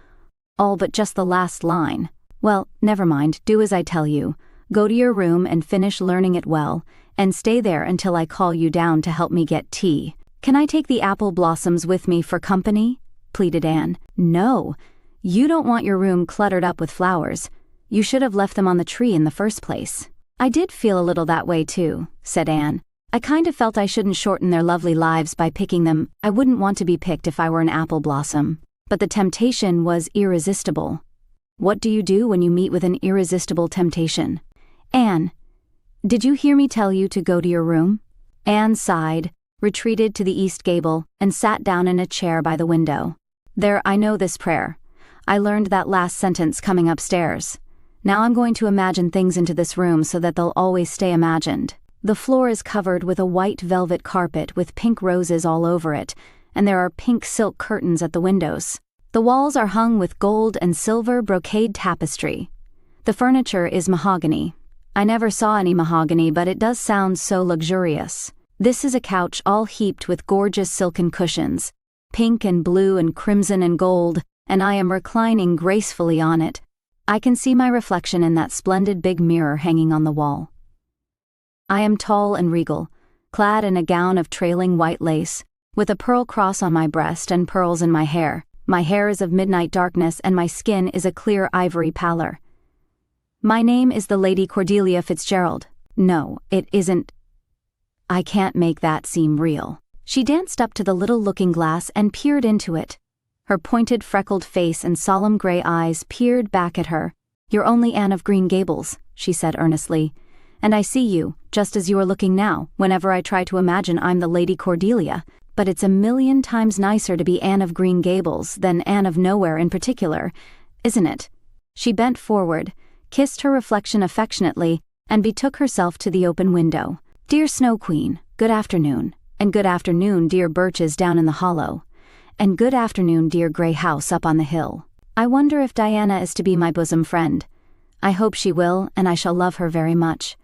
All but just the last line. Well, never mind, do as I tell you. Go to your room and finish learning it well, and stay there until I call you down to help me get tea. Can I take the apple blossoms with me for company? Pleaded Anne. No, you don't want your room cluttered up with flowers. You should have left them on the tree in the first place. I did feel a little that way too, said Anne. I kind of felt I shouldn't shorten their lovely lives by picking them. I wouldn't want to be picked if I were an apple blossom. But the temptation was irresistible. What do you do when you meet with an irresistible temptation? Anne, did you hear me tell you to go to your room? Anne sighed, retreated to the east gable, and sat down in a chair by the window. There, I know this prayer. I learned that last sentence coming upstairs. Now I'm going to imagine things into this room so that they'll always stay imagined. The floor is covered with a white velvet carpet with pink roses all over it, and there are pink silk curtains at the windows. The walls are hung with gold and silver brocade tapestry. The furniture is mahogany. I never saw any mahogany, but it does sound so luxurious. This is a couch all heaped with gorgeous silken cushions, pink and blue and crimson and gold, and I am reclining gracefully on it. I can see my reflection in that splendid big mirror hanging on the wall. I am tall and regal, clad in a gown of trailing white lace, with a pearl cross on my breast and pearls in my hair. My hair is of midnight darkness and my skin is a clear ivory pallor. My name is the Lady Cordelia Fitzgerald. No, it isn't. I can't make that seem real. She danced up to the little looking-glass and peered into it. Her pointed freckled face and solemn gray eyes peered back at her. You're only Anne of Green Gables, she said earnestly. And I see you, just as you are looking now, whenever I try to imagine I'm the Lady Cordelia. But it's a million times nicer to be Anne of Green Gables than Anne of Nowhere in particular, isn't it? She bent forward, kissed her reflection affectionately, and betook herself to the open window. Dear Snow Queen, good afternoon. And good afternoon, dear birches down in the hollow. And good afternoon, dear gray house up on the hill. I wonder if Diana is to be my bosom friend. I hope she will, and I shall love her very much.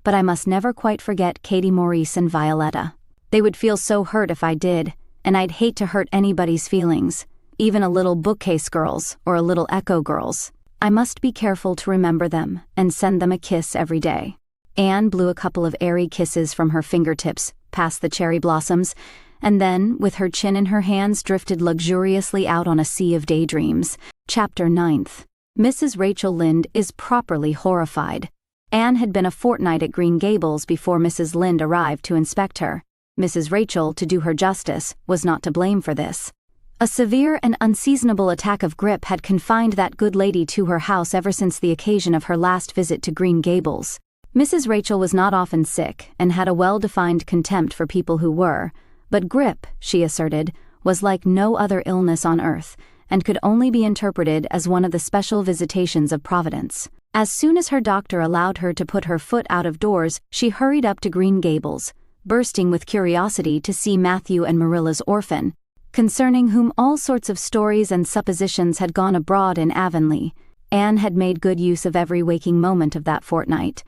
But I must never quite forget Katie Maurice and Violetta. They would feel so hurt if I did, and I'd hate to hurt anybody's feelings, even a little bookcase girl's or a little echo girl's. I must be careful to remember them and send them a kiss every day. Anne blew a couple of airy kisses from her fingertips past the cherry blossoms, and then, with her chin in her hands, drifted luxuriously out on a sea of daydreams. Chapter 9th. Mrs. Rachel Lynde is properly horrified. Anne had been a fortnight at Green Gables before Mrs. Lynde arrived to inspect her. Mrs. Rachel, to do her justice, was not to blame for this. A severe and unseasonable attack of grippe had confined that good lady to her house ever since the occasion of her last visit to Green Gables. Mrs. Rachel was not often sick and had a well-defined contempt for people who were, but grippe, she asserted, was like no other illness on earth, and could only be interpreted as one of the special visitations of Providence. As soon as her doctor allowed her to put her foot out of doors, she hurried up to Green Gables, bursting with curiosity to see Matthew and Marilla's orphan, concerning whom all sorts of stories and suppositions had gone abroad in Avonlea. Anne had made good use of every waking moment of that fortnight.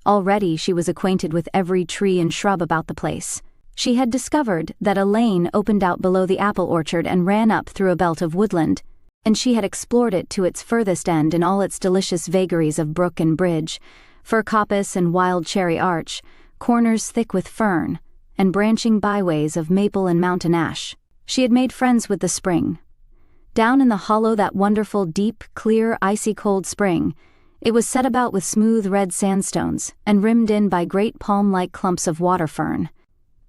Already she was acquainted with every tree and shrub about the place. She had discovered that a lane opened out below the apple orchard and ran up through a belt of woodland. and she had explored it to its furthest end in all its delicious vagaries of brook and bridge, fir coppice and wild cherry arch, corners thick with fern, and branching byways of maple and mountain ash. She had made friends with the spring. Down in the hollow, that wonderful, deep, clear, icy-cold spring, it was set about with smooth red sandstones and rimmed in by great palm-like clumps of water fern.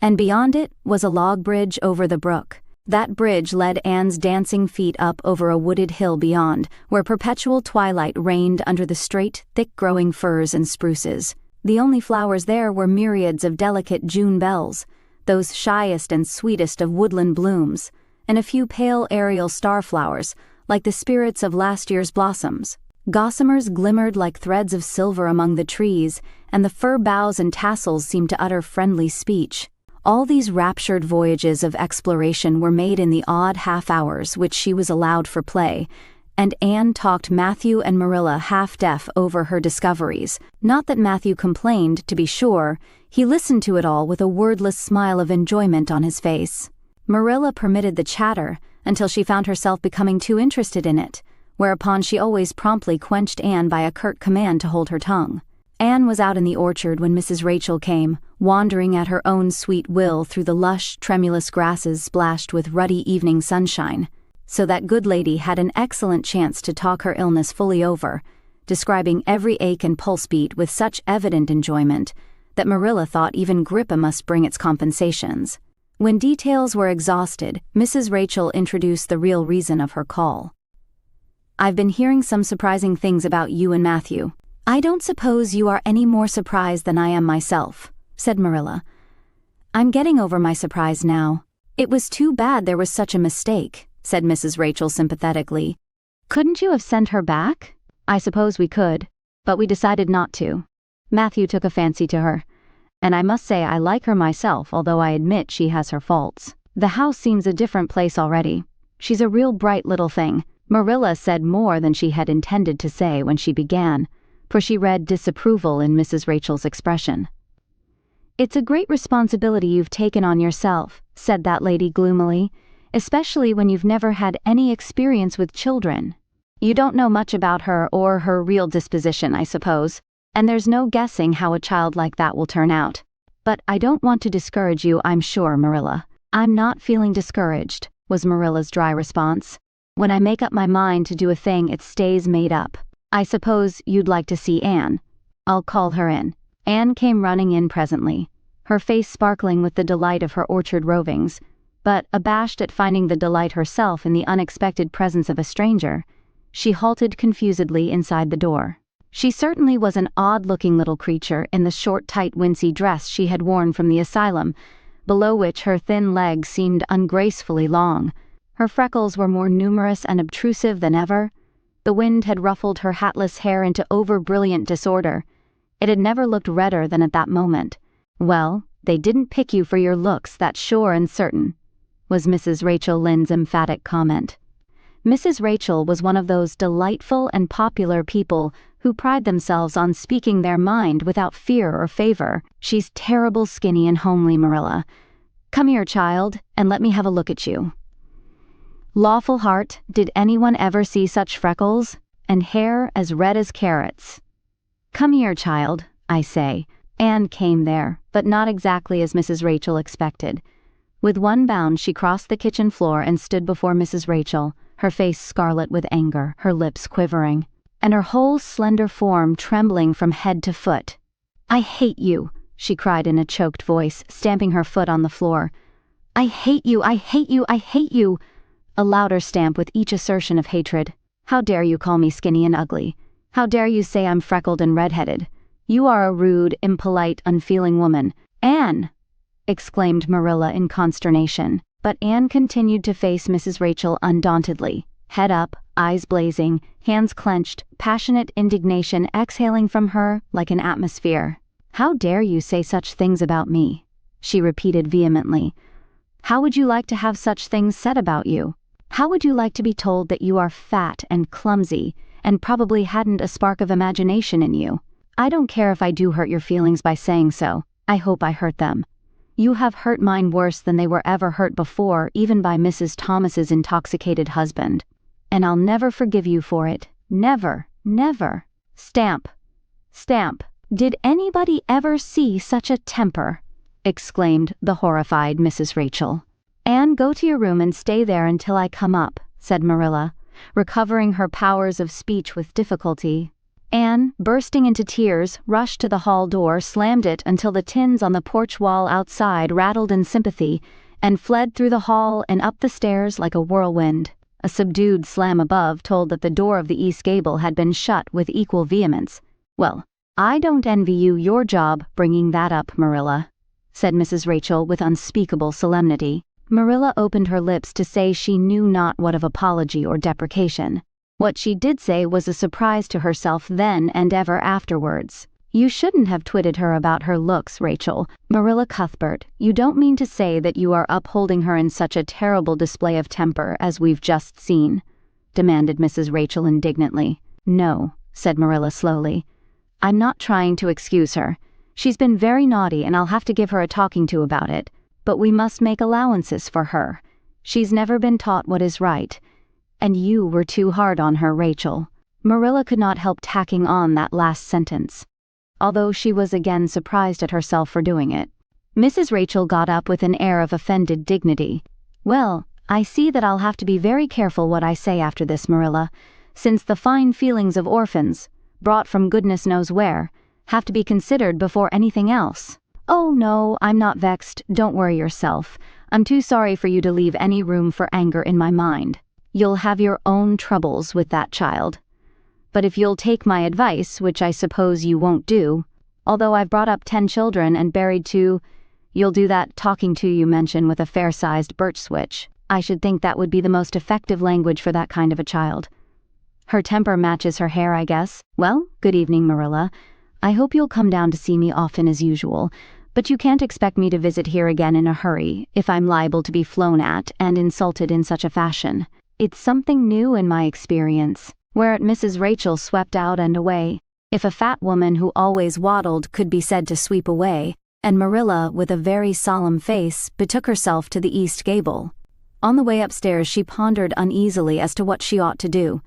And beyond it was a log bridge over the brook. That bridge led Anne's dancing feet up over a wooded hill beyond, where perpetual twilight reigned under the straight, thick-growing firs and spruces. The only flowers there were myriads of delicate June bells, those shyest and sweetest of woodland blooms, and a few pale aerial starflowers, like the spirits of last year's blossoms. Gossamers glimmered like threads of silver among the trees, and the fir boughs and tassels seemed to utter friendly speech. All these raptured voyages of exploration were made in the odd half-hours which she was allowed for play, and Anne talked Matthew and Marilla half-deaf over her discoveries. Not that Matthew complained, to be sure. He listened to it all with a wordless smile of enjoyment on his face. Marilla permitted the chatter until she found herself becoming too interested in it, whereupon she always promptly quenched Anne by a curt command to hold her tongue. Anne was out in the orchard when Mrs. Rachel came, wandering at her own sweet will through the lush, tremulous grasses splashed with ruddy evening sunshine, so that good lady had an excellent chance to talk her illness fully over, describing every ache and pulse beat with such evident enjoyment that Marilla thought even Grippa must bring its compensations. When details were exhausted, Mrs. Rachel introduced the real reason of her call. "I've been hearing some surprising things about you and Matthew. I don't suppose you are any more surprised than I am myself," said Marilla. "I'm getting over my surprise now. It was too bad there was such a mistake," said Mrs. Rachel sympathetically. "Couldn't you have sent her back?" "I suppose we could, but we decided not to. Matthew took a fancy to her, and I must say I like her myself, although I admit she has her faults. The house seems a different place already. She's a real bright little thing." Marilla said more than she had intended to say when she began, for she read disapproval in Mrs. Rachel's expression. "It's a great responsibility you've taken on yourself," said that lady gloomily, "especially when you've never had any experience with children. You don't know much about her or her real disposition, I suppose, and there's no guessing how a child like that will turn out. But I don't want to discourage you, I'm sure, Marilla." "I'm not feeling discouraged," was Marilla's dry response. "When I make up my mind to do a thing, it stays made up. I suppose you'd like to see Anne. I'll call her in." Anne came running in presently, her face sparkling with the delight of her orchard rovings, but abashed at finding the delight herself in the unexpected presence of a stranger, she halted confusedly inside the door. She certainly was an odd-looking little creature in the short, tight, wincey dress she had worn from the asylum, below which her thin legs seemed ungracefully long. Her freckles were more numerous and obtrusive than ever. The wind had ruffled her hatless hair into over-brilliant disorder. It had never looked redder than at that moment. "Well, they didn't pick you for your looks, that's sure and certain," was Mrs. Rachel Lynde's emphatic comment. Mrs. Rachel was one of those delightful and popular people who pride themselves on speaking their mind without fear or favor. "She's terrible skinny and homely, Marilla. Come here, child, and let me have a look at you. Lawful heart, did anyone ever see such freckles? And hair as red as carrots? Come here, child, I say." Anne came there, but not exactly as Mrs. Rachel expected. With one bound she crossed the kitchen floor and stood before Mrs. Rachel, her face scarlet with anger, her lips quivering, and her whole slender form trembling from head to foot. "I hate you," she cried in a choked voice, stamping her foot on the floor. "I hate you, I hate you, I hate you!" A louder stamp with each assertion of hatred. "How dare you call me skinny and ugly? How dare you say I'm freckled and red-headed? You are a rude, impolite, unfeeling woman." "Anne!" exclaimed Marilla in consternation, but Anne continued to face Mrs. Rachel undauntedly, head up, eyes blazing, hands clenched, passionate indignation exhaling from her like an atmosphere. "How dare you say such things about me?" she repeated vehemently. "How would you like to have such things said about you? How would you like to be told that you are fat and clumsy and probably hadn't a spark of imagination in you? I don't care if I do hurt your feelings by saying so. I hope I hurt them. You have hurt mine worse than they were ever hurt before, even by Mrs. Thomas's intoxicated husband. and I'll never forgive you for it. Never, never. Stamp. Stamp. Did anybody ever see such a temper? Exclaimed the horrified Mrs. Rachel. Anne, go to your room and stay there until I come up, said Marilla, recovering her powers of speech with difficulty. Anne, bursting into tears, rushed to the hall door, slammed it until the tins on the porch wall outside rattled in sympathy, and fled through the hall and up the stairs like a whirlwind. A subdued slam above told that the door of the east gable had been shut with equal vehemence. Well, I don't envy you your job bringing that up, Marilla, said Mrs. Rachel with unspeakable solemnity. Marilla opened her lips to say she knew not what of apology or deprecation. What she did say was a surprise to herself then and ever afterwards. You shouldn't have twitted her about her looks, Rachel. Marilla Cuthbert, you don't mean to say that you are upholding her in such a terrible display of temper as we've just seen? Demanded Mrs. Rachel indignantly. No, said Marilla slowly. I'm not trying to excuse her. She's been very naughty and I'll have to give her a talking to about it. But we must make allowances for her. She's never been taught what is right. And you were too hard on her, Rachel. Marilla could not help tacking on that last sentence, although she was again surprised at herself for doing it. Mrs. Rachel got up with an air of offended dignity. Well, I see that I'll have to be very careful what I say after this, Marilla, since the fine feelings of orphans, brought from goodness knows where, have to be considered before anything else. Oh, no, I'm not vexed. Don't worry yourself. I'm too sorry for you to leave any room for anger in my mind. You'll have your own troubles with that child. But if you'll take my advice, which I suppose you won't do, although I've brought up 10 children and buried 2, you'll do that talking to you mention with a fair-sized birch switch. I should think that would be the most effective language for that kind of a child. Her temper matches her hair, I guess. Well, good evening, Marilla. I hope you'll come down to see me often as usual, but you can't expect me to visit here again in a hurry if I'm liable to be flown at and insulted in such a fashion. It's something new in my experience. Whereat Mrs. Rachel swept out and away. If a fat woman who always waddled could be said to sweep away, and Marilla, with a very solemn face, betook herself to the east gable. On the way upstairs she pondered uneasily as to what she ought to do.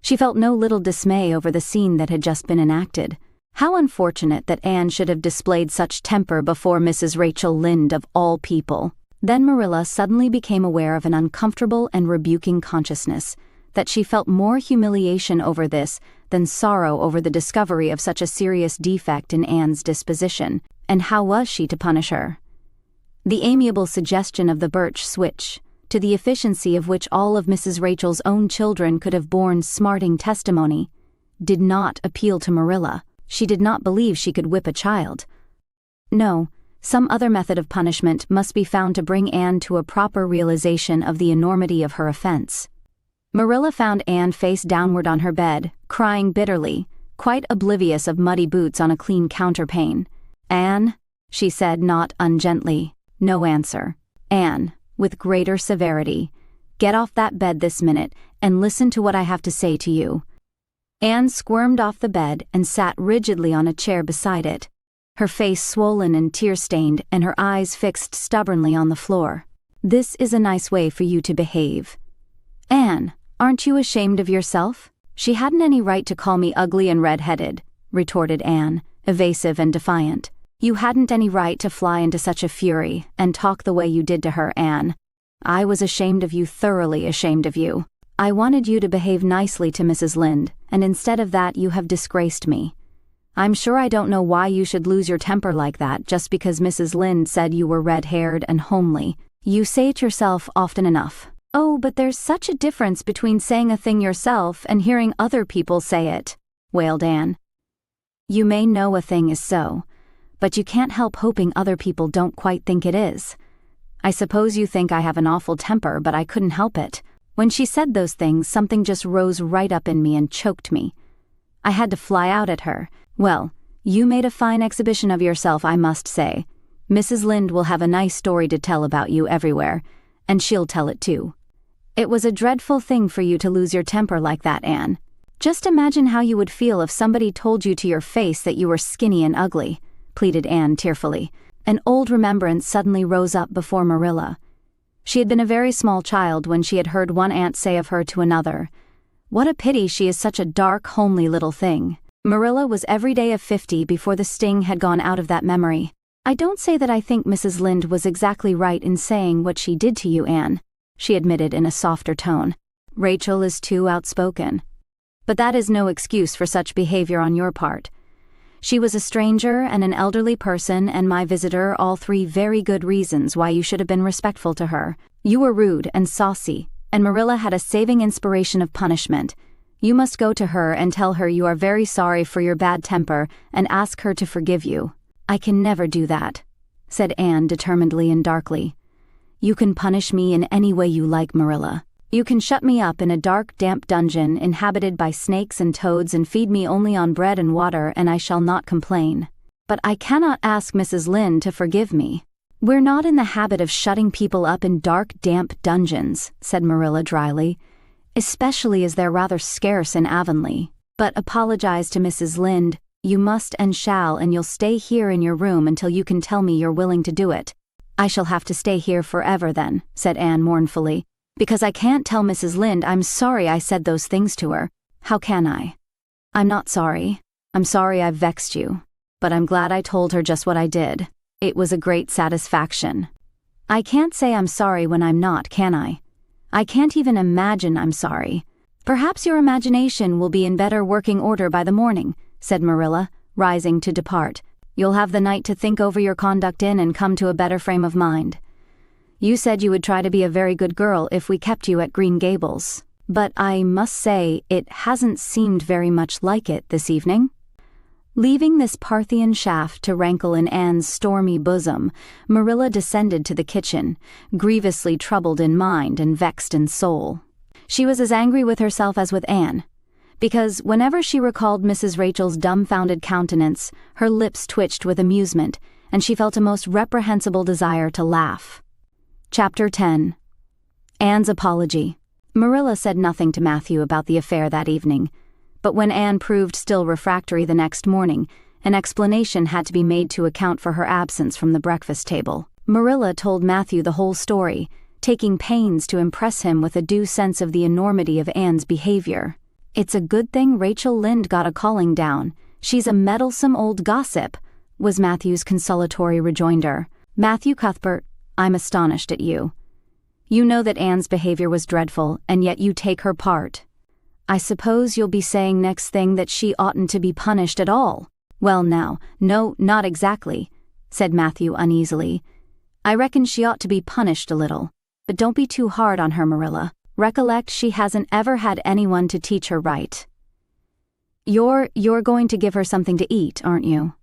She felt no little dismay over the scene that had just been enacted. How unfortunate that Anne should have displayed such temper before Mrs. Rachel Lynde of all people. Then Marilla suddenly became aware of an uncomfortable and rebuking consciousness that she felt more humiliation over this than sorrow over the discovery of such a serious defect in Anne's disposition. And how was she to punish her? The amiable suggestion of the birch switch, to the efficiency of which all of Mrs. Rachel's own children could have borne smarting testimony, did not appeal to Marilla. She did not believe she could whip a child. No, some other method of punishment must be found to bring Anne to a proper realization of the enormity of her offense. Marilla found Anne face downward on her bed, crying bitterly, quite oblivious of muddy boots on a clean counterpane. "Anne," she said not ungently. No answer. "Anne," with greater severity, "get off that bed this minute and listen to what I have to say to you." Anne squirmed off the bed and sat rigidly on a chair beside it, her face swollen and tear-stained and her eyes fixed stubbornly on the floor. "This is a nice way for you to behave. Anne, aren't you ashamed of yourself?" "She hadn't any right to call me ugly and red-headed," retorted Anne, evasive and defiant. "You hadn't any right to fly into such a fury and talk the way you did to her, Anne. I was ashamed of you, thoroughly ashamed of you. I wanted you to behave nicely to Mrs. Lynde, and instead of that you have disgraced me. I'm sure I don't know why you should lose your temper like that just because Mrs. Lynde said you were red-haired and homely. You say it yourself often enough." "Oh, but there's such a difference between saying a thing yourself and hearing other people say it," wailed Anne. "You may know a thing is so, but you can't help hoping other people don't quite think it is. I suppose you think I have an awful temper, but I couldn't help it. When she said those things, something just rose right up in me and choked me. I had to fly out at her. Well, you made a fine exhibition of yourself, I must say. Mrs. Lynde will have a nice story to tell about you everywhere, and she'll tell it too. It was a dreadful thing for you to lose your temper like that, Anne. Just imagine how you would feel if somebody told you to your face that you were skinny and ugly," pleaded Anne tearfully. An old remembrance suddenly rose up before Marilla. She had been a very small child when she had heard one aunt say of her to another What a pity she is such a dark, homely little thing. Marilla was every day of 50 before the sting had gone out of that memory. I don't say that I think Mrs. Lynde was exactly right in saying what she did to you, Anne, she admitted in a softer tone. Rachel is too outspoken. But that is no excuse for such behavior on your part. She was a stranger and an elderly person and my visitor, all three very good reasons why you should have been respectful to her. You were rude and saucy, and Marilla had a saving inspiration of punishment. You must go to her and tell her you are very sorry for your bad temper and ask her to forgive you. I can never do that, said Anne determinedly and darkly. You can punish me in any way you like, Marilla. You can shut me up in a dark, damp dungeon inhabited by snakes and toads and feed me only on bread and water, and I shall not complain. But I cannot ask Mrs. Lynde to forgive me. We're not in the habit of shutting people up in dark, damp dungeons, said Marilla dryly, especially as they're rather scarce in Avonlea. But apologize to Mrs. Lynde. You must and shall, and you'll stay here in your room until you can tell me you're willing to do it. I shall have to stay here forever then, said Anne mournfully. Because I can't tell Mrs. Lynde I'm sorry I said those things to her. How can I? I'm not sorry. I'm sorry I've vexed you. But I'm glad I told her just what I did. It was a great satisfaction. I can't say I'm sorry when I'm not, can I? I can't even imagine I'm sorry. Perhaps your imagination will be in better working order by the morning, said Marilla, rising to depart. You'll have the night to think over your conduct in and come to a better frame of mind. You said you would try to be a very good girl if we kept you at Green Gables, but I must say it hasn't seemed very much like it this evening. Leaving this Parthian shaft to rankle in Anne's stormy bosom, Marilla descended to the kitchen, grievously troubled in mind and vexed in soul. She was as angry with herself as with Anne, because whenever she recalled Mrs. Rachel's dumbfounded countenance, her lips twitched with amusement, and she felt a most reprehensible desire to laugh. Chapter 10. Anne's Apology. Marilla said nothing to Matthew about the affair that evening, but when Anne proved still refractory the next morning, an explanation had to be made to account for her absence from the breakfast table. Marilla told Matthew the whole story, taking pains to impress him with a due sense of the enormity of Anne's behavior. It's a good thing Rachel Lynde got a calling down. She's a meddlesome old gossip, was Matthew's consolatory rejoinder. Matthew Cuthbert, I'm astonished at you. You know that Anne's behavior was dreadful, and yet you take her part. I suppose you'll be saying next thing that she oughtn't to be punished at all. Well now, no, not exactly, said Matthew uneasily. I reckon she ought to be punished a little, but don't be too hard on her, Marilla. Recollect she hasn't ever had anyone to teach her right. You're going to give her something to eat, aren't you?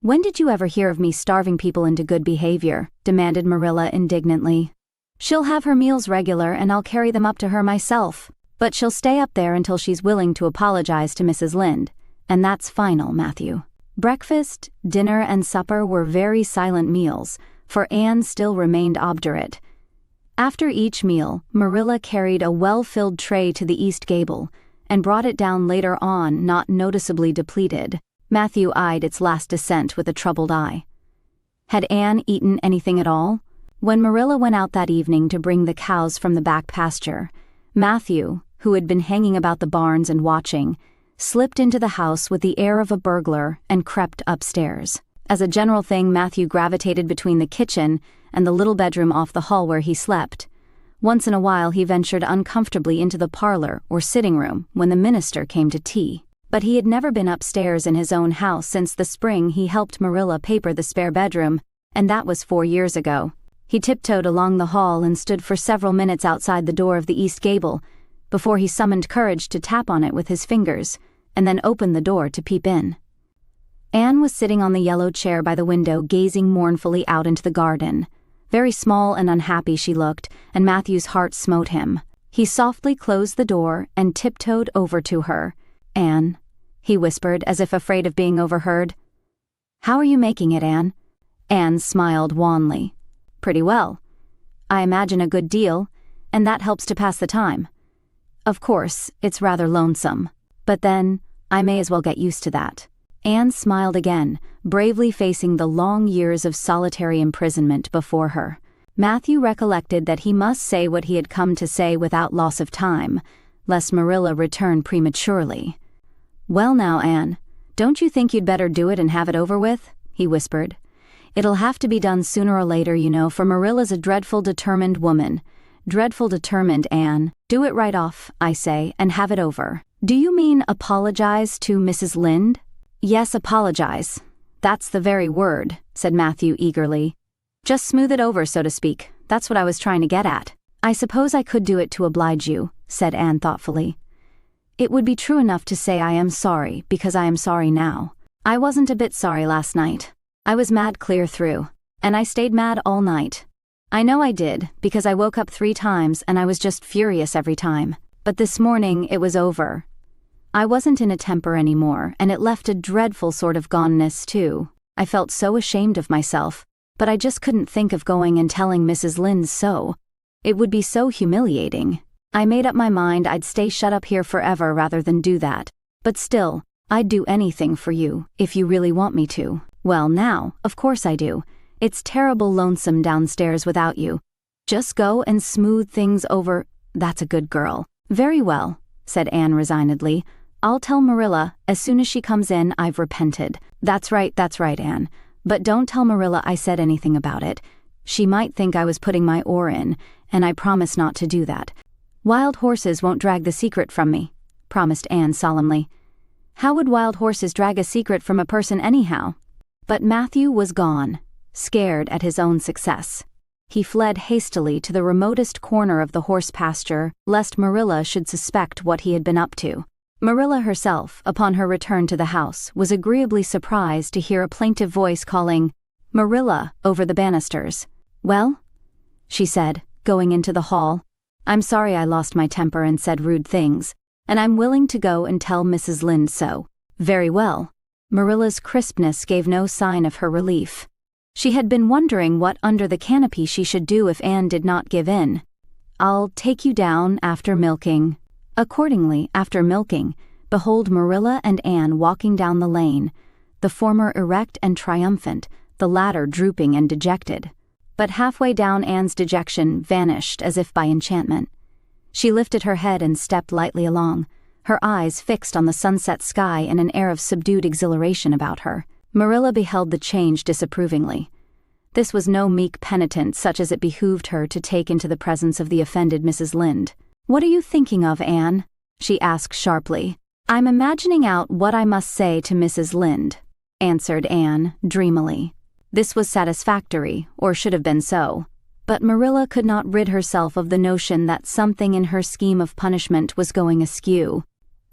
When did you ever hear of me starving people into good behavior? Demanded Marilla indignantly. She'll have her meals regular and I'll carry them up to her myself, but she'll stay up there until she's willing to apologize to Mrs. Lynde, and that's final, Matthew. Breakfast, dinner, and supper were very silent meals, for Anne still remained obdurate. After each meal, Marilla carried a well-filled tray to the east gable, and brought it down later on not noticeably depleted. Matthew eyed its last descent with a troubled eye. Had Anne eaten anything at all? When Marilla went out that evening to bring the cows from the back pasture, Matthew, who had been hanging about the barns and watching, slipped into the house with the air of a burglar and crept upstairs. As a general thing, Matthew gravitated between the kitchen and the little bedroom off the hall where he slept. Once in a while he ventured uncomfortably into the parlor or sitting room when the minister came to tea. But he had never been upstairs in his own house since the spring he helped Marilla paper the spare bedroom, and that was 4 years ago. He tiptoed along the hall and stood for several minutes outside the door of the east gable, before he summoned courage to tap on it with his fingers, and then opened the door to peep in. Anne was sitting on the yellow chair by the window, gazing mournfully out into the garden. Very small and unhappy she looked, and Matthew's heart smote him. He softly closed the door and tiptoed over to her. Anne, he whispered, as if afraid of being overheard. How are you making it, Anne? Anne smiled wanly. Pretty well. I imagine a good deal, and that helps to pass the time. Of course, it's rather lonesome, but then I may as well get used to that. Anne smiled again, bravely facing the long years of solitary imprisonment before her. Matthew recollected that he must say what he had come to say without loss of time. lest Marilla return prematurely. "Well now, Anne, don't you think you'd better do it and have it over with?" he whispered. "It'll have to be done sooner or later, you know, for Marilla's a dreadful determined woman. Dreadful determined, Anne. Do it right off, I say, and have it over." "Do you mean apologize to Mrs. Lynde?" "Yes, apologize. That's the very word," said Matthew eagerly. "Just smooth it over, so to speak. That's what I was trying to get at." "I suppose I could do it to oblige you," said Anne thoughtfully. "It would be true enough to say I am sorry, because I am sorry now. I wasn't a bit sorry last night. I was mad clear through, and I stayed mad all night. I know I did, because I woke up 3 times and I was just furious every time. But this morning it was over. I wasn't in a temper anymore, and it left a dreadful sort of goneness too. I felt so ashamed of myself, but I just couldn't think of going and telling Mrs. Lynde so. It would be so humiliating. I made up my mind I'd stay shut up here forever rather than do that. But still, I'd do anything for you, if you really want me to." "Well now, of course I do. It's terrible lonesome downstairs without you. Just go and smooth things over." "That's a good girl." "Very well," said Anne resignedly. "I'll tell Marilla as soon as she comes in I've repented." That's right, Anne. But don't tell Marilla I said anything about it. She might think I was putting my oar in, and I promise not to do that." "Wild horses won't drag the secret from me," promised Anne solemnly. "How would wild horses drag a secret from a person anyhow?" But Matthew was gone, scared at his own success. He fled hastily to the remotest corner of the horse pasture, lest Marilla should suspect what he had been up to. Marilla herself, upon her return to the house, was agreeably surprised to hear a plaintive voice calling, "Marilla," over the banisters. "Well?" she said, going into the hall. "I'm sorry I lost my temper and said rude things, and I'm willing to go and tell Mrs. Lynde so." "Very well." Marilla's crispness gave no sign of her relief. She had been wondering what under the canopy she should do if Anne did not give in. "I'll take you down after milking." Accordingly, after milking, behold Marilla and Anne walking down the lane, the former erect and triumphant, the latter drooping and dejected. But halfway down Anne's dejection vanished as if by enchantment. She lifted her head and stepped lightly along, her eyes fixed on the sunset sky and an air of subdued exhilaration about her. Marilla beheld the change disapprovingly. This was no meek penitent such as it behooved her to take into the presence of the offended Mrs. Lynde. "What are you thinking of, Anne?" she asked sharply. "I'm imagining out what I must say to Mrs. Lynde," answered Anne dreamily. This was satisfactory, or should have been so. But Marilla could not rid herself of the notion that something in her scheme of punishment was going askew.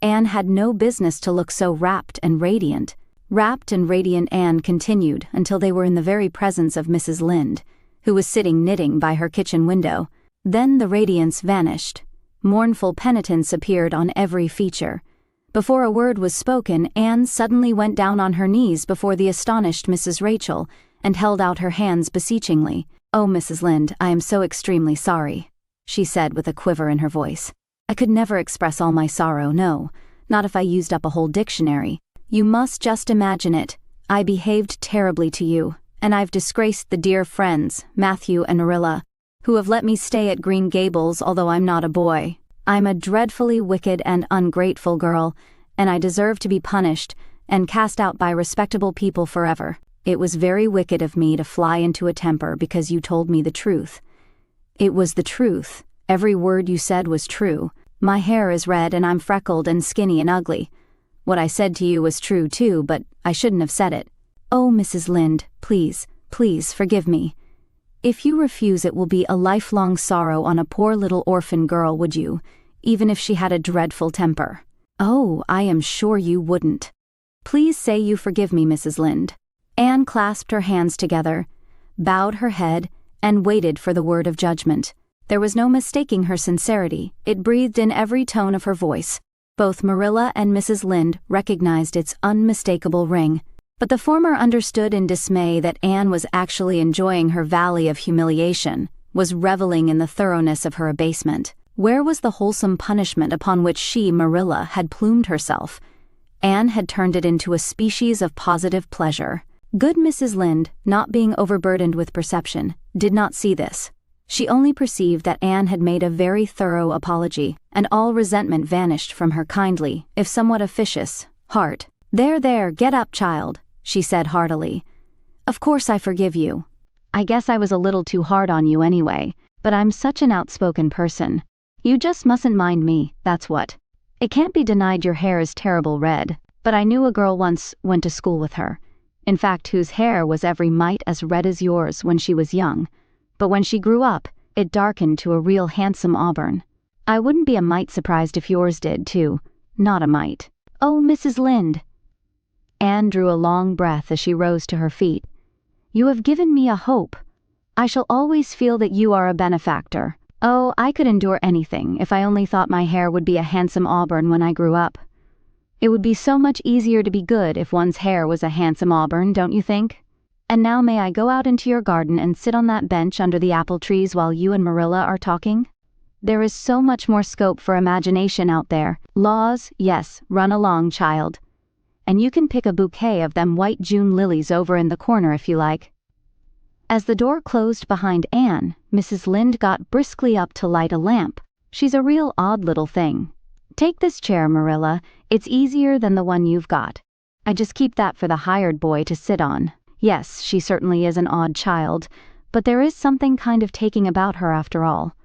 Anne had no business to look so rapt and radiant. Rapt and radiant Anne continued until they were in the very presence of Mrs. Lynde, who was sitting knitting by her kitchen window. Then the radiance vanished. Mournful penitence appeared on every feature. Before a word was spoken, Anne suddenly went down on her knees before the astonished Mrs. Rachel and held out her hands beseechingly. "Oh, Mrs. Lynde, I am so extremely sorry," she said with a quiver in her voice. "I could never express all my sorrow, no, not if I used up a whole dictionary. You must just imagine it. I behaved terribly to you, and I've disgraced the dear friends, Matthew and Marilla, who have let me stay at Green Gables although I'm not a boy. I'm a dreadfully wicked and ungrateful girl, and I deserve to be punished and cast out by respectable people forever. It was very wicked of me to fly into a temper because you told me the truth. It was the truth. Every word you said was true. My hair is red and I'm freckled and skinny and ugly. What I said to you was true too, but I shouldn't have said it. Oh, Mrs. Lynde, please, please forgive me. If you refuse, it will be a lifelong sorrow on a poor little orphan girl, would you, even if she had a dreadful temper? Oh, I am sure you wouldn't. Please say you forgive me, Mrs. Lynde." Anne clasped her hands together, bowed her head, and waited for the word of judgment. There was no mistaking her sincerity. It breathed in every tone of her voice. Both Marilla and Mrs. Lynde recognized its unmistakable ring. But the former understood in dismay that Anne was actually enjoying her valley of humiliation, was reveling in the thoroughness of her abasement. Where was the wholesome punishment upon which she, Marilla, had plumed herself? Anne had turned it into a species of positive pleasure. Good Mrs. Lynde, not being overburdened with perception, did not see this. She only perceived that Anne had made a very thorough apology, and all resentment vanished from her kindly, if somewhat officious, heart. There, get up, child," she said heartily. "Of course I forgive you. I guess I was a little too hard on you anyway, but I'm such an outspoken person. You just mustn't mind me, that's what. It can't be denied your hair is terrible red, but I knew a girl once went to school with her. In fact, whose hair was every mite as red as yours when she was young. But when she grew up, it darkened to a real handsome auburn. I wouldn't be a mite surprised if yours did, too. Not a mite. Oh, Mrs. Lynde." Anne drew a long breath as she rose to her feet. "You have given me a hope. I shall always feel that you are a benefactor. Oh, I could endure anything if I only thought my hair would be a handsome auburn when I grew up. It would be so much easier to be good if one's hair was a handsome auburn, don't you think? And now may I go out into your garden and sit on that bench under the apple trees while you and Marilla are talking? There is so much more scope for imagination out there. Laws, yes, run along, child. And you can pick a bouquet of them white June lilies over in the corner if you like." As the door closed behind Anne, Mrs. Lynde got briskly up to light a lamp. She's a real odd little thing. "Take this chair, Marilla. It's easier than the one you've got. I just keep that for the hired boy to sit on. Yes, she certainly is an odd child, but there is something kind of taking about her after all.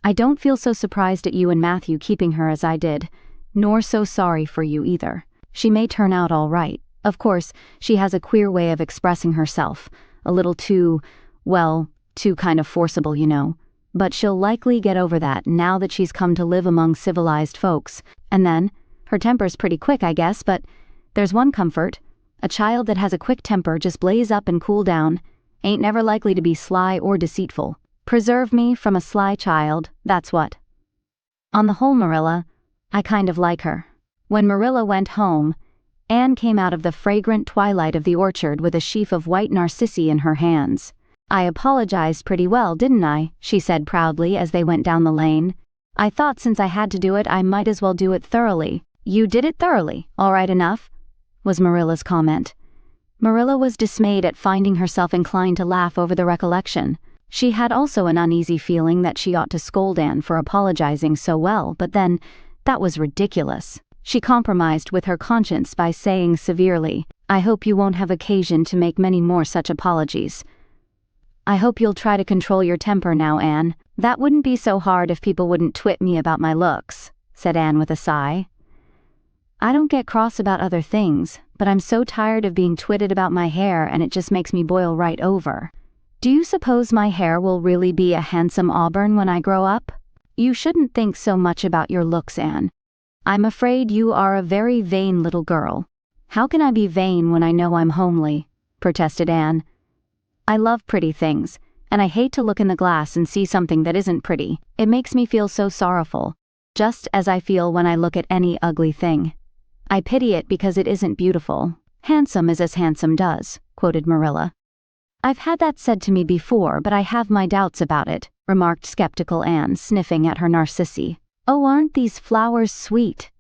I don't feel so surprised at you and Matthew keeping her as I did, nor so sorry for you either. She may turn out all right. Of course, she has a queer way of expressing herself, a little too, well, too kind of forcible, you know. But she'll likely get over that now that she's come to live among civilized folks. And then, her temper's pretty quick, I guess, but there's one comfort. A child that has a quick temper just blaze up and cool down, ain't never likely to be sly or deceitful. Preserve me from a sly child, that's what. On the whole, Marilla, I kind of like her." When Marilla went home, Anne came out of the fragrant twilight of the orchard with a sheaf of white narcissi in her hands. "I apologized pretty well, didn't I?" she said proudly as they went down the lane. "I thought since I had to do it, I might as well do it thoroughly." "You did it thoroughly, all right enough," was Marilla's comment. Marilla was dismayed at finding herself inclined to laugh over the recollection. She had also an uneasy feeling that she ought to scold Anne for apologizing so well, but then, that was ridiculous. She compromised with her conscience by saying severely, "I hope you won't have occasion to make many more such apologies. I hope you'll try to control your temper now, Anne. That wouldn't be so hard if people wouldn't twit me about my looks," said Anne with a sigh. "I don't get cross about other things, but I'm so tired of being twitted about my hair and it just makes me boil right over. Do you suppose my hair will really be a handsome auburn when I grow up? You shouldn't think so much about your looks, Anne. I'm afraid you are a very vain little girl." "How can I be vain when I know I'm homely?" protested Anne. "I love pretty things, and I hate to look in the glass and see something that isn't pretty. It makes me feel so sorrowful, just as I feel when I look at any ugly thing. I pity it because it isn't beautiful. Handsome is as handsome does," quoted Marilla. "I've had that said to me before, but I have my doubts about it," remarked skeptical Anne, sniffing at her narcissi. "Oh, aren't these flowers sweet?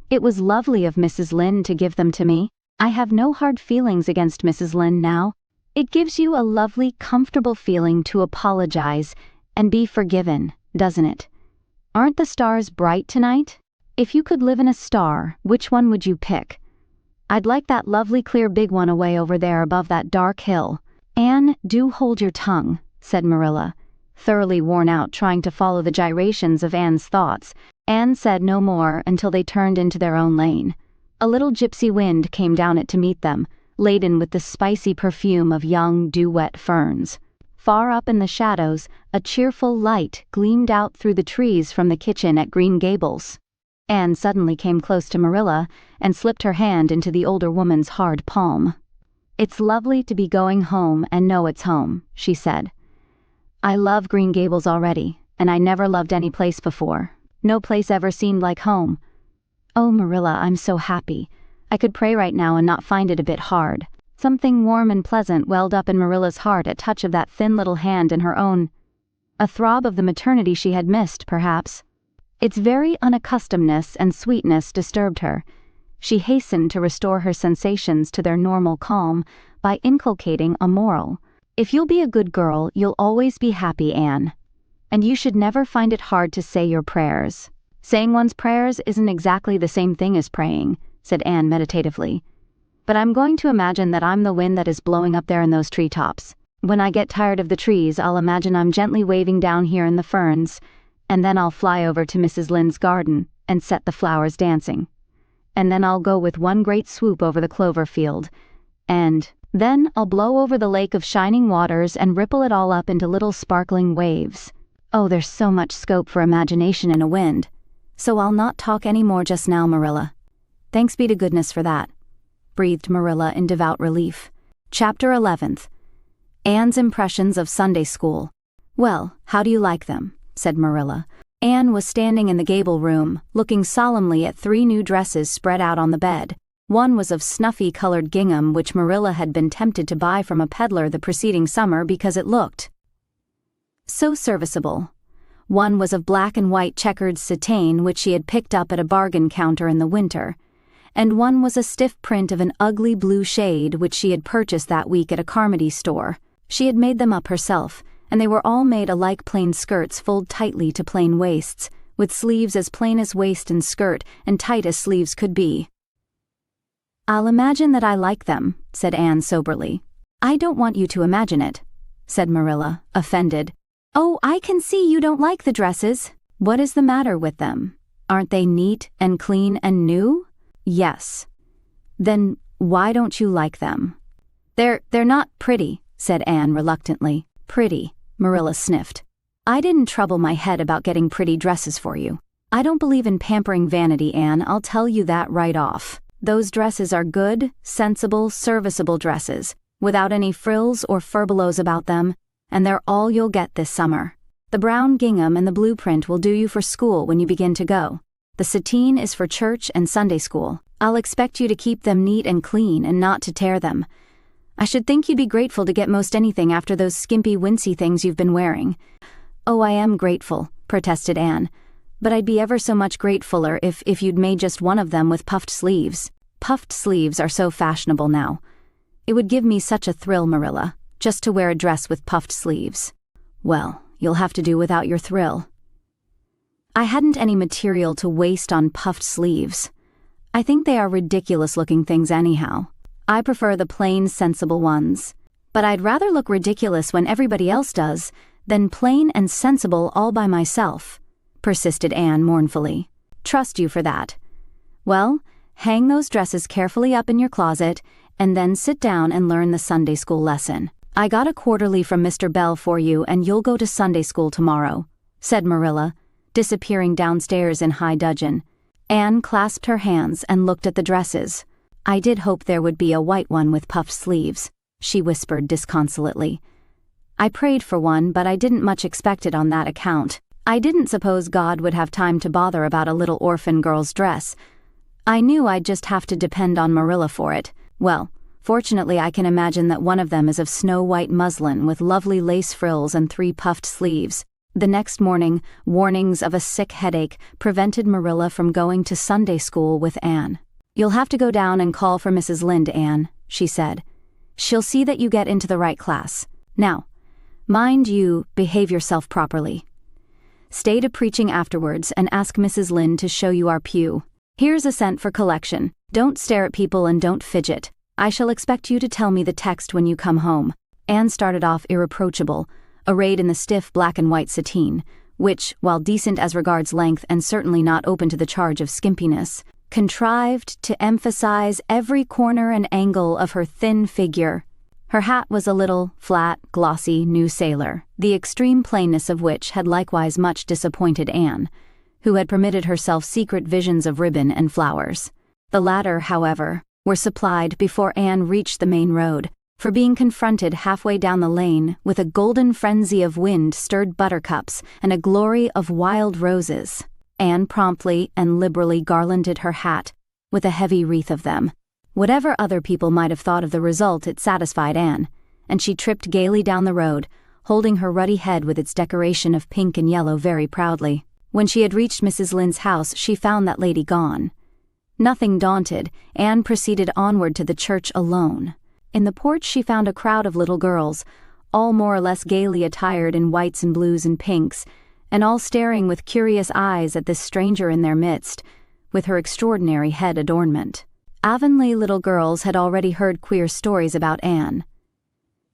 It was lovely of Mrs. Lynde to give them to me. I have no hard feelings against Mrs. Lynde now. It gives you a lovely, comfortable feeling to apologize and be forgiven, doesn't it? Aren't the stars bright tonight? If you could live in a star, which one would you pick? I'd like that lovely clear big one away over there above that dark hill." "Anne, do hold your tongue," said Marilla, thoroughly worn out trying to follow the gyrations of Anne's thoughts. Anne said no more until they turned into their own lane. A little gypsy wind came down it to meet them, laden with the spicy perfume of young, dew-wet ferns. Far up in the shadows, a cheerful light gleamed out through the trees from the kitchen at Green Gables. Anne suddenly came close to Marilla and slipped her hand into the older woman's hard palm. "It's lovely to be going home and know it's home," she said. "I love Green Gables already, and I never loved any place before. No place ever seemed like home. Oh, Marilla, I'm so happy. I could pray right now and not find it a bit hard." Something warm and pleasant welled up in Marilla's heart at touch of that thin little hand in her own. A throb of the maternity she had missed, perhaps. Its very unaccustomedness and sweetness disturbed her. She hastened to restore her sensations to their normal calm by inculcating a moral. "If you'll be a good girl, you'll always be happy, Anne." and you should never find it hard to say your prayers. Saying one's prayers isn't exactly the same thing as praying, said Anne meditatively. But I'm going to imagine that I'm the wind that is blowing up there in those treetops. When I get tired of the trees, I'll imagine I'm gently waving down here in the ferns, and then I'll fly over to Mrs. Lynde's garden and set the flowers dancing. And then I'll go with one great swoop over the clover field, and then I'll blow over the lake of shining waters and ripple it all up into little sparkling waves. Oh, there's so much scope for imagination in a wind. So I'll not talk any more just now, Marilla. Thanks be to goodness for that, breathed Marilla in devout relief. Chapter 11th. Anne's Impressions of Sunday School. Well, how do you like them? Said Marilla. Anne was standing in the gable room, looking solemnly at 3 new dresses spread out on the bed. One was of snuffy-colored gingham which Marilla had been tempted to buy from a peddler the preceding summer because it looked so serviceable. One was of black and white checkered satine which she had picked up at a bargain counter in the winter, and one was a stiff print of an ugly blue shade which she had purchased that week at a Carmody store. She had made them up herself, and they were all made alike plain skirts fulled tightly to plain waists, with sleeves as plain as waist and skirt and tight as sleeves could be. I'll imagine that I like them, said Anne soberly. I don't want you to imagine it, said Marilla, offended. Oh, I can see you don't like the dresses. What is the matter with them? Aren't they neat and clean and new? Yes. Then why don't you like them? They're not pretty, said Anne reluctantly. Pretty, Marilla sniffed. I didn't trouble my head about getting pretty dresses for you. I don't believe in pampering vanity, Anne, I'll tell you that right off. Those dresses are good, sensible, serviceable dresses, without any frills or furbelows about them, and they're all you'll get this summer. The brown gingham and the blue print will do you for school when you begin to go. The satine is for church and Sunday school. I'll expect you to keep them neat and clean and not to tear them. I should think you'd be grateful to get most anything after those skimpy wincey things you've been wearing. Oh, I am grateful, protested Anne, but I'd be ever so much gratefuller if you'd made just one of them with puffed sleeves. Puffed sleeves are so fashionable now. It would give me such a thrill, Marilla, just to wear a dress with puffed sleeves. Well, you'll have to do without your thrill. I hadn't any material to waste on puffed sleeves. I think they are ridiculous-looking things anyhow. I prefer the plain, sensible ones. But I'd rather look ridiculous when everybody else does than plain and sensible all by myself, persisted Anne mournfully. Trust you for that. Well, hang those dresses carefully up in your closet, and then sit down and learn the Sunday school lesson. I got a quarterly from Mr. Bell for you, and you'll go to Sunday school tomorrow, said Marilla, disappearing downstairs in high dudgeon. Anne clasped her hands and looked at the dresses. I did hope there would be a white one with puffed sleeves, she whispered disconsolately. I prayed for one, but I didn't much expect it on that account. I didn't suppose God would have time to bother about a little orphan girl's dress. I knew I'd just have to depend on Marilla for it. Well, fortunately I can imagine that one of them is of snow-white muslin with lovely lace frills and 3 puffed sleeves. The next morning, warnings of a sick headache prevented Marilla from going to Sunday school with Anne. You'll have to go down and call for Mrs. Lynde, Anne, she said. She'll see that you get into the right class. Now, mind you behave yourself properly. Stay to preaching afterwards and ask Mrs. Lynde to show you our pew. Here's a cent for collection. Don't stare at people and don't fidget. I shall expect you to tell me the text when you come home. Anne started off irreproachable, arrayed in the stiff black and white satine, which, while decent as regards length and certainly not open to the charge of skimpiness, contrived to emphasize every corner and angle of her thin figure. Her hat was a little, flat, glossy new sailor, the extreme plainness of which had likewise much disappointed Anne, who had permitted herself secret visions of ribbon and flowers. The latter, however, were supplied before Anne reached the main road, for being confronted halfway down the lane with a golden frenzy of wind-stirred buttercups and a glory of wild roses. Anne promptly and liberally garlanded her hat with a heavy wreath of them. Whatever other people might have thought of the result, it satisfied Anne, and she tripped gaily down the road, holding her ruddy head with its decoration of pink and yellow very proudly. When she had reached Mrs. Lynde's house, she found that lady gone. Nothing daunted, Anne proceeded onward to the church alone. In the porch she found a crowd of little girls, all more or less gaily attired in whites and blues and pinks, and all staring with curious eyes at this stranger in their midst, with her extraordinary head adornment. Avonlea little girls had already heard queer stories about Anne.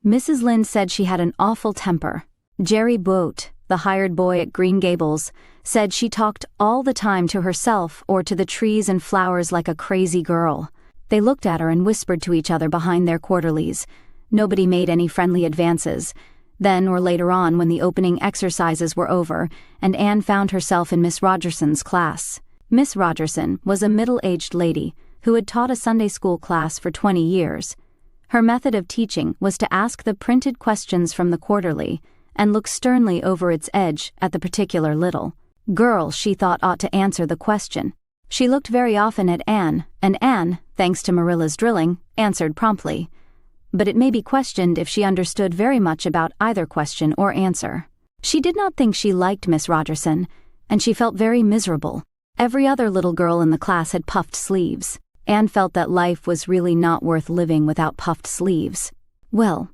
Mrs. Lynde said she had an awful temper. Jerry Boat, the hired boy at Green Gables, said she talked all the time to herself or to the trees and flowers like a crazy girl. They looked at her and whispered to each other behind their quarterlies. Nobody made any friendly advances. Then or later on, when the opening exercises were over, and Anne found herself in Miss Rogerson's class. Miss Rogerson was a middle-aged lady who had taught a Sunday school class for 20 years. Her method of teaching was to ask the printed questions from the quarterly and look sternly over its edge at the particular little girl she thought ought to answer the question. She looked very often at Anne, and Anne, thanks to Marilla's drilling, answered promptly. But it may be questioned if she understood very much about either question or answer. She did not think she liked Miss Rogerson, and she felt very miserable. Every other little girl in the class had puffed sleeves. Anne felt that life was really not worth living without puffed sleeves. "Well,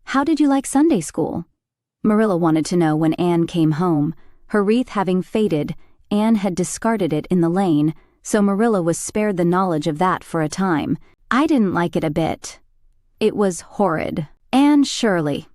how did you like Sunday school?" Marilla wanted to know when Anne came home. Her wreath having faded, Anne had discarded it in the lane, so Marilla was spared the knowledge of that for a time. "I didn't like it a bit. It was horrid." "Anne Shirley,"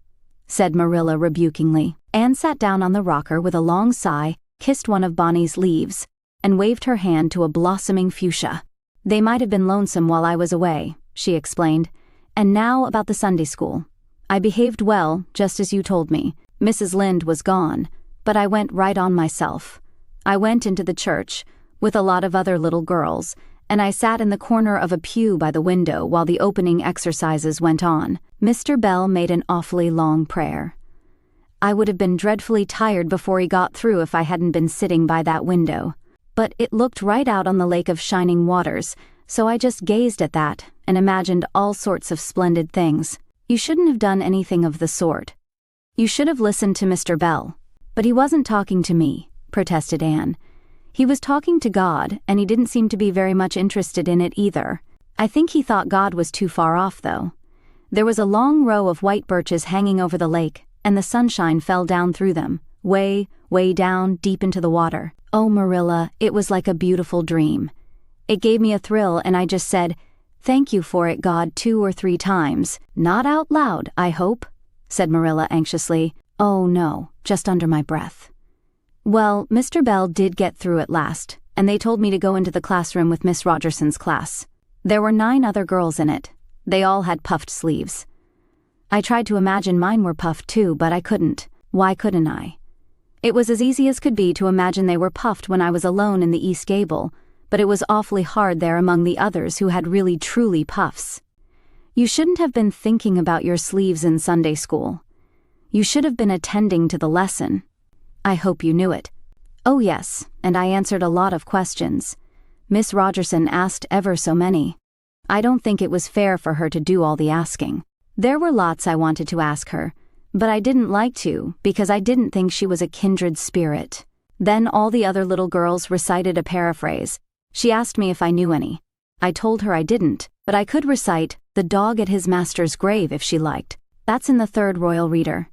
said Marilla rebukingly. Anne sat down on the rocker with a long sigh, kissed one of Bonnie's leaves, and waved her hand to a blossoming fuchsia. "They might have been lonesome while I was away," she explained. "And now about the Sunday school. I behaved well, just as you told me. Mrs. Lynde was gone, but I went right on myself. I went into the church, with a lot of other little girls, and I sat in the corner of a pew by the window while the opening exercises went on. Mr. Bell made an awfully long prayer. I would have been dreadfully tired before he got through if I hadn't been sitting by that window. But it looked right out on the lake of shining waters, so I just gazed at that and imagined all sorts of splendid things. You shouldn't have done anything of the sort. You should have listened to Mr. Bell." "But he wasn't talking to me," protested Anne. "He was talking to God, and he didn't seem to be very much interested in it either. I think he thought God was too far off, though. There was a long row of white birches hanging over the lake, and the sunshine fell down through them, way, way down, deep into the water. Oh, Marilla, it was like a beautiful dream. It gave me a thrill, and I just said, 'Thank you for it, God,' 2 or 3 times. Not out loud, I hope," said Marilla anxiously. "Oh, no, just under my breath." "Well, Mr. Bell did get through at last, and they told me to go into the classroom with Miss Rogerson's class. There were 9 other girls in it. They all had puffed sleeves. I tried to imagine mine were puffed too, but I couldn't. Why couldn't I? It was as easy as could be to imagine they were puffed when I was alone in the east gable, but it was awfully hard there among the others who had really truly puffs. You shouldn't have been thinking about your sleeves in Sunday school. You should have been attending to the lesson. I hope you knew it." "Oh yes, and I answered a lot of questions. Miss Rogerson asked ever so many. I don't think it was fair for her to do all the asking. There were lots I wanted to ask her, but I didn't like to because I didn't think she was a kindred spirit." Then all the other little girls recited a paraphrase. She asked me if I knew any. I told her I didn't, but I could recite "The Dog at His Master's Grave" if she liked. That's in the 3rd Royal Reader.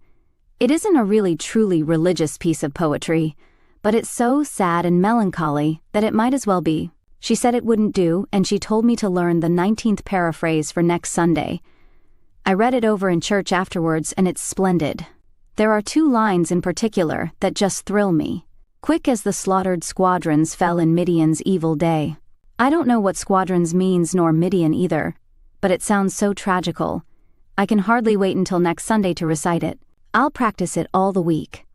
It isn't a really truly religious piece of poetry, but it's so sad and melancholy that it might as well be. She said it wouldn't do, and she told me to learn the 19th paraphrase for next Sunday. I read it over in church afterwards, and it's splendid. There are 2 lines in particular that just thrill me. "Quick as the slaughtered squadrons fell in Midian's evil day." I don't know what squadrons means nor Midian either, but it sounds so tragical. I can hardly wait until next Sunday to recite it. I'll practice it all the week.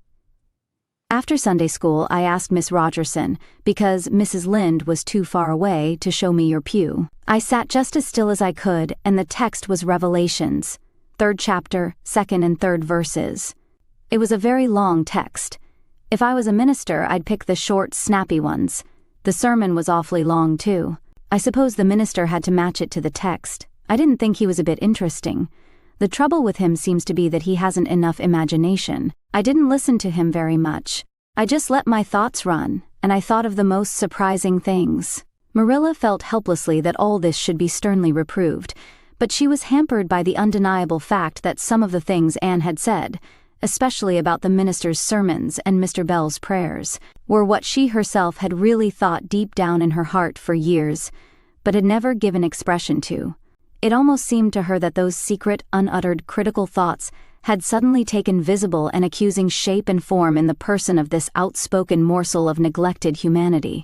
After Sunday school, I asked Miss Rogerson, because Mrs. Lynde was too far away, to show me your pew. I sat just as still as I could, and the text was Revelations, 3rd chapter, 2nd and 3rd verses. It was a very long text. If I was a minister, I'd pick the short, snappy ones. The sermon was awfully long, too. I suppose the minister had to match it to the text. I didn't think he was a bit interesting. The trouble with him seems to be that he hasn't enough imagination. I didn't listen to him very much. I just let my thoughts run, and I thought of the most surprising things. Marilla felt helplessly that all this should be sternly reproved, but she was hampered by the undeniable fact that some of the things Anne had said, especially about the minister's sermons and Mr. Bell's prayers, were what she herself had really thought deep down in her heart for years, but had never given expression to. It almost seemed to her that those secret, unuttered, critical thoughts had suddenly taken visible and accusing shape and form in the person of this outspoken morsel of neglected humanity.